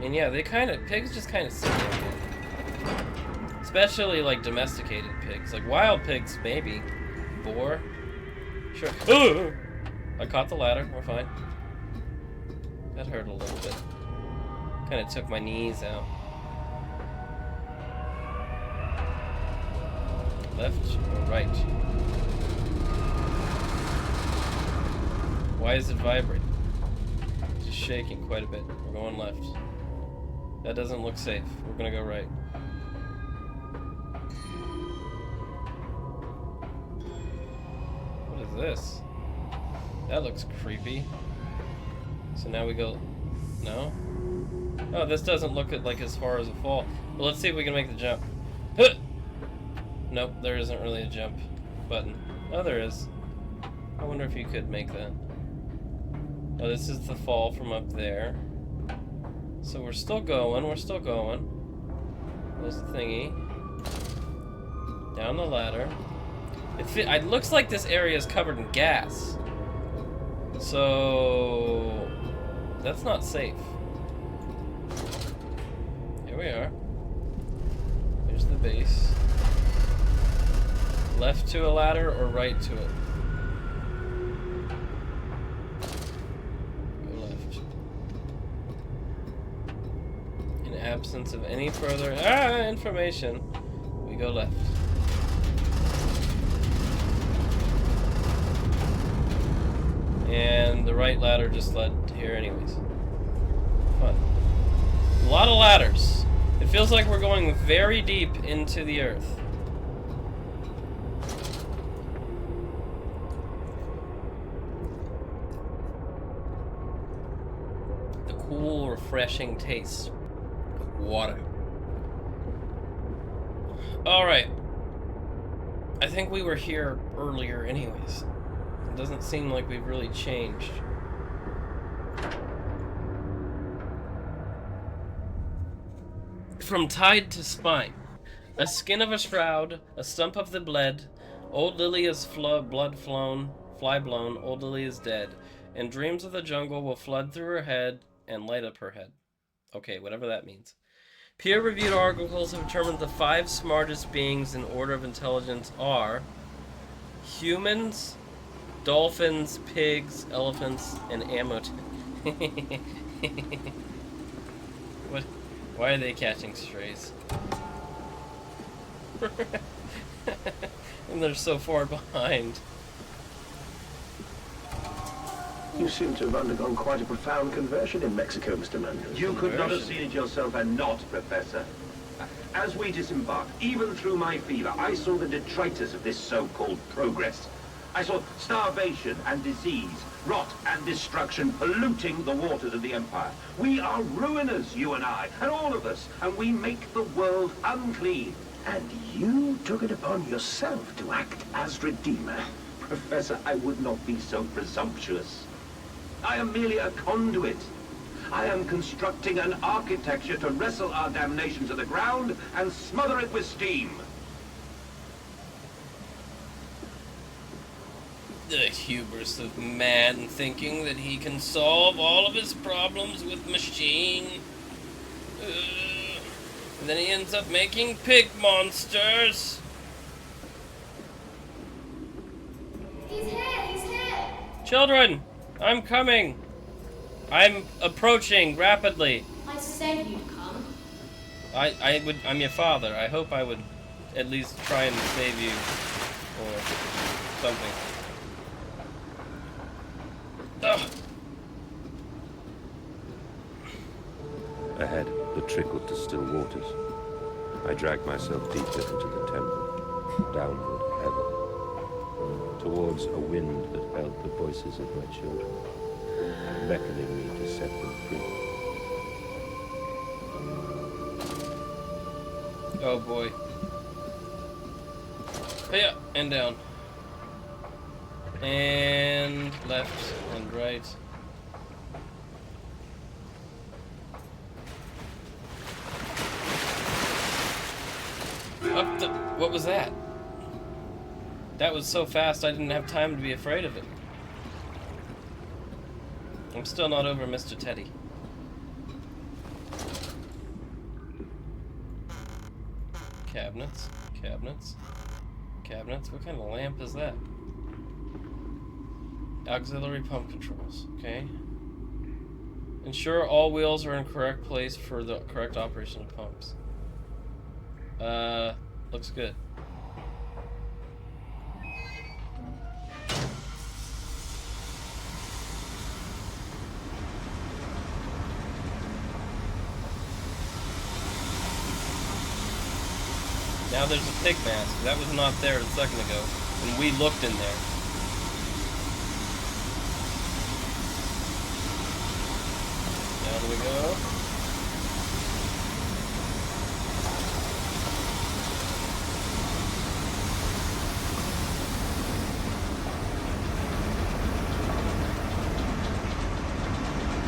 And yeah, they kind of... Pigs just kind of sit there. Especially, like, domesticated pigs. Like, wild pigs, maybe. Boar? Sure. Ooh! I caught the ladder. We're fine. That hurt a little bit. Kind of took my knees out. Left or right? Why is it vibrating? Just shaking quite a bit. We're going left. That doesn't look safe. We're gonna go right. What is this? That looks creepy. So now we go... No? Oh, this doesn't look like as far as a fall. But let's see if we can make the jump. Huh! Nope, there isn't really a jump button. Oh, there is. I wonder if you could make that. Oh, this is the fall from up there. So we're still going, we're still going. There's the thingy. Down the ladder. It looks like this area is covered in gas. So... that's not safe. Here we are. Here's the base. Left to a ladder or right to it? Go left. In absence of any further information, we go left. And the right ladder just led to here anyways. Fun. A lot of ladders. It feels like we're going very deep into the earth. The cool, refreshing taste of water. Alright. I think we were here earlier anyways. It doesn't seem like we've really changed. From tide to spine, a skin of a shroud, a stump of the bled, old Lily is blood flown, fly blown, old Lily is dead, and dreams of the jungle will flood through her head and light up her head. Okay, whatever that means. Peer-reviewed articles have determined the 5 smartest beings in order of intelligence are humans, dolphins, pigs, elephants, and amot. What? Why are they catching strays? And they're so far behind. You seem to have undergone quite a profound conversion in Mexico, Mr. Mendes. You could not have seen it yourself and not, Professor. As we disembarked, even through my fever, I saw the detritus of this so-called progress. I saw starvation and disease, rot and destruction polluting the waters of the Empire. We are ruiners, you and I, and all of us, and we make the world unclean. And you took it upon yourself to act as Redeemer. Professor, I would not be so presumptuous. I am merely a conduit. I am constructing an architecture to wrestle our damnation to the ground and smother it with steam. The hubris of man thinking that he can solve all of his problems with machine. And then he ends up making pig monsters. He's here, he's here. Children, I'm coming. I'm approaching rapidly. I said you'd come. I'm your father. I hope I would at least try and save you or something. Ugh. Ahead, the trickle to still waters. I dragged myself deeper into the temple, downward ever, towards a wind that held the voices of my children, beckoning me to set them free. Oh boy. Yeah, and down. And left and right. Up the... What was that? That was so fast I didn't have time to be afraid of it. I'm still not over Mr. Teddy. Cabinets, cabinets, cabinets. What kind of lamp is that? Auxiliary pump controls, okay. Ensure all wheels are in correct place for the correct operation of pumps. Looks good. Now there's a pig mask. That was not there a second ago, and we looked in there. Down we go.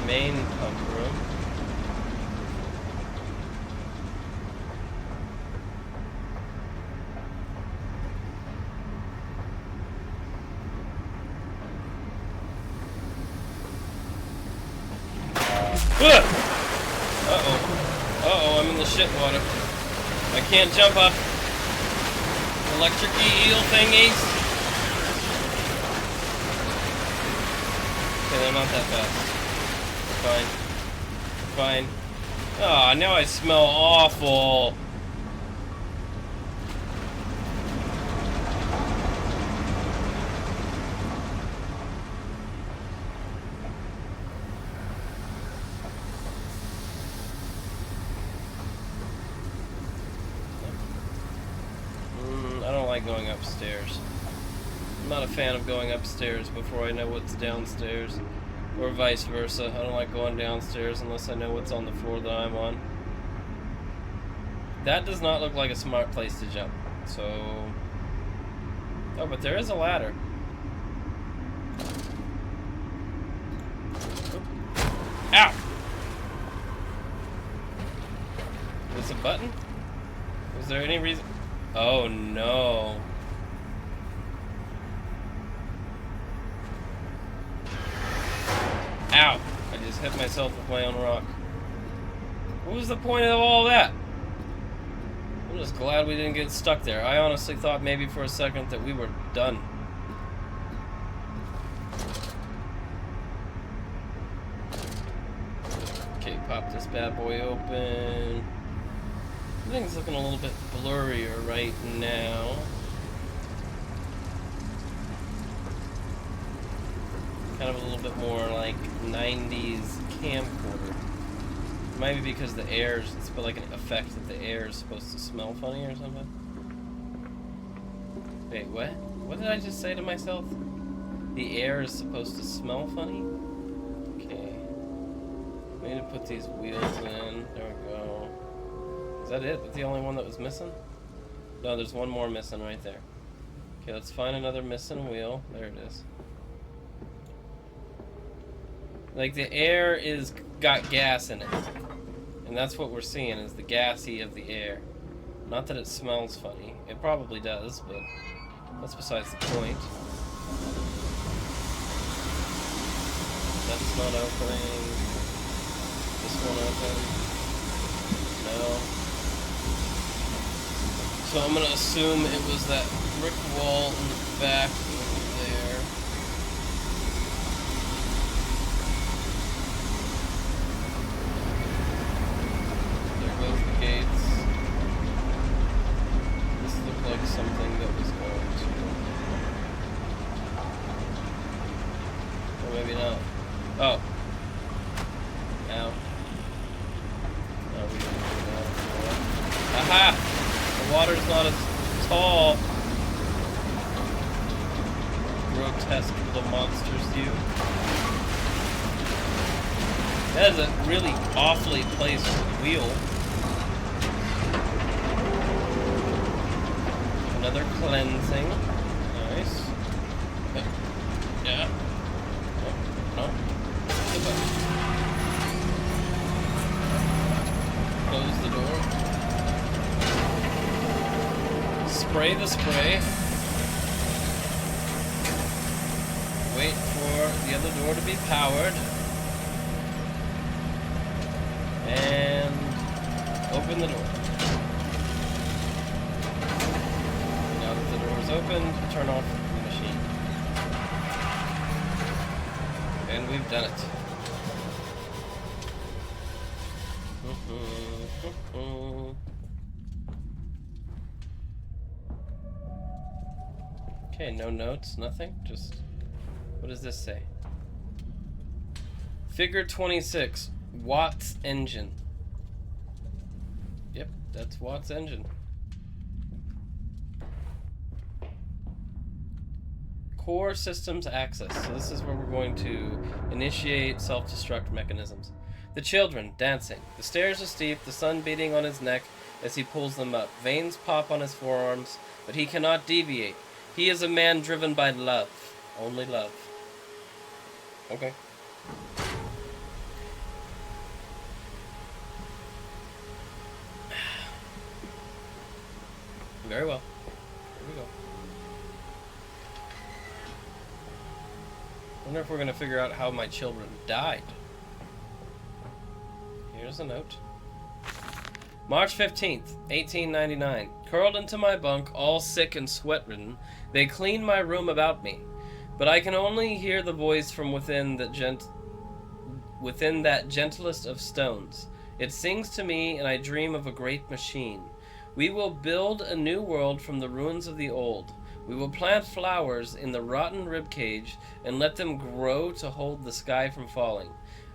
Main pump room. Uh-oh, I'm in the shit water. I can't jump up. Electric-y eel thingies. Okay, they're not that fast. Fine. Fine. Ah, now I smell awful. I don't like going upstairs. I'm not a fan of going upstairs before I know what's downstairs. Or vice versa. I don't like going downstairs unless I know what's on the floor that I'm on. That does not look like a smart place to jump. So... Oh, but there is a ladder. Ow! Was a button? Was there any reason? Oh no. Ow! I just hit myself with my own rock. What was the point of all that? I'm just glad we didn't get stuck there. I honestly thought maybe for a second that we were done. Okay, pop this bad boy open. Everything's looking a little bit blurrier right now. Kind of a little bit more like 90s camcorder. Maybe because the air, it's like an effect that the air is supposed to smell funny or something. Wait, what? What did I just say to myself? The air is supposed to smell funny? Okay. We need to put these wheels in. There we go. Is that it? That's the only one that was missing? No, there's one more missing right there. Okay, let's find another missing wheel. There it is. Like, the air is got gas in it. And that's what we're seeing, is the gassy of the air. Not that it smells funny. It probably does, but that's besides the point. That's not opening. This one open. No. So I'm gonna assume it was that brick wall in the back over there. There goes the gates. This looked like something that was going to... Or maybe not. Oh. Ow. No, we didn't do that. Aha! The water's not as tall. Grotesque little monsters, you. That is a really awfully placed wheel. Another cleansing. Nice. Yeah. No. Close the door. Spray the spray. Wait for the other door to be powered. And open the door. Now that the door is open, turn off the machine. And we've done it. Okay, no notes, nothing, just, what does this say? Figure 26, Watt's engine. Yep, that's Watt's engine. Core systems access. So this is where we're going to initiate self-destruct mechanisms. The children dancing. The stairs are steep, the sun beating on his neck as he pulls them up. Veins pop on his forearms, but he cannot deviate. He is a man driven by love. Only love. Okay. Very well. Here we go. I wonder if we're going to figure out how my children died. Here's a note. March 15th, 1899. Curled into my bunk, all sick and sweat-ridden, they clean my room about me. But I can only hear the voice from within that gentlest of stones. It sings to me, and I dream of a great machine. We will build a new world from the ruins of the old. We will plant flowers in the rotten ribcage and let them grow to hold the sky from falling.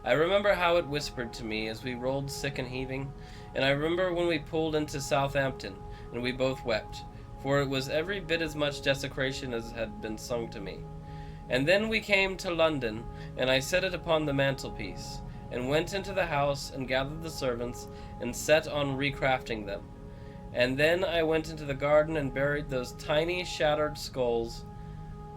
I remember how it whispered to me as we rolled sick and heaving, and I remember when we pulled into Southampton, and we both wept, for it was every bit as much desecration as had been sung to me. And then we came to London, and I set it upon the mantelpiece, and went into the house and gathered the servants, and set on recrafting them. And then I went into the garden and buried those tiny shattered skulls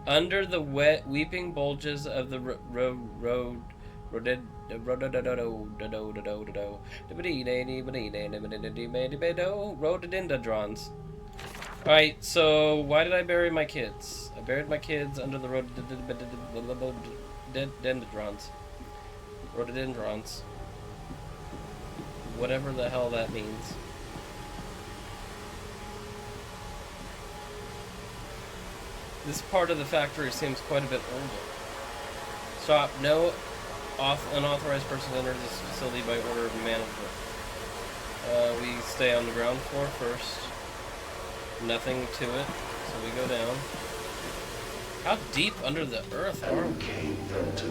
under the wet weeping bulges of the rhododendrons. Alright, so why did I bury my kids? I buried my kids under the rhododendrons. Rhododendrons. Whatever the hell that means. This part of the factory seems quite a bit older. Stop. No unauthorized person enters this facility by order of management. We stay on the ground floor first. Nothing to it, so we go down. How deep under the earth are we? Came then to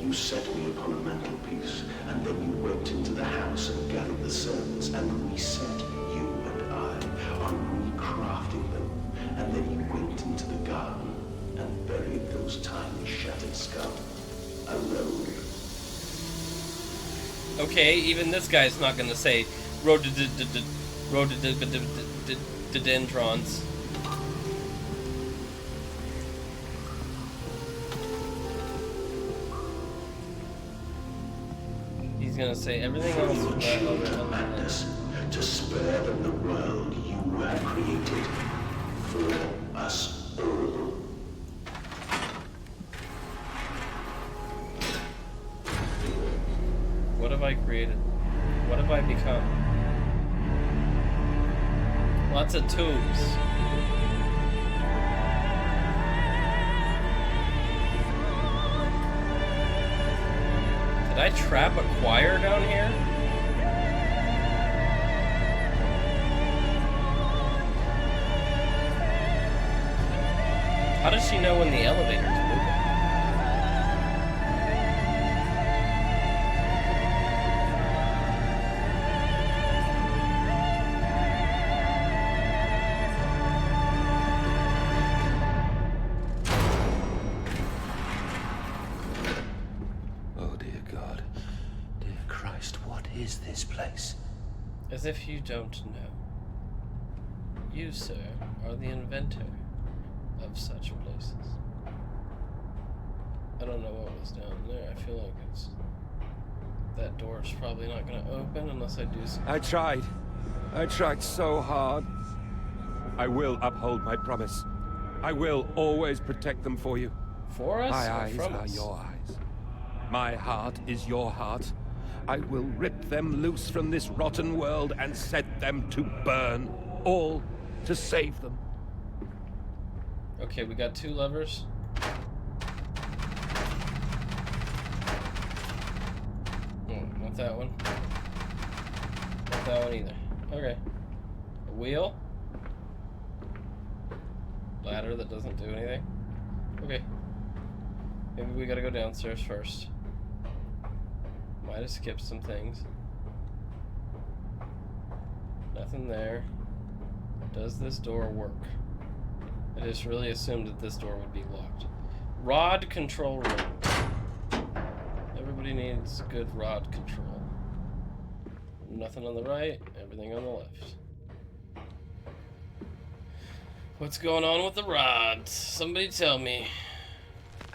You set me upon a mantelpiece, and then you went into the house and gathered the servants and reset you and I on recrafting them. And then you went into the garden and buried those tiny shattered skulls alone. Okay, even this guy's not gonna say rhododendrons. He's gonna say everything else. Madness, to spare them the world you have created for us all. What have I created? What have I become? Lots of tubes. Did I trap a choir down here? How does she know when the elevator's moving? This place. As if you don't know. You, sir, are the inventor of such places. I don't know what was down there. I feel like it's... That door's probably not going to open unless I do something. I tried so hard. I will uphold my promise. I will always protect them for you. For us? My or eyes from are us? your eyes. My heart is your heart. I will rip them loose from this rotten world and set them to burn. All to save them. Okay, we got 2 levers. Oh, not that one. Not that one either. Okay. A wheel. Ladder that doesn't do anything. Okay. Maybe we gotta go downstairs first. Might have skipped some things. Nothing there. Does this door work? I just really assumed that this door would be locked. Rod control room. Everybody needs good rod control. Nothing on the right, everything on the left. What's going on with the rods? Somebody tell me.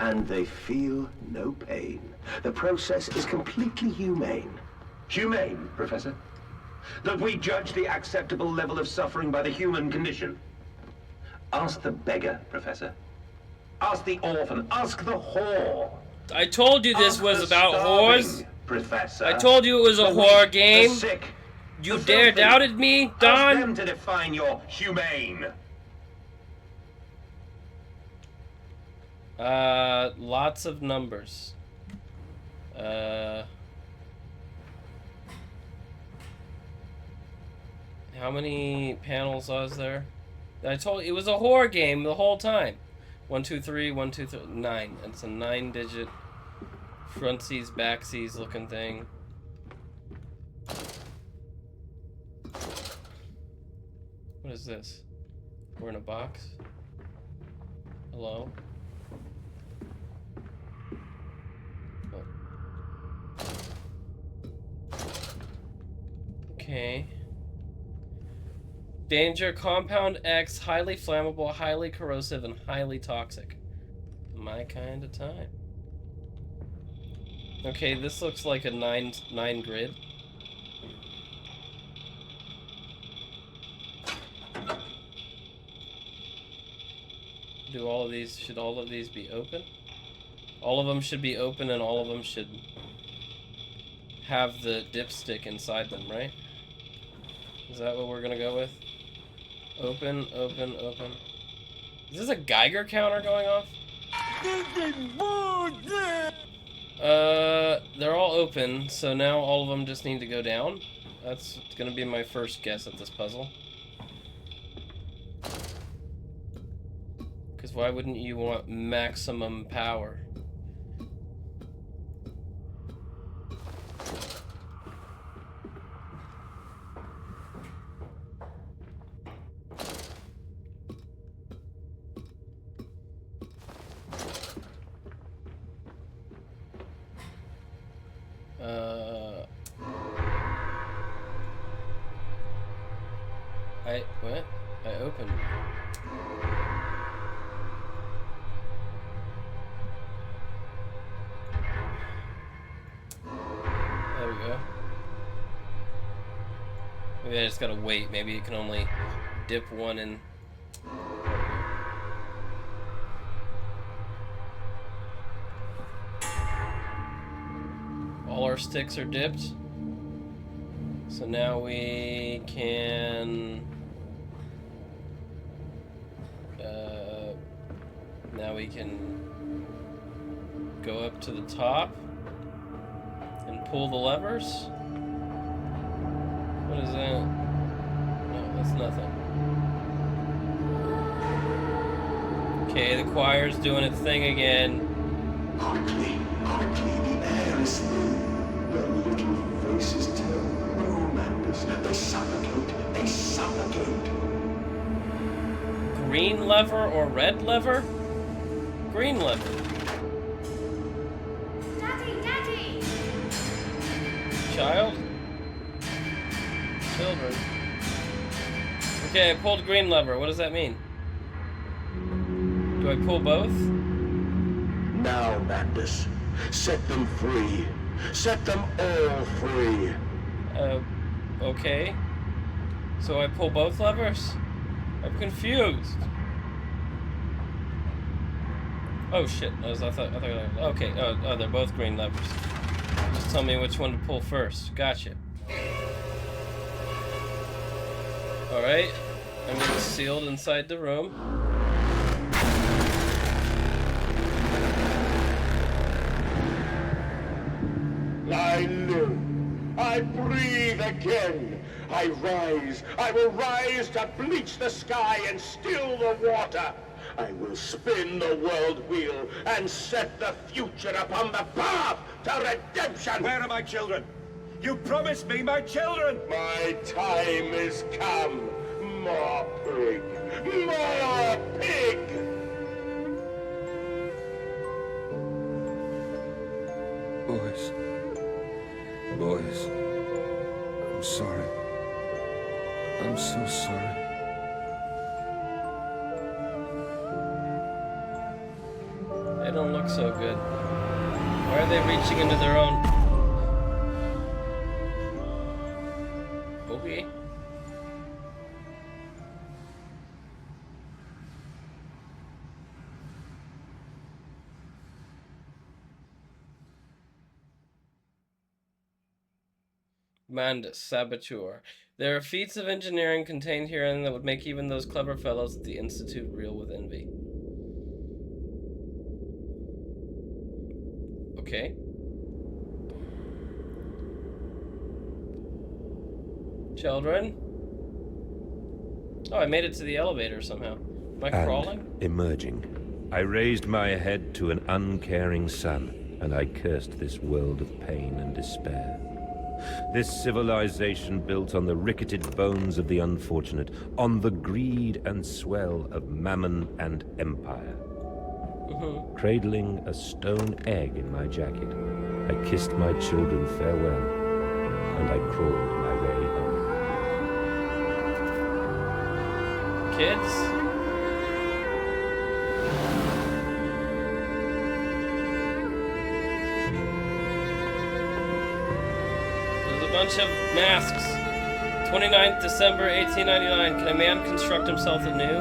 And they feel no pain. The process is completely humane. Humane, Professor? That we judge the acceptable level of suffering by the human condition? Ask the beggar, Professor. Ask the orphan. Ask the whore. I told you this Ask was the about starving, whores. Professor. I told you it was a The horror weak, game. The sick, You the dare filthy. doubted me, Don? Ask them to define your humane. Lots of numbers. How many panels was there? I told you, it was a horror game the whole time. 1, 2, 3, 1, 2, 3, 9. It's a 9-digit frontsies, backsies looking thing. What is this? We're in a box? Hello? Okay. Danger, compound X, highly flammable, highly corrosive, and highly toxic. My kind of time. Okay, this looks like a 9 grid. Do all of these, should all of these be open? All of them should be open and all of them should have the dipstick inside them, right? Is that what we're gonna go with? Open, open, open. Is this a Geiger counter going off? They're all open, so now all of them just need to go down. That's gonna be my first guess at this puzzle. Because why wouldn't you want maximum power? What? I opened. There we go. Maybe I just gotta wait. Maybe you can only dip one in. All our sticks are dipped. So now we can... now we can go up to the top and pull the levers. What is that? No, that's nothing. Okay, the choir's doing its thing again. Quickly, the air is thin. Their little faces tell no madness. They suffocate. Green lever or red lever? Green lever. Daddy! Child? Children. Okay, I pulled green lever. What does that mean? Do I pull both? Now, madness. Set them free. Set them all free. Okay. So I pull both levers? I'm confused. Oh shit! I thought. Okay. Oh, they're both green levers. Just tell me which one to pull first. Gotcha. All right. I'm getting sealed inside the room. I live. I breathe again. I rise. I will rise to bleach the sky and still the water. I will spin the world wheel and set the future upon the path to redemption. Where are my children? You promised me my children! My time is come. More pig. More pig! Boys, I'm sorry. I'm so sorry. They don't look so good. Why are they reaching into their own? Okay. Mandus, Saboteur. There are feats of engineering contained herein that would make even those clever fellows at the Institute reel with envy. Okay. Children? Oh, I made it to the elevator somehow. Am I crawling? Emerging, I raised my head to an uncaring sun, and I cursed this world of pain and despair. This civilization built on the ricketed bones of the unfortunate, on the greed and swell of mammon and empire. Cradling a stone egg in my jacket, I kissed my children farewell, and I crawled my way home. Kids? There's a bunch of masks. 29th December 1899. Can a man construct himself anew?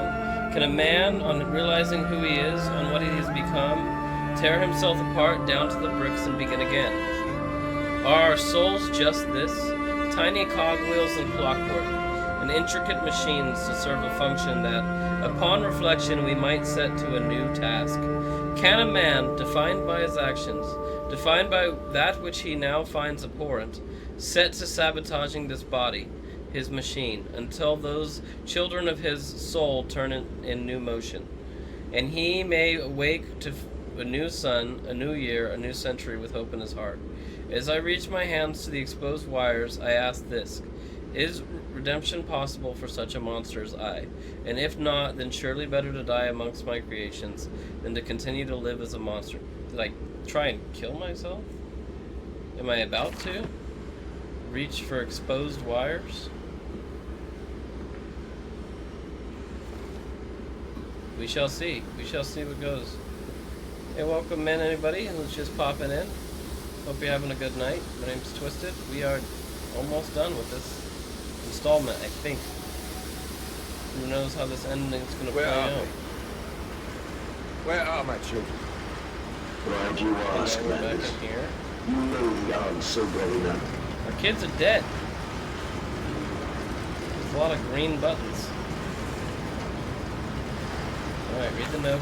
Can a man, on realizing who he is, on what he has become, tear himself apart down to the bricks and begin again? Are our souls just this? Tiny cogwheels and clockwork, and intricate machines to serve a function that, upon reflection, we might set to a new task? Can a man, defined by his actions, defined by that which he now finds abhorrent, set to sabotaging this body, his machine, until those children of his soul turn in new motion, and he may awake to a new sun, a new year, a new century with hope in his heart? As I reach my hands to the exposed wires, I ask this: is redemption possible for such a monster as I? And if not, then surely better to die amongst my creations than to continue to live as a monster. Did I try and kill myself? Am I about to? Reach for exposed wires? We shall see. We shall see what goes. Hey, welcome in, anybody who's just popping in. Hope you're having a good night. My name's Twisted. We are almost done with this installment, I think. Who knows how this ending's gonna play out. Where are my children? Why'd you ask, we're back Landis? in here. You know the answer well enough. Our kids are dead. There's a lot of green buttons. Alright, read the note.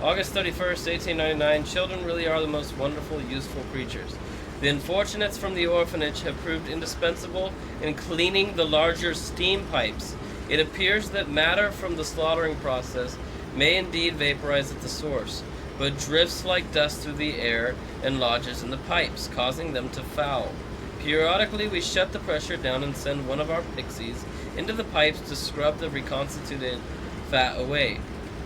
August 31st, 1899. Children really are the most wonderful, useful creatures. The unfortunates from the orphanage have proved indispensable in cleaning the larger steam pipes. It appears that matter from the slaughtering process may indeed vaporize at the source, but drifts like dust through the air and lodges in the pipes, causing them to foul. Periodically, we shut the pressure down and send one of our pixies into the pipes to scrub the reconstituted fat away.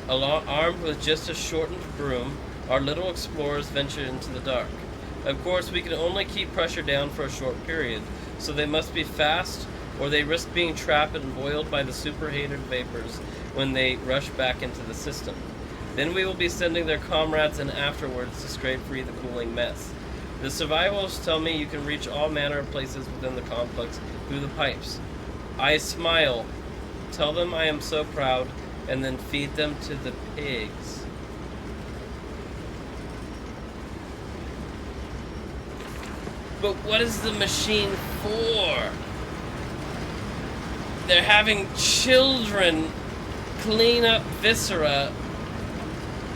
Armed with just a shortened broom, our little explorers venture into the dark. Of course, we can only keep pressure down for a short period, so they must be fast, or they risk being trapped and boiled by the superheated vapors when they rush back into the system. Then we will be sending their comrades in afterwards to scrape free the cooling mess. The survivalists tell me you can reach all manner of places within the complex through the pipes. I smile, tell them I am so proud, and then feed them to the pigs. But what is the machine for? They're having children clean up viscera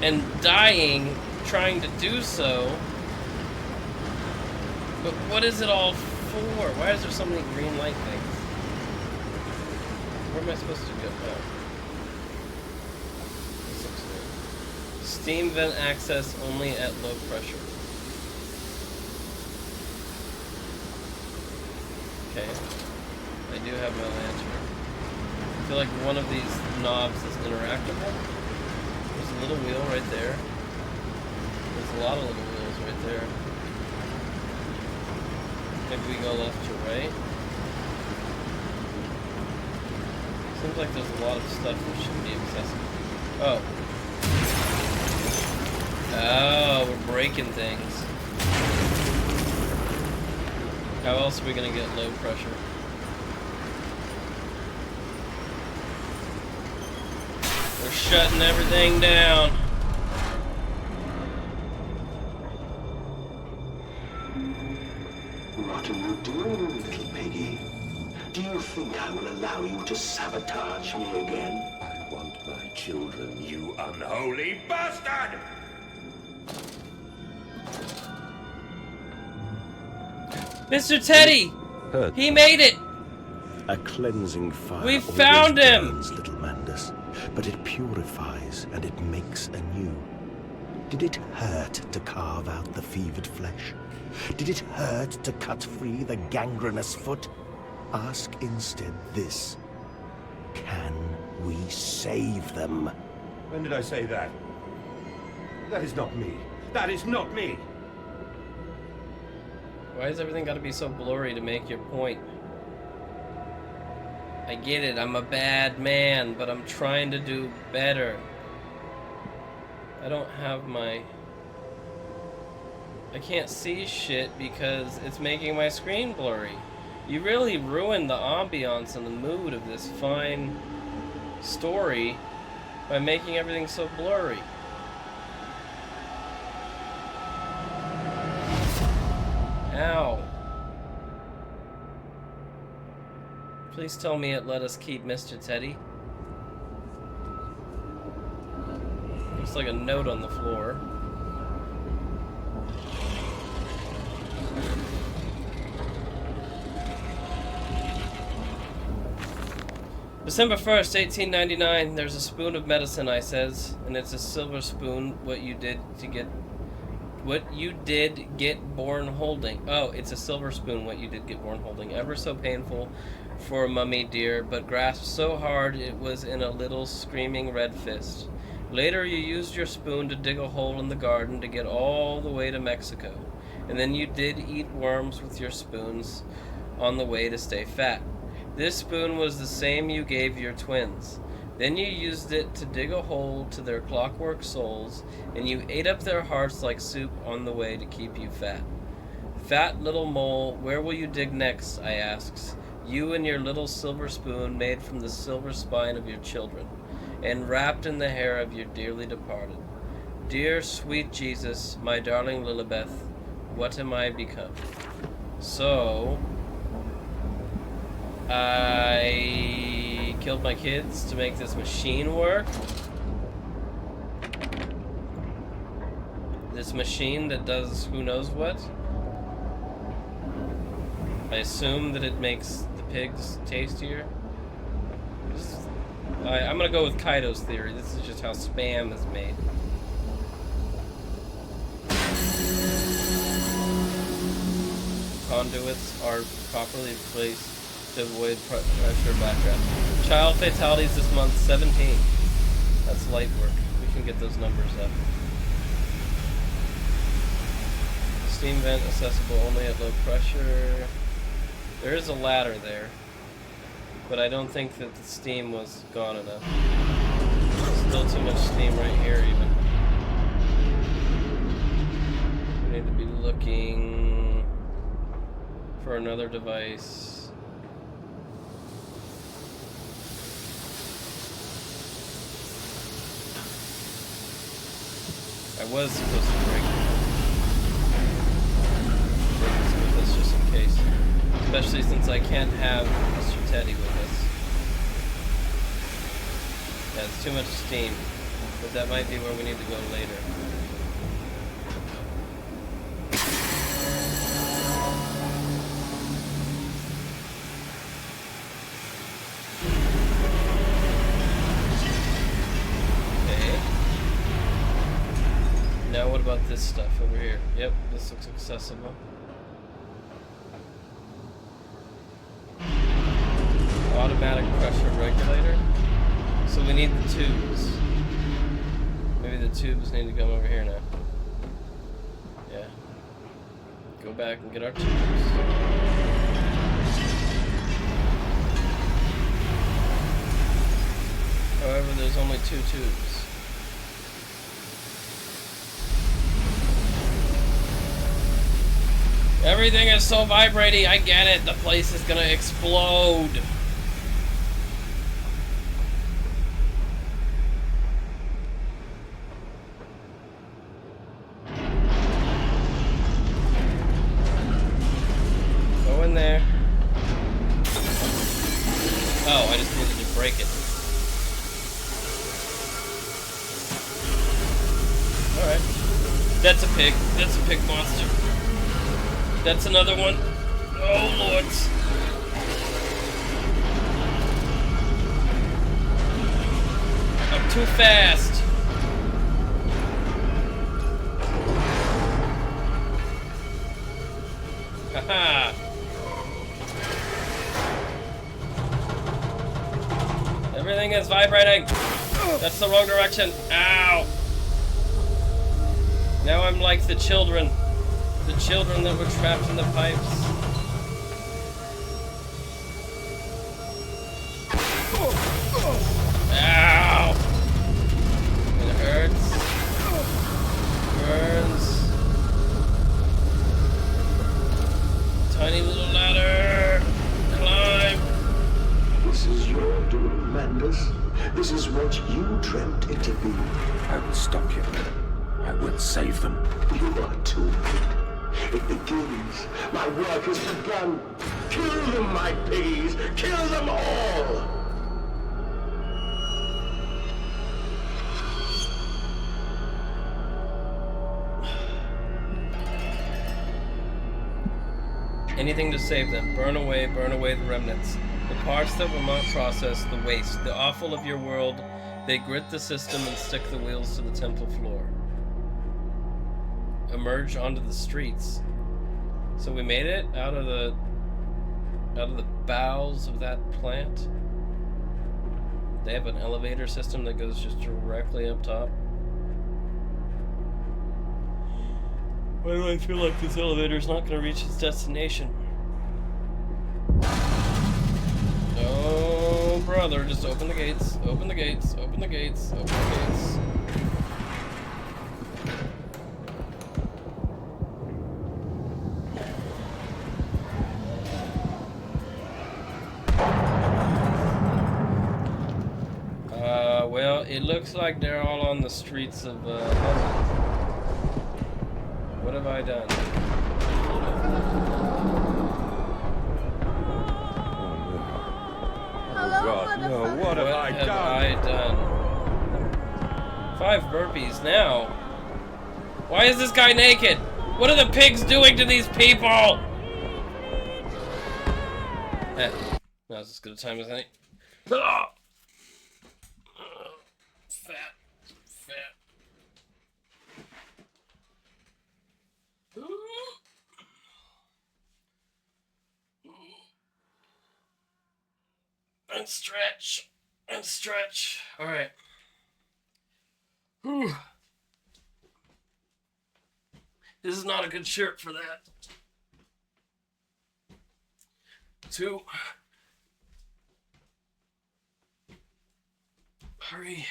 and dying trying to do so. But what is it all for? Why is there so many green light things? Where am I supposed to go? Oh. This looks good. Steam vent access only at low pressure. Okay. I do have my lantern. I feel like one of these knobs is interactable. There's a little wheel right there. There's a lot of little wheels right there. Maybe we go left to right. Seems like there's a lot of stuff that shouldn't be accessible. Oh. Oh, we're breaking things. How else are we gonna get low pressure? We're shutting everything down. What are you doing, little piggy? Do you think I will allow you to sabotage me again? I want my children, you unholy bastard! Mr. Teddy! He made it! A cleansing fire. We found him! Burns, little Mandus, but it purifies and it makes anew. Did it hurt to carve out the fevered flesh? Did it hurt to cut free the gangrenous foot? Ask instead this. Can we save them? When did I say that? That is not me. That is not me! Why has everything got to be so blurry to make your point? I get it, I'm a bad man, but I'm trying to do better. I don't have my... I can't see shit because it's making my screen blurry. You really ruined the ambiance and the mood of this fine story by making everything so blurry. Ow. Please tell me it let us keep Mr. Teddy. Looks like a note on the floor. December 1st, 1899. There's a spoon of medicine, I says, and it's a silver spoon. What you did get born holding. Oh, it's a silver spoon, what you did get born holding. Ever so painful for mummy dear, but grasped so hard it was in a little screaming red fist. Later you used your spoon to dig a hole in the garden to get all the way to Mexico. and then you did eat worms with your spoons on the way to stay fat. This spoon was the same you gave your twins. Then you used it to dig a hole to their clockwork souls, and you ate up their hearts like soup on the way to keep you fat. Fat little mole, where will you dig next? I asks. You and your little silver spoon made from the silver spine of your children, and wrapped in the hair of your dearly departed. Dear sweet Jesus, my darling Lilibeth, what am I become? So, I killed my kids to make this machine work. This machine that does who knows what. I assume that it makes the pigs tastier. I'm gonna go with Kaido's theory. This is just how Spam is made. Conduits are properly placed to avoid pressure backdraft. Child fatalities this month, 17. That's light work. We can get those numbers up. Steam vent accessible only at low pressure. There is a ladder there, but I don't think that the steam was gone enough. Still too much steam right here even. We need to be looking for another device. I was supposed to break this just in case. Especially since I can't have Mr. Teddy with us. Yeah, it's too much steam. But that might be where we need to go later. Okay. Now what about this stuff over here? Yep, this looks accessible. Automatic pressure regulator. So we need the tubes. Maybe the tubes need to come over here now. Yeah. Go back and get our tubes. However, there's only 2 tubes. Everything is so vibrating. I get it. The place is gonna explode. Go in there. Oh, I just needed to break it. Alright. That's a pig. That's a pig monster. That's another one. Oh, Lord. I'm too fast. Haha. Everything is vibrating. That's the wrong direction. Ow. Now I'm like the children. The children that were trapped in the pipes. Ow! It hurts. Burns. Tiny little ladder. Climb. This is your doing, Mandus. This is what you dreamt it to be. I will stop you. I will save them. You are too late. It begins. My work has begun. Kill them, my piggies. Kill them all. Anything to save them. Burn away the remnants. The parts that will not process, the waste, the offal of your world. They grit the system and stick the wheels to the temple floor. Emerge onto the streets. So we made it out of the bowels of that plant. They have an elevator system that goes just directly up top. Why do I feel like this elevator's not gonna reach its destination? Oh, brother, just open the gates, open the gates, open the gates, open the gates. Well, it looks like they're all on the streets of, what have I done? God, no, what have I done? 5 burpees now. Why is this guy naked? What are the pigs doing to these people? Now's as good a time as any. Fat. And stretch. And stretch. Alright. This is not a good shirt for that. 2. 3.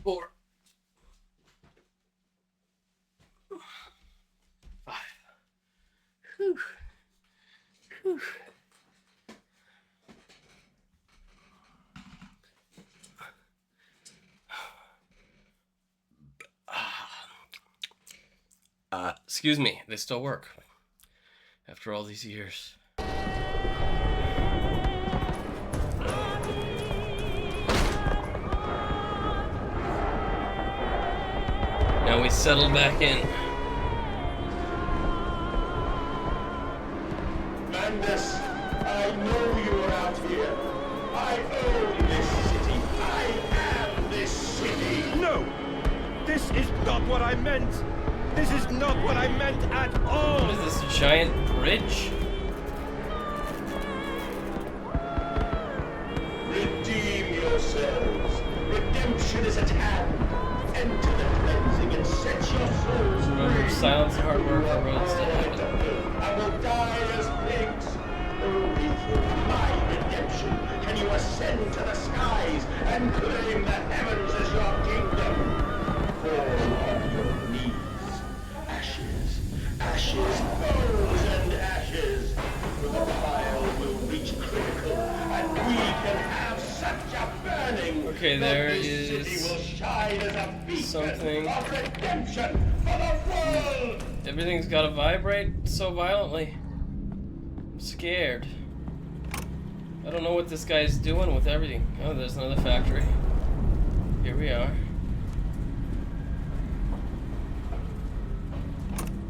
4. 5. Whew. Whew. Excuse me, they still work. After all these years. Now we settle back in. Mandus, I know you are out here. I own this city. I am this city. No! This is not what I meant! This is not what I meant at all! What is this, giant bridge? Redeem yourselves. Redemption is at hand. Enter the cleansing and set your souls Remember, free. silence and hard work are roads to heaven. I will die as pigs. Only through my redemption can you ascend to the skies and claim the heavens as your kingdom. Fall on your knees. Ashes, ashes, bones and ashes. For the fire will reach critical, and we can have such a burning. Okay, there that this is city will shine as a beacon something. of redemption for the world. Everything's gotta vibrate so violently. I'm scared. I don't know what this guy's doing with everything. Oh, there's another factory. Here we are.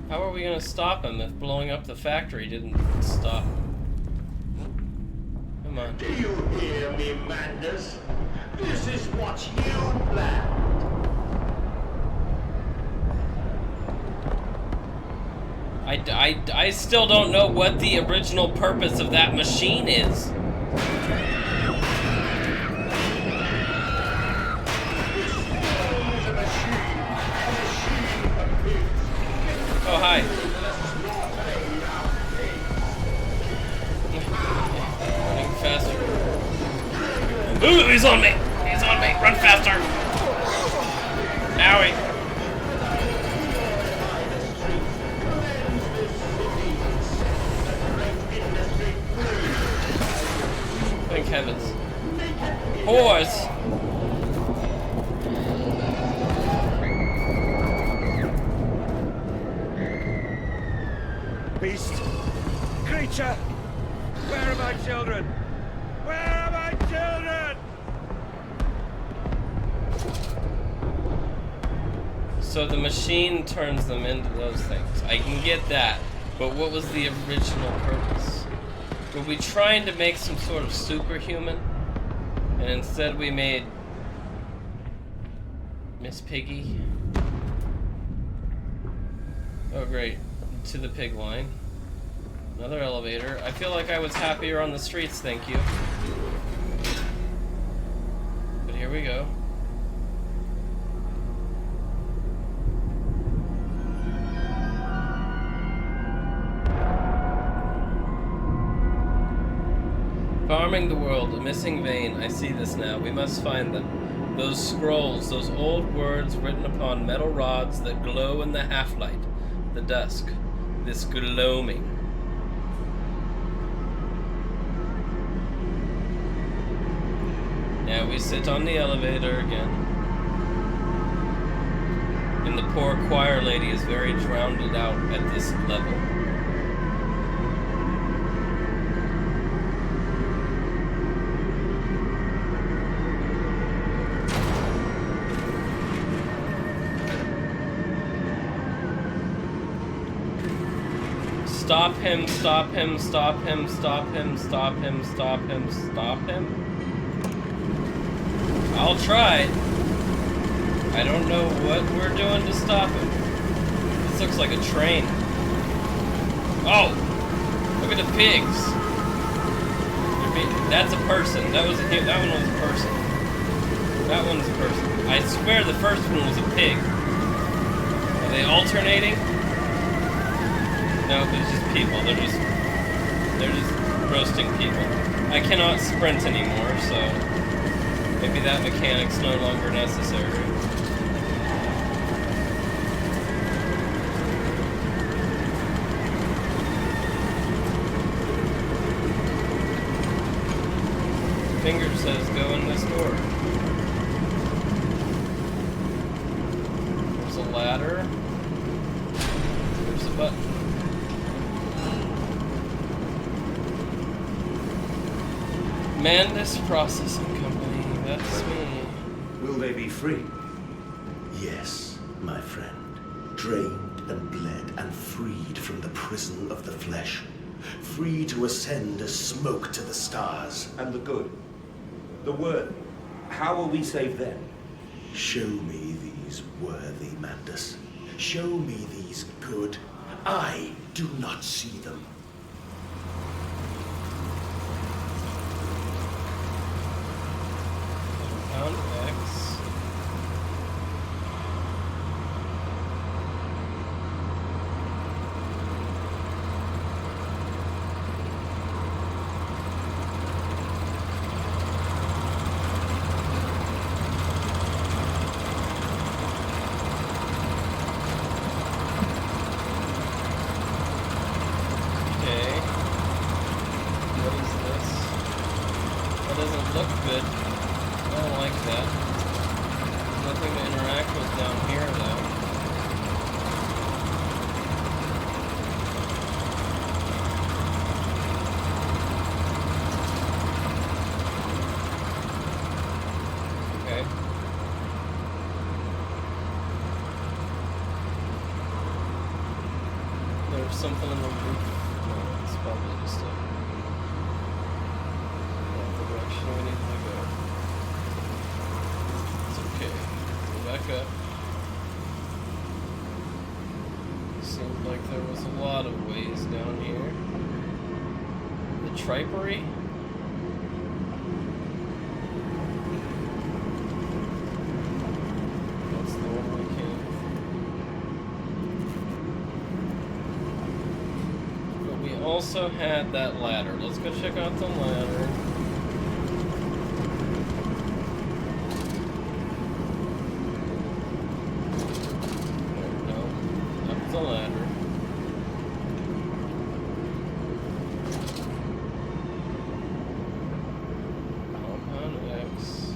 How are we gonna stop him if blowing up the factory didn't stop? Come on. Do you hear me, Mandus? This is what you planned. I still don't know what the original purpose of that machine is. Oh, hi. Running faster. Ooh, he's on me! He's on me! Run faster! Owie! Thank heavens. Horse! Beast! Creature! Where are my children? Where are my children? So the machine turns them into those things. I can get that. But what was the original purpose? Were we trying to make some sort of superhuman? And instead we made Miss Piggy? Oh great. To the pig line. Another elevator. I feel like I was happier on the streets, thank you. But here we go. Farming the world, a missing vein. I see this now. We must find them. Those scrolls, those old words written upon metal rods that glow in the half-light. The dusk. This gloaming. Now we sit on the elevator again. And the poor choir lady is very drowned out at this level. Stop him, stop him, stop him, stop him, stop him, stop him, stop him. I'll try. I don't know what we're doing to stop him. This looks like a train. Oh! Look at the pigs. That's a person. That one was a person. That one's a person. I swear the first one was a pig. Are they alternating? No, it's just people. They're just roasting people. I cannot sprint anymore, so maybe that mechanic's no longer necessary. Finger says go in this door. There's a ladder. There's a button. Mandus Processing Company, that's me. Will they be free? Yes, my friend. Drained and bled and freed from the prison of the flesh. Free to ascend as smoke to the stars. And the good? The worthy? How will we save them? Show me these worthy, Mandus. Show me these good. I do not see them. Pound X. Okay. What is this? That doesn't look good. I don't like that. There's nothing to interact with down here, though. Okay. There's something in the roof. No, it's probably just not the direction we need to go. Okay, back up. Seemed like there was a lot of ways down here. The tripery? That's the one we came. But we also had that ladder. Let's go check out the ladder. The ladder. Compound X.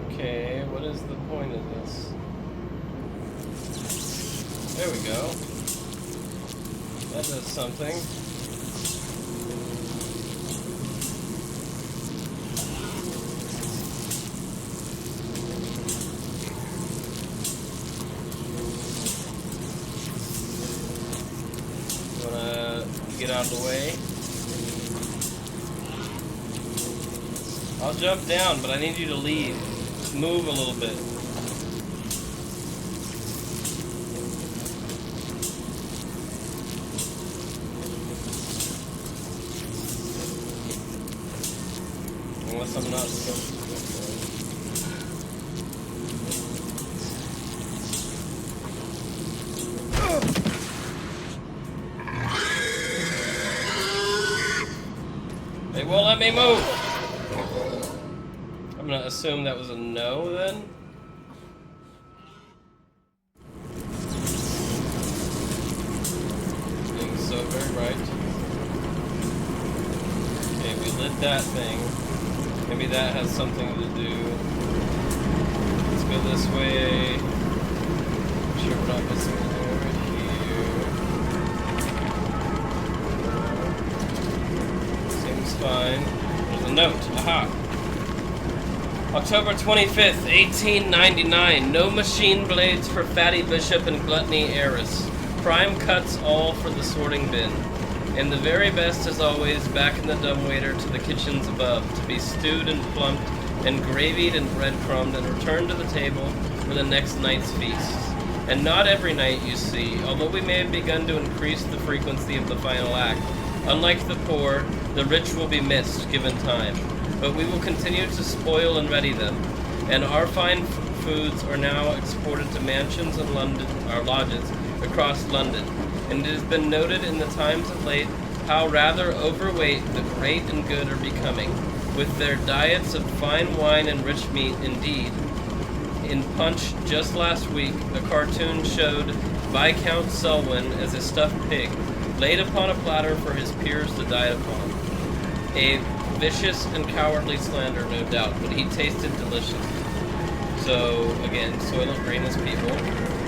Okay, what is the point of this? There we go. That does something. Get out of the way. I'll jump down, but I need you to leave. Move a little bit. Unless I'm not supposed to. me move! I'm gonna assume that was a no then. Being so very right. Okay, we lit that thing. Maybe that has something to do. Let's go this way. Make sure we're not missing anything over here. Seems fine. There's a note. Aha! October 25th, 1899. No machine blades for Fatty Bishop and Gluttony Heiress. Prime cuts all for the sorting bin. And the very best, as always, back in the dumbwaiter to the kitchens above, to be stewed and plumped and gravied and breadcrumbed and returned to the table for the next night's feast. And not every night, you see, although we may have begun to increase the frequency of the final act. Unlike the poor, the rich will be missed, given time. But we will continue to spoil and ready them. And our fine foods are now exported to mansions and lodges across London. And it has been noted in the times of late how rather overweight the great and good are becoming, with their diets of fine wine and rich meat. Indeed, in Punch just last week, a cartoon showed Viscount Selwyn as a stuffed pig, laid upon a platter for his peers to diet upon. A vicious and cowardly slander, no doubt, but he tasted delicious. So, again, Soylent Green is people.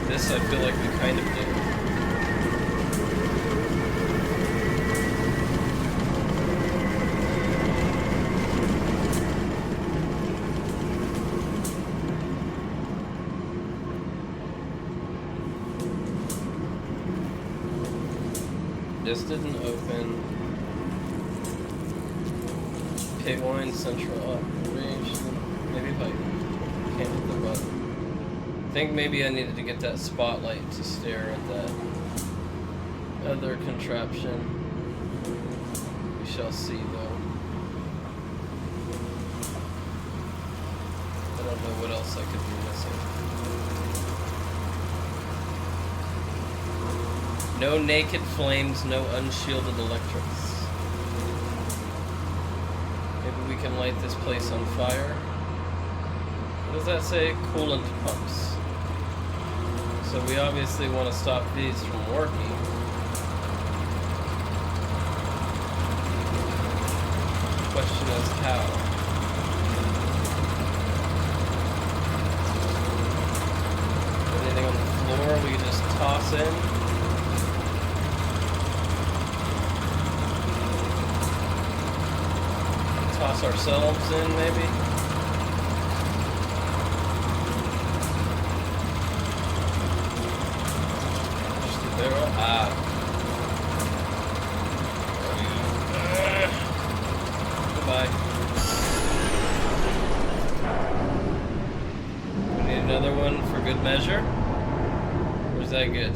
This I feel like we kind of do. This didn't open. Pig wine central operation. Maybe if I can't hit the button. I think maybe I needed to get that spotlight to stare at that other contraption. We shall see though. I don't know what else I could be missing. No naked flames, no unshielded electrics. Maybe we can light this place on fire. What does that say? Coolant pumps. So we obviously want to stop these from working. Question is how. Anything on the floor we can just toss in? Toss ourselves in, maybe? Just the barrel? Ah. Goodbye. We need another one for good measure? Or is that good?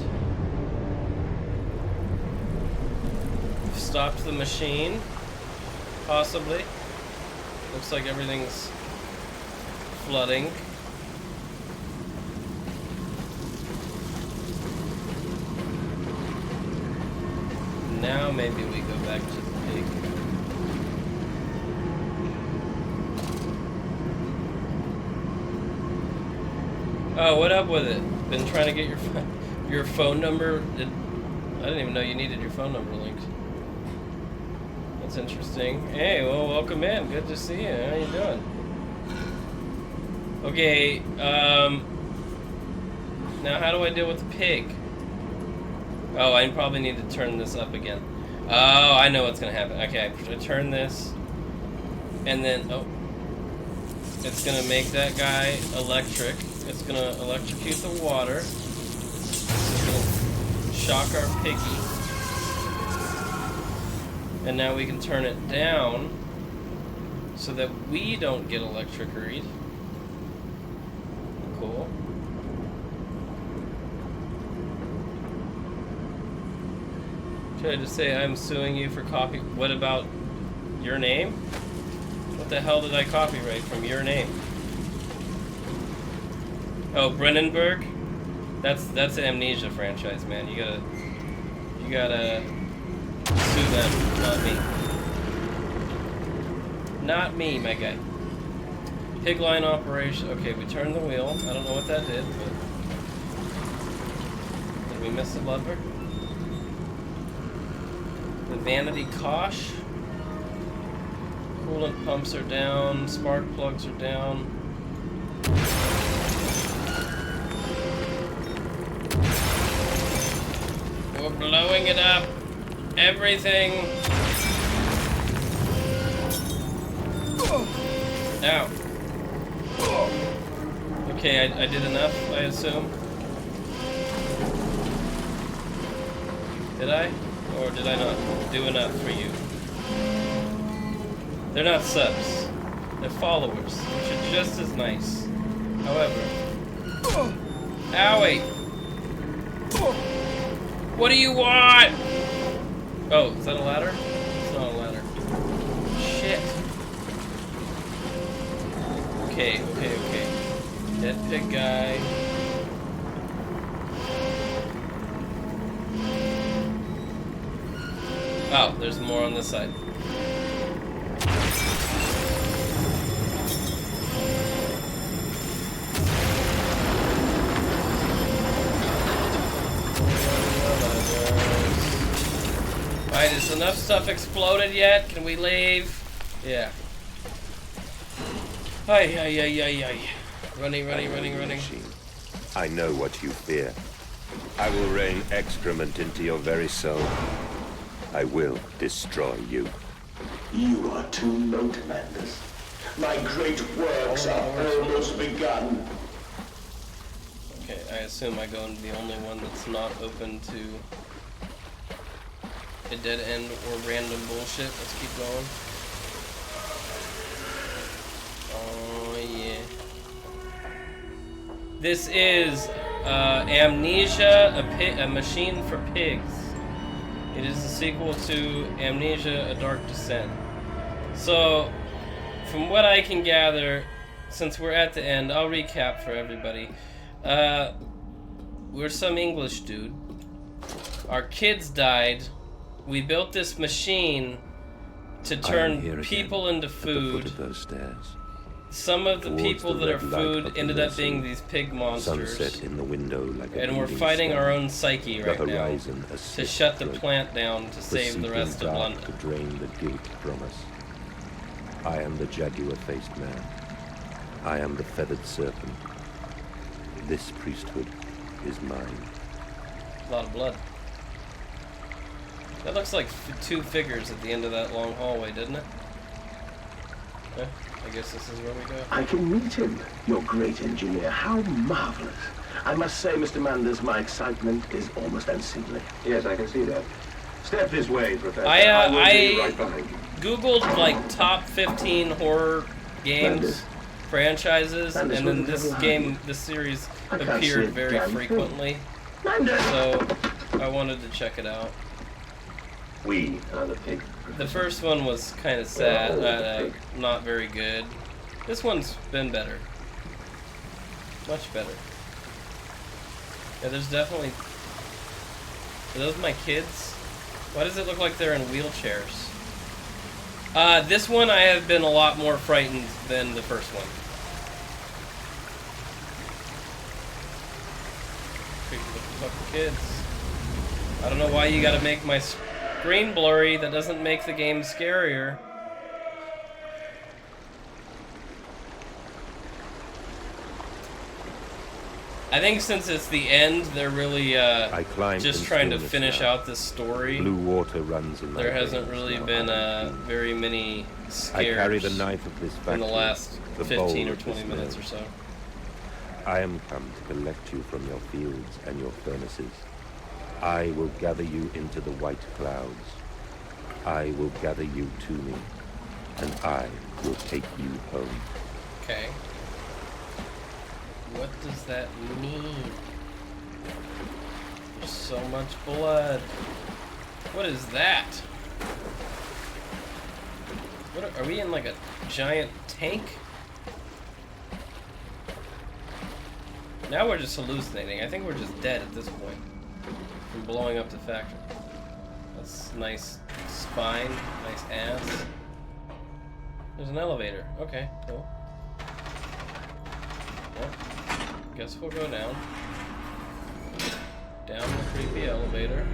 We've stopped the machine. Possibly. Looks like everything's flooding. Now maybe we go back to the pig. Oh, what up with it? Been trying to get your phone number. I didn't even know you needed your phone number linked. That's interesting. Hey, well, welcome in. Good to see you. How you doing? Okay, now how do I deal with the pig? Oh, I probably need to turn this up again. Oh, I know what's gonna happen. Okay, I turn this, and then, oh, it's gonna make that guy electric. It's gonna electrocute the water. It's gonna shock our piggy. And now we can turn it down so that we don't get electrocuted. Cool. Should I just say I'm suing you for copy? What about your name? What the hell did I copyright from your name? Oh, Brennenberg? That's the Amnesia franchise, man. You gotta sue them, not me. Not me, my guy. Pig line operation. Okay, we turned the wheel. I don't know what that did, but... Did we miss the lever? The vanity cosh. Coolant pumps are down. Spark plugs are down. We're blowing it up. Everything. Ow. Okay, I did enough, I assume. Did I? Or did I not do enough for you? They're not subs. They're followers, which are just as nice. However... Owie! What do you want? Oh, is that a ladder? It's not a ladder. Shit. Okay. Dead pig guy. Oh, there's more on this side. Alright, is enough stuff exploded yet? Can we leave? Yeah. Ay. Running. I know what you fear. I will rain excrement into your very soul. I will destroy you. You are too late, Mandus. My great works are almost begun. Okay, I assume I go into the only one that's not open to a dead end or random bullshit. Let's keep going. Oh, yeah. This is Amnesia, a machine for pigs. It is the sequel to Amnesia, A Dark Descent. So, from what I can gather, since we're at the end, I'll recap for everybody. We're some English dude. Our kids died. We built this machine to turn people into food. At the foot of those stairs. Some of the people that are food ended up being these pig monsters. Sunset in the window like a and we're fighting our own psyche right now to shut the plant down to save the rest of London. To drain the guilt from us. I am the jaguar-faced man. I am the feathered serpent. This priesthood is mine. A lot of blood. That looks like two figures at the end of that long hallway, didn't it? Okay, I guess this is where we go. I can meet him, your great engineer. How marvelous. I must say, Mr. Manders, my excitement is almost unseemly. Yes, I can see that. Step this way, Professor. I will be right behind you. Googled like top 15 horror games, franchises, and then this series appeared very frequently. So I wanted to check it out. We are the pig. The first one was kind of sad, not very good. This one's been better. Much better. Yeah, there's definitely... Are those my kids? Why does it look like they're in wheelchairs? This one I have been a lot more frightened than the first one. Fucking kids. I don't know why you gotta make my screen blurry. That doesn't make the game scarier. I think since it's the end, they're really just trying to finish out this story. Blue water runs in there hasn't really been very many scares I carry the knife of this in the last 15 or 20 minutes or so. I am come to collect you from your fields and your furnaces. I will gather you into the white clouds. I will gather you to me, and I will take you home. Okay. What does that mean? There's so much blood. What is that? What are we in, like a giant tank? Now we're just hallucinating. I think we're just dead at this point from blowing up the factory. That's nice spine, nice ass. There's an elevator. Okay, cool. Well, guess we'll go down. Down the creepy elevator.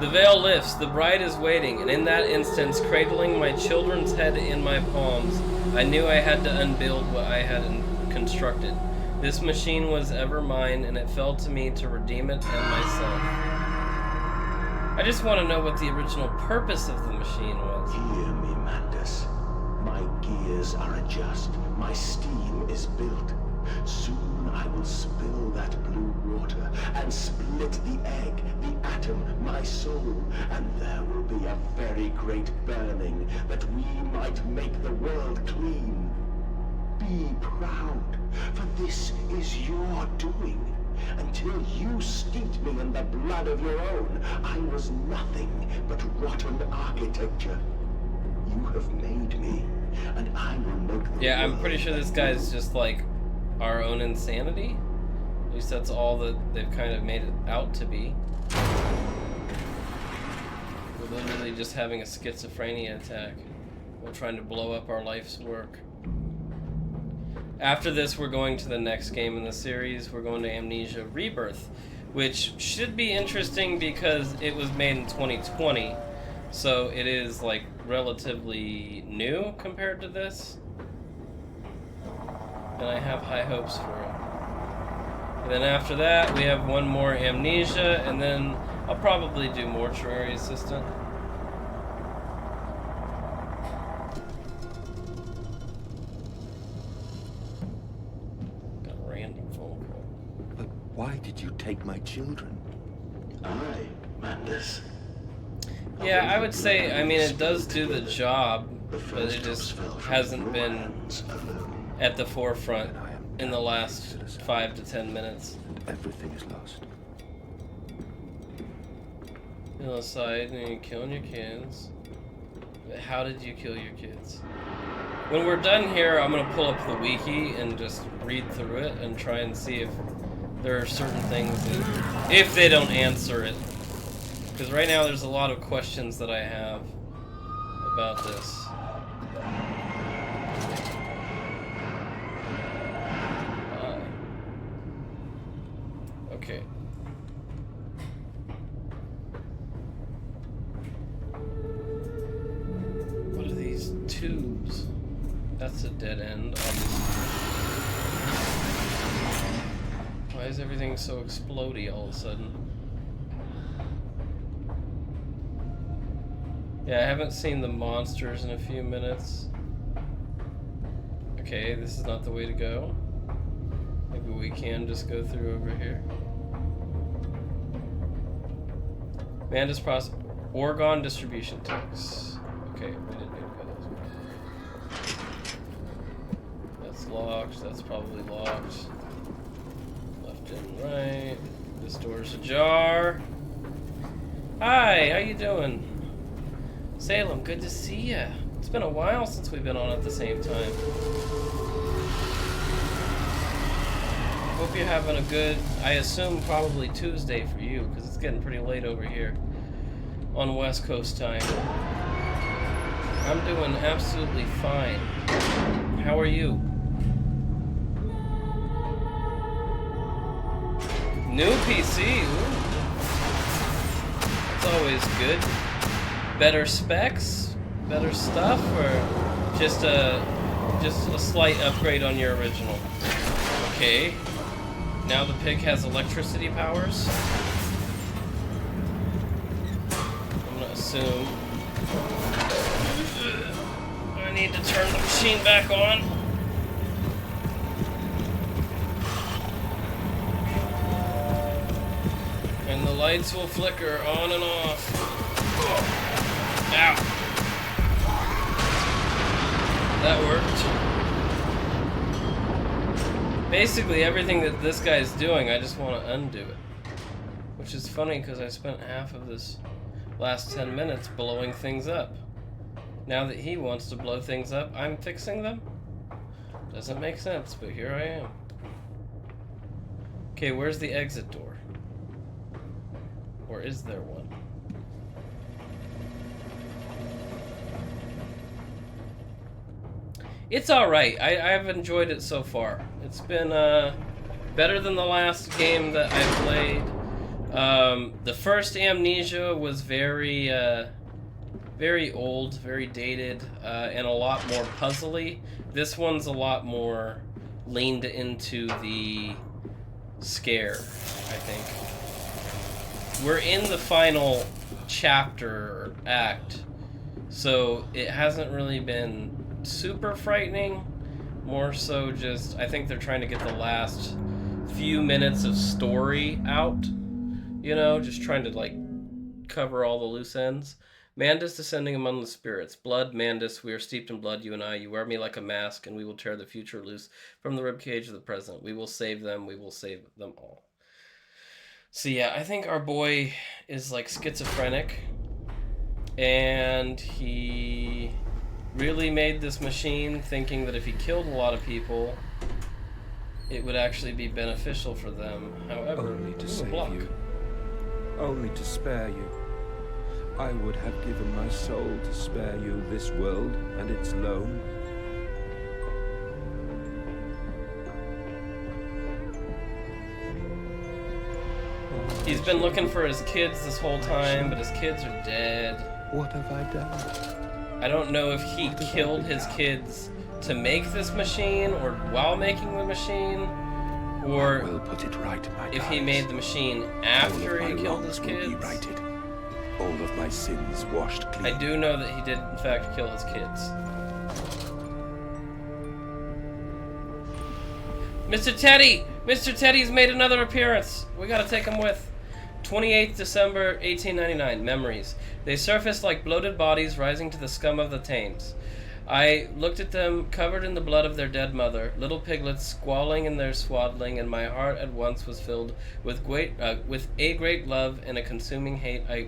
The veil lifts, the bride is waiting, and in that instance, cradling my children's head in my palms, I knew I had to unbuild what I had constructed. This machine was ever mine, and it fell to me to redeem it and myself. I just want to know what the original purpose of the machine was. Hear me, Mandus. My gears are adjust. My steam is built. Soon I will spill that blue water and split the egg, the atom, my soul, and there will be a very great burning that we might make the world clean. Be proud, for this is your doing. Until you steeped me in the blood of your own, I was nothing but rotten architecture. You have made me, and I will make the Yeah, I'm pretty sure this guy's just like our own insanity. At least that's all that they've kind of made it out to be. We're literally just having a schizophrenia attack while trying to blow up our life's work. After this, we're going to the next game in the series. We're going to Amnesia Rebirth, which should be interesting because it was made in 2020, so it is like relatively new compared to this. And I have high hopes for it. And then after that, we have one more Amnesia, and then I'll probably do Mortuary Assistant. Got a random phone call. But why did you take my children? I, Mandus. Yeah, I would say, I mean, it does do the job, but it just hasn't been at the forefront in the last 5 to 10 minutes. And everything is lost. You know, aside, and you're killing your kids. How did you kill your kids? When we're done here, I'm gonna pull up the wiki and just read through it and try and see if there are certain things that, if they don't answer it. Because right now there's a lot of questions that I have about this. Okay. What are these tubes? That's a dead end, obviously. Why is everything so explodey all of a sudden? Yeah, I haven't seen the monsters in a few minutes. Okay, this is not the way to go. Maybe we can just go through over here. Mandus process Orgon distribution tanks. Okay, we didn't need to go those way. That's locked. That's probably locked. Left and right. This door's ajar. Hi, how you doing? Salem, good to see ya. It's been a while since we've been on at the same time. Hope you're having a good, I assume probably Tuesday for you, because it's getting pretty late over here on West Coast time. I'm doing absolutely fine. How are you? New PC, ooh. That's always good. Better specs, better stuff, or just a slight upgrade on your original? Okay. Now the pig has electricity powers. I'm gonna assume I need to turn the machine back on. And the lights will flicker on and off. Ow. That worked. Basically, everything that this guy's doing, I just want to undo it. Which is funny, because I spent half of this last 10 minutes blowing things up. Now that he wants to blow things up, I'm fixing them? Doesn't make sense, but here I am. Okay, where's the exit door? Or is there one? It's alright. I've enjoyed it so far. It's been better than the last game that I played. The first Amnesia was very old, very dated, and a lot more puzzly. This one's a lot more leaned into the scare, I think. We're in the final chapter or act, so it hasn't really been super frightening. More so just, I think they're trying to get the last few minutes of story out. You know, just trying to, like, cover all the loose ends. Mandus descending among the spirits. Blood, Mandus, we are steeped in blood, you and I. You wear me like a mask, and we will tear the future loose from the ribcage of the present. We will save them. We will save them all. So yeah, I think our boy is, like, schizophrenic. And he really made this machine thinking that if he killed a lot of people, it would actually be beneficial for them. However, only to save you. Only to spare you. I would have given my soul to spare you this world and its loan. He's been looking for his kids this whole time, but his kids are dead. What have I done? I don't know if he killed his kids to make this machine, or while making the machine, or I will put it right, my if he made the machine after he killed his kids. Be righted. All of my sins washed clean. I do know that he did, in fact, kill his kids. Mr. Teddy! Mr. Teddy's made another appearance! We gotta take him with. 28th December, 1899. Memories. They surfaced like bloated bodies rising to the scum of the Thames. I looked at them, covered in the blood of their dead mother, little piglets squalling in their swaddling, and my heart at once was filled with a great love and a consuming hate I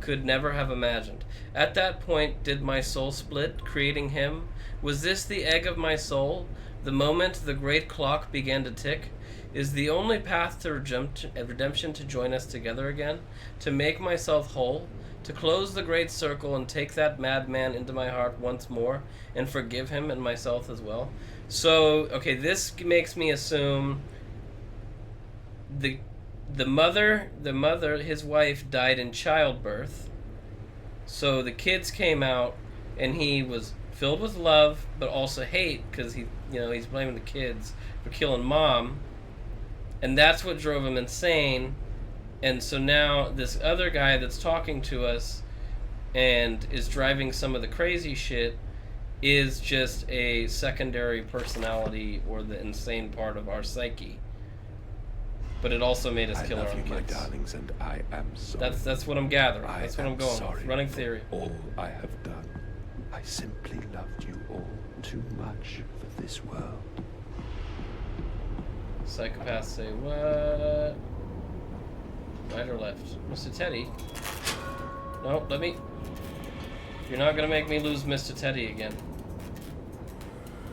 could never have imagined. At that point, did my soul split, creating him? Was this the egg of my soul? The moment the great clock began to tick? Is the only path to redemption to join us together again? To make myself whole? To close the great circle and take that madman into my heart once more and forgive him and myself as well? So, okay, this makes me assume the mother, his wife, died in childbirth. So the kids came out, and he was filled with love, but also hate, because he's blaming the kids for killing mom, and that's what drove him insane. And so now this other guy that's talking to us and is driving some of the crazy shit is just a secondary personality or the insane part of our psyche. But it also made us kill our own kids. My darlings, and I am sorry. That's what I'm gathering. That's what I'm going with. Running theory. All I have done. I simply loved you all too much for this world. Psychopaths say what? Right or left? Mr. Teddy? No, let me... You're not gonna make me lose Mr. Teddy again.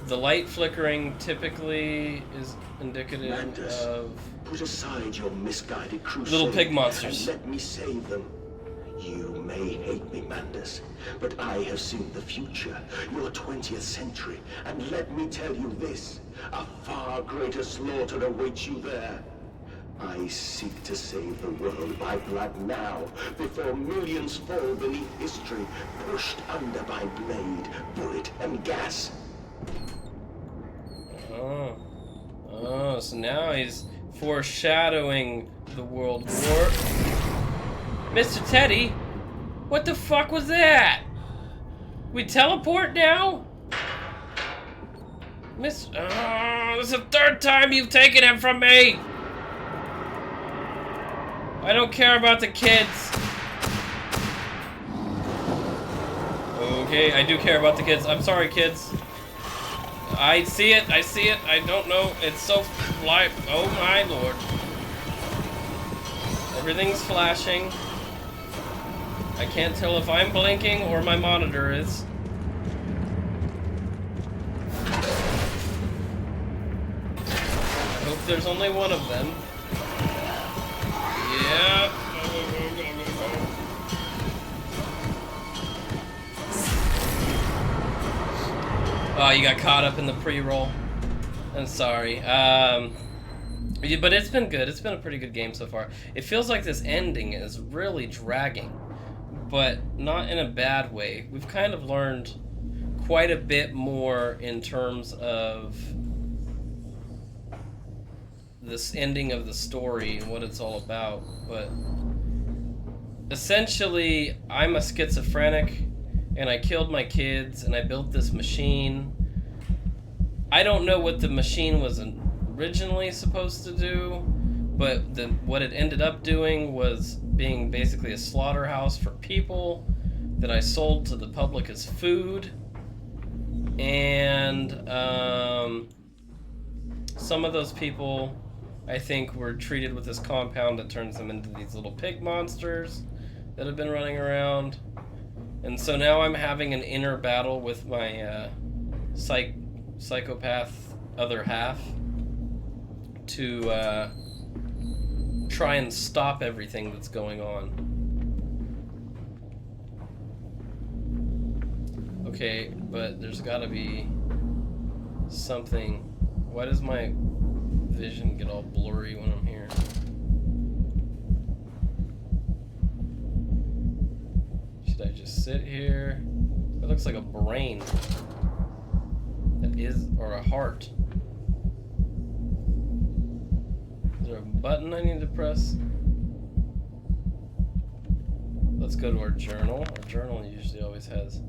The light flickering typically is indicative Mandus, of... Put aside your misguided crusade little pig monsters. And let me save them. You may hate me, Mandus, but I have seen the future, your 20th century, and let me tell you this, a far greater slaughter awaits you there. I seek to save the world by blood now, before millions fall beneath history, pushed under by blade, bullet, and gas. Oh, so now he's foreshadowing the World War. Mr. Teddy, what the fuck was that? We teleport now? This is the third time you've taken him from me. I don't care about the kids. Okay, I do care about the kids. I'm sorry, kids. I see it. I don't know. It's so live. Oh my lord. Everything's flashing. I can't tell if I'm blinking or my monitor is. there's only one of them. Yeah. Oh, you got caught up in the pre-roll. I'm sorry. But it's been good. It's been a pretty good game so far. It feels like this ending is really dragging, but not in a bad way. We've kind of learned quite a bit more in terms of this ending of the story and what it's all about. But essentially, I'm a schizophrenic, and I killed my kids, and I built this machine. I don't know what the machine was originally supposed to do, but what it ended up doing was being basically a slaughterhouse for people that I sold to the public as food. And some of those people, I think, were treated with this compound that turns them into these little pig monsters that have been running around. And so now I'm having an inner battle with my psychopath other half to try and stop everything that's going on. Okay, but there's gotta be something. Why does my vision get all blurry when I'm here? Should I just sit here? It looks like a brain. That is, or a heart. Is there a button I need to press? Let's go to our journal. Our journal usually always has.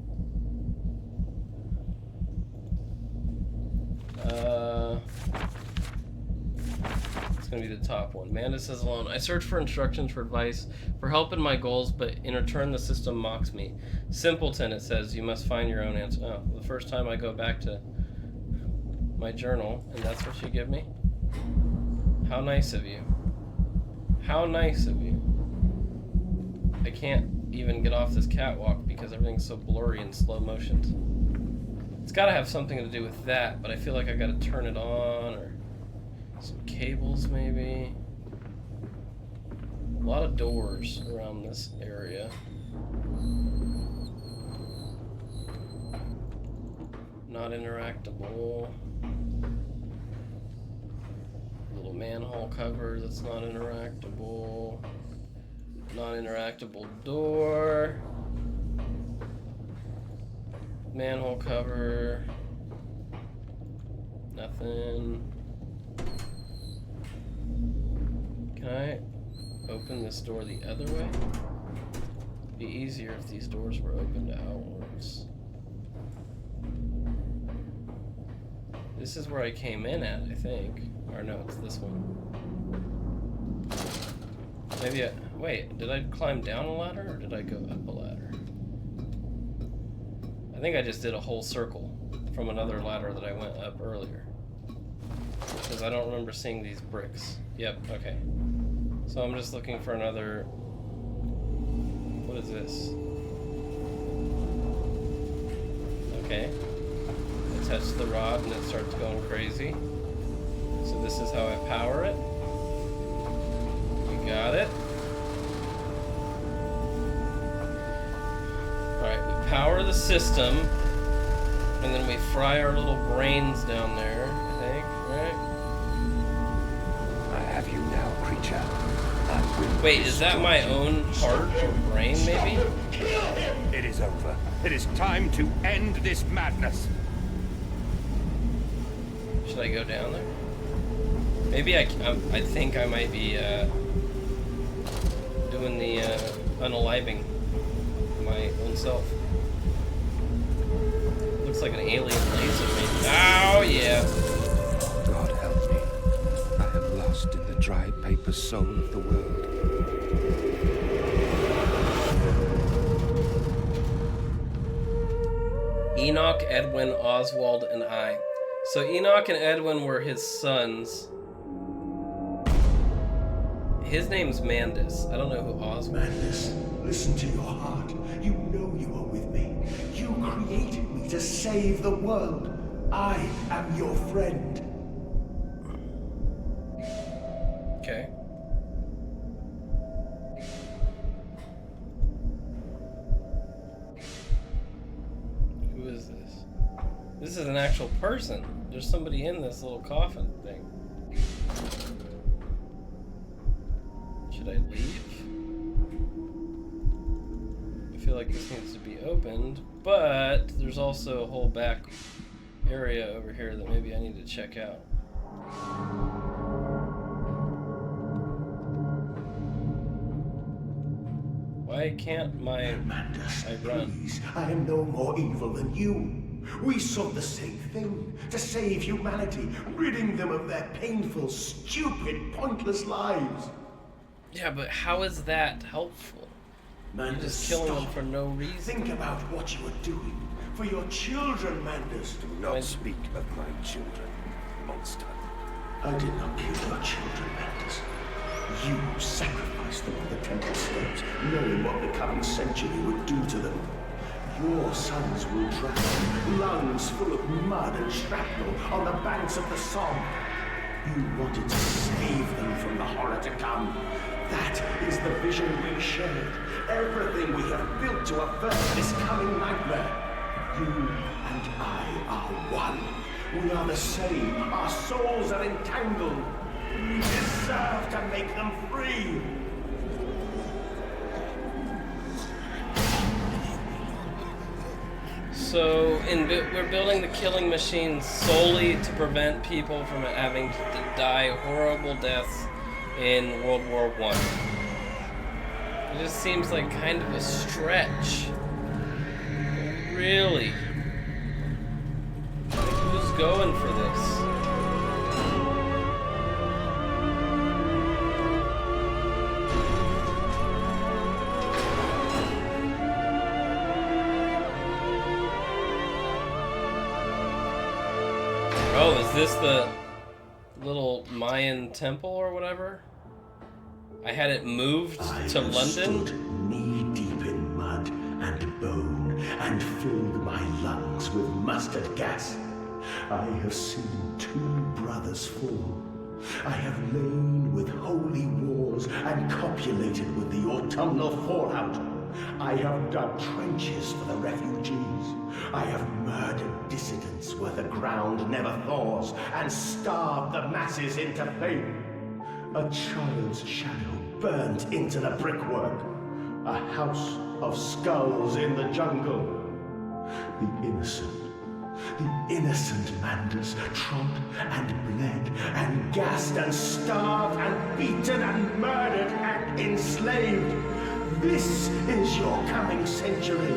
It's gonna be the top one. Manda says alone. I search for instructions, for advice, for help in my goals, but in return the system mocks me. Simpleton, it says, you must find your own answer. Oh, the first time I go back to my journal, and that's what you give me? How nice of you. How nice of you. I can't even get off this catwalk because everything's so blurry and slow motioned. It's gotta have something to do with that, but I feel like I gotta turn it on, or some cables maybe. A lot of doors around this area. Not interactable. Little manhole cover that's not interactable. Non-interactable door. Manhole cover. Nothing. Can I open this door the other way? It'd be easier if these doors were opened outwards. This is where I came in at, I think. Or no, it's this one. Maybe wait, did I climb down a ladder or did I go up a ladder? I think I just did a whole circle from another ladder that I went up earlier. Because I don't remember seeing these bricks. Yep, okay. So I'm just looking for another... What is this? Okay. I touch the rod and it starts going crazy. So this is how I power it. You got it. Alright, we power the system. And then we fry our little brains down there, I think, right? I have you now, creature. Wait, is that my own heart or brain, maybe? It is over. It is time to end this madness. Should I go down there? Maybe I think I might be doing the unaliving my own self. Looks like an alien laser beam. Oh yeah. God help me. I am lost in the dry paper soul of the world. Enoch, Edwin, Oswald, and I. So Enoch and Edwin were his sons. His name's Mandus. I don't know who Oswald is. Mandus, listen to your heart. You know you are with me. You created me to save the world. I am your friend. This is an actual person. There's somebody in this little coffin thing. Should I leave? I feel like this needs to be opened, but there's also a whole back area over here that maybe I need to check out. Why can't my Amandus, I run? please, I am no more evil than you. We sought the same thing, to save humanity, ridding them of their painful, stupid, pointless lives. Yeah, but how is that helpful? You're Mandus, just killing them stop. for no reason. Think about what you are doing. For your children, Mandus. Do not speak of my children, monster. I did not kill your children, Mandus. You sacrificed them on the temple steps, knowing what the coming century would do to them. Your sons will drown, lungs full of mud and shrapnel, on the banks of the Somme. You wanted to save them from the horror to come. That is the vision we shared. Everything we have built to avert this coming nightmare. You and I are one. We are the same. Our souls are entangled. We deserve to make them free. So, we're building the killing machine solely to prevent people from having to die horrible deaths in World War I. It just seems like kind of a stretch. Really? Like, who's going for this? Oh, is this the little Mayan temple or whatever? I had it moved to London? Stood knee-deep in mud and bone and filled my lungs with mustard gas. I have seen 2 brothers fall. I have lain with holy wars and copulated with the autumnal fallout. I have dug trenches for the refugees. I have murdered dissidents where the ground never thaws and starved the masses into faith. A child's shadow burnt into the brickwork. A house of skulls in the jungle. The innocent Mandus trod and bled and gassed and starved and beaten and murdered and enslaved. This is your coming century.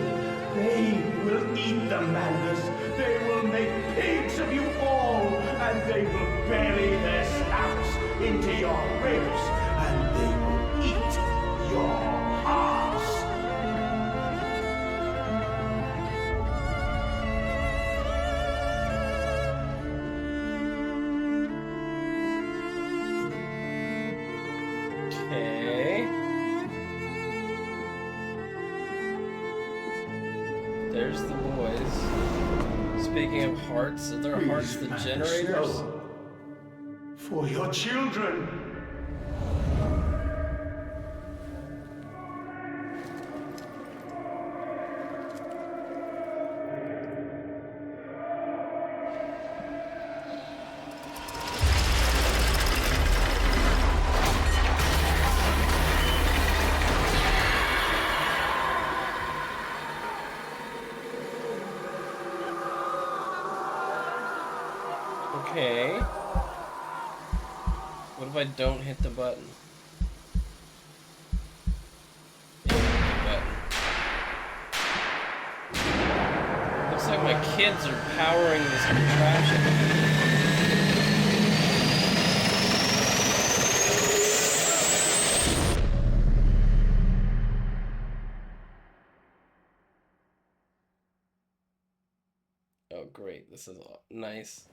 They will eat the Mandus. They will make pigs of you all, and they will bury their snouts into your ribs, and they will eat your hearts. Okay. There's the boys. Speaking of hearts, are there hearts the generators? Slow. For your children. Okay. What if I don't hit the button? Yeah, hit the button. Looks like my kids are powering this contraption. Oh, great. This is nice.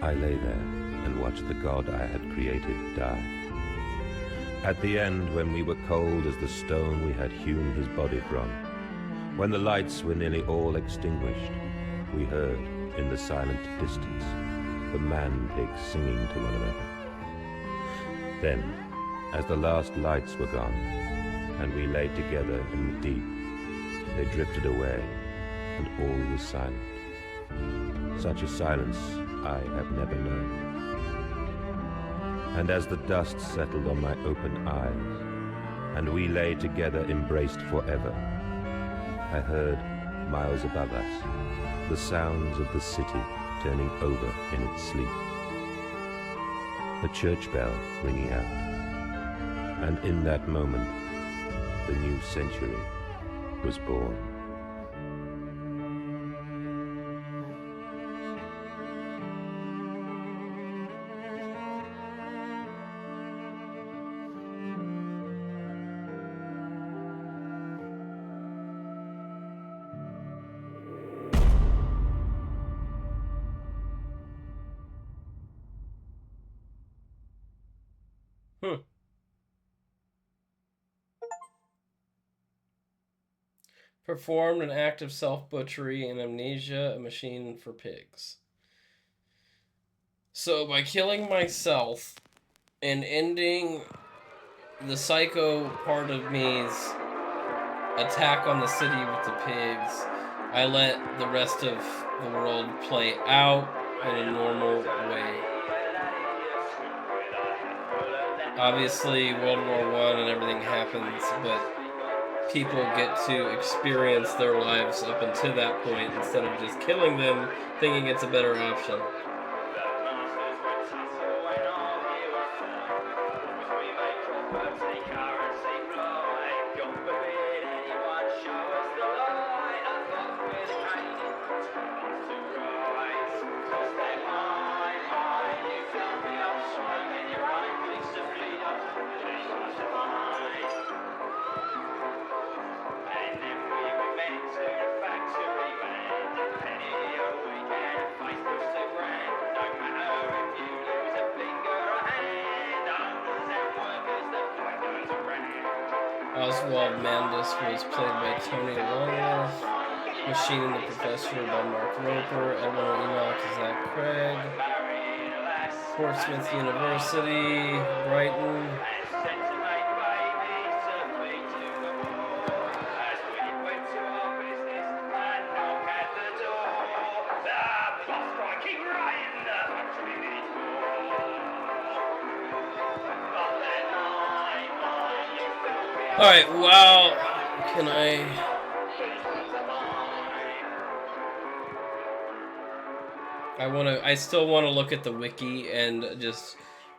I lay there and watched the god I had created die. At the end, when we were cold as the stone we had hewn his body from, when the lights were nearly all extinguished, we heard, in the silent distance, the man-pigs singing to one another. Then, as the last lights were gone, and we lay together in the deep, they drifted away, and all was silent. Such a silence I have never known. And as the dust settled on my open eyes, and we lay together embraced forever, I heard, miles above us, the sounds of the city turning over in its sleep. A church bell ringing out. And in that moment, the new century was born. Performed an act of self-butchery in Amnesia, a machine for pigs. So by killing myself and ending the psycho part of me's attack on the city with the pigs, I let the rest of the world play out in a normal way. Obviously, World War I and everything happens, but people get to experience their lives up until that point instead of just killing them, thinking it's a better option. Oswald Mandus was played by Tony Longworth, Machine and the Professor by Mark Roper, Edwin Enoch is Zach Craig, Portsmouth University, Brighton. Alright, wow, can I still want to look at the wiki and just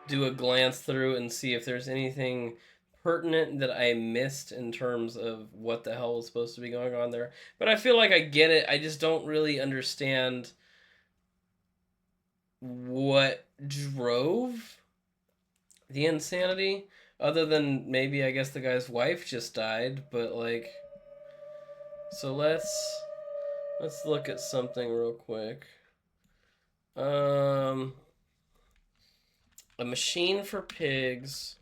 do a glance through and see if there's anything pertinent that I missed in terms of what the hell was supposed to be going on there. But I feel like I get it, I just don't really understand what drove the insanity. Other than maybe, I guess, the guy's wife just died, but, like... So let's look at something real quick. A Machine for Pigs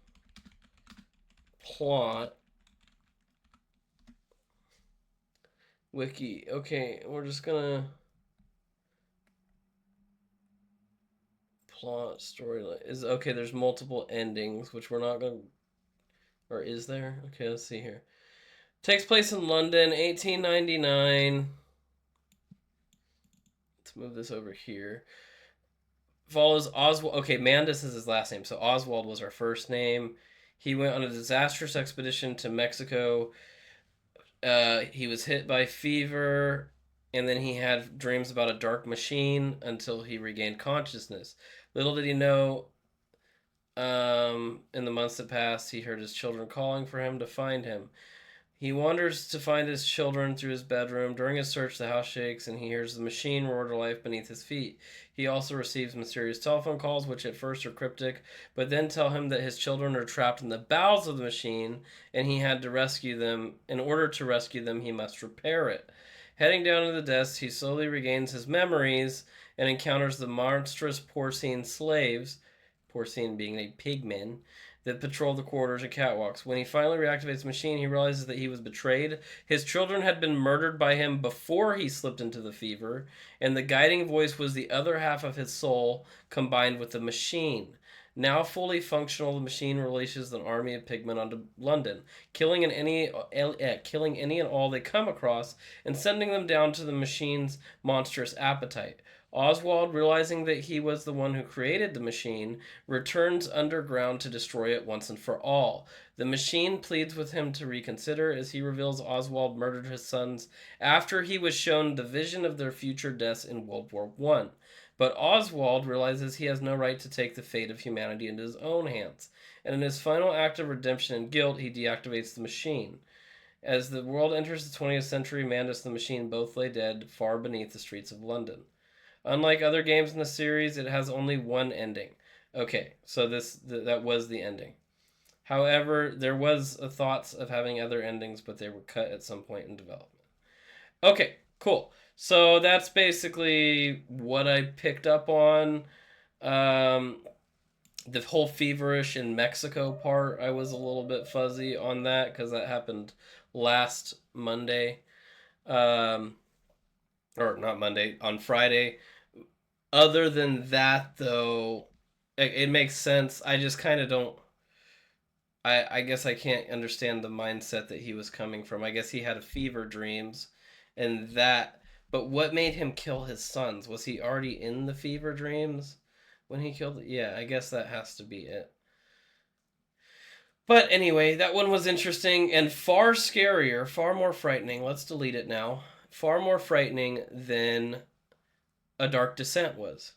plot. Wiki. Okay, we're just gonna... Plot, storyline. Okay, there's multiple endings, which we're not going to... Or is there? Okay, let's see here. Takes place in London, 1899. Let's move this over here. Follows Oswald... Okay, Mandus is his last name, so Oswald was our first name. He went on a disastrous expedition to Mexico. He was hit by fever, and then he had dreams about a dark machine until he regained consciousness. Little did he know, in the months that passed, he heard his children calling for him to find him. He wanders to find his children through his bedroom. During his search, the house shakes, and he hears the machine roar to life beneath his feet. He also receives mysterious telephone calls, which at first are cryptic, but then tell him that his children are trapped in the bowels of the machine, and he had to rescue them. In order to rescue them, he must repair it. Heading down to the desk, he slowly regains his memories and encounters the monstrous porcine slaves, porcine being a pigman, that patrol the corridors and catwalks. When he finally reactivates the machine, he realizes that he was betrayed. His children had been murdered by him before he slipped into the fever, and the guiding voice was the other half of his soul combined with the machine. Now fully functional, the machine releases an army of pigmen onto London, killing any and all they come across, and sending them down to the machine's monstrous appetite. Oswald, realizing that he was the one who created the machine, returns underground to destroy it once and for all. The machine pleads with him to reconsider as he reveals Oswald murdered his sons after he was shown the vision of their future deaths in World War I. But Oswald realizes he has no right to take the fate of humanity into his own hands, and in his final act of redemption and guilt, he deactivates the machine. As the world enters the 20th century, Mandus and the machine both lay dead far beneath the streets of London. Unlike other games in the series, it has only one ending. Okay, so that was the ending. However, there was thoughts of having other endings, but they were cut at some point in development. Okay, cool. So that's basically what I picked up on. The whole feverish in Mexico part, I was a little bit fuzzy on that because that happened last Monday. Or not Monday, on Friday. Other than that, though, it makes sense. I just kind of don't... I guess I can't understand the mindset that he was coming from. I guess he had fever dreams, and that... But what made him kill his sons? Was he already in the fever dreams when he killed... Yeah, I guess that has to be it. But anyway, that one was interesting and far scarier, far more frightening. Let's delete it now. Far more frightening than A Dark Descent was.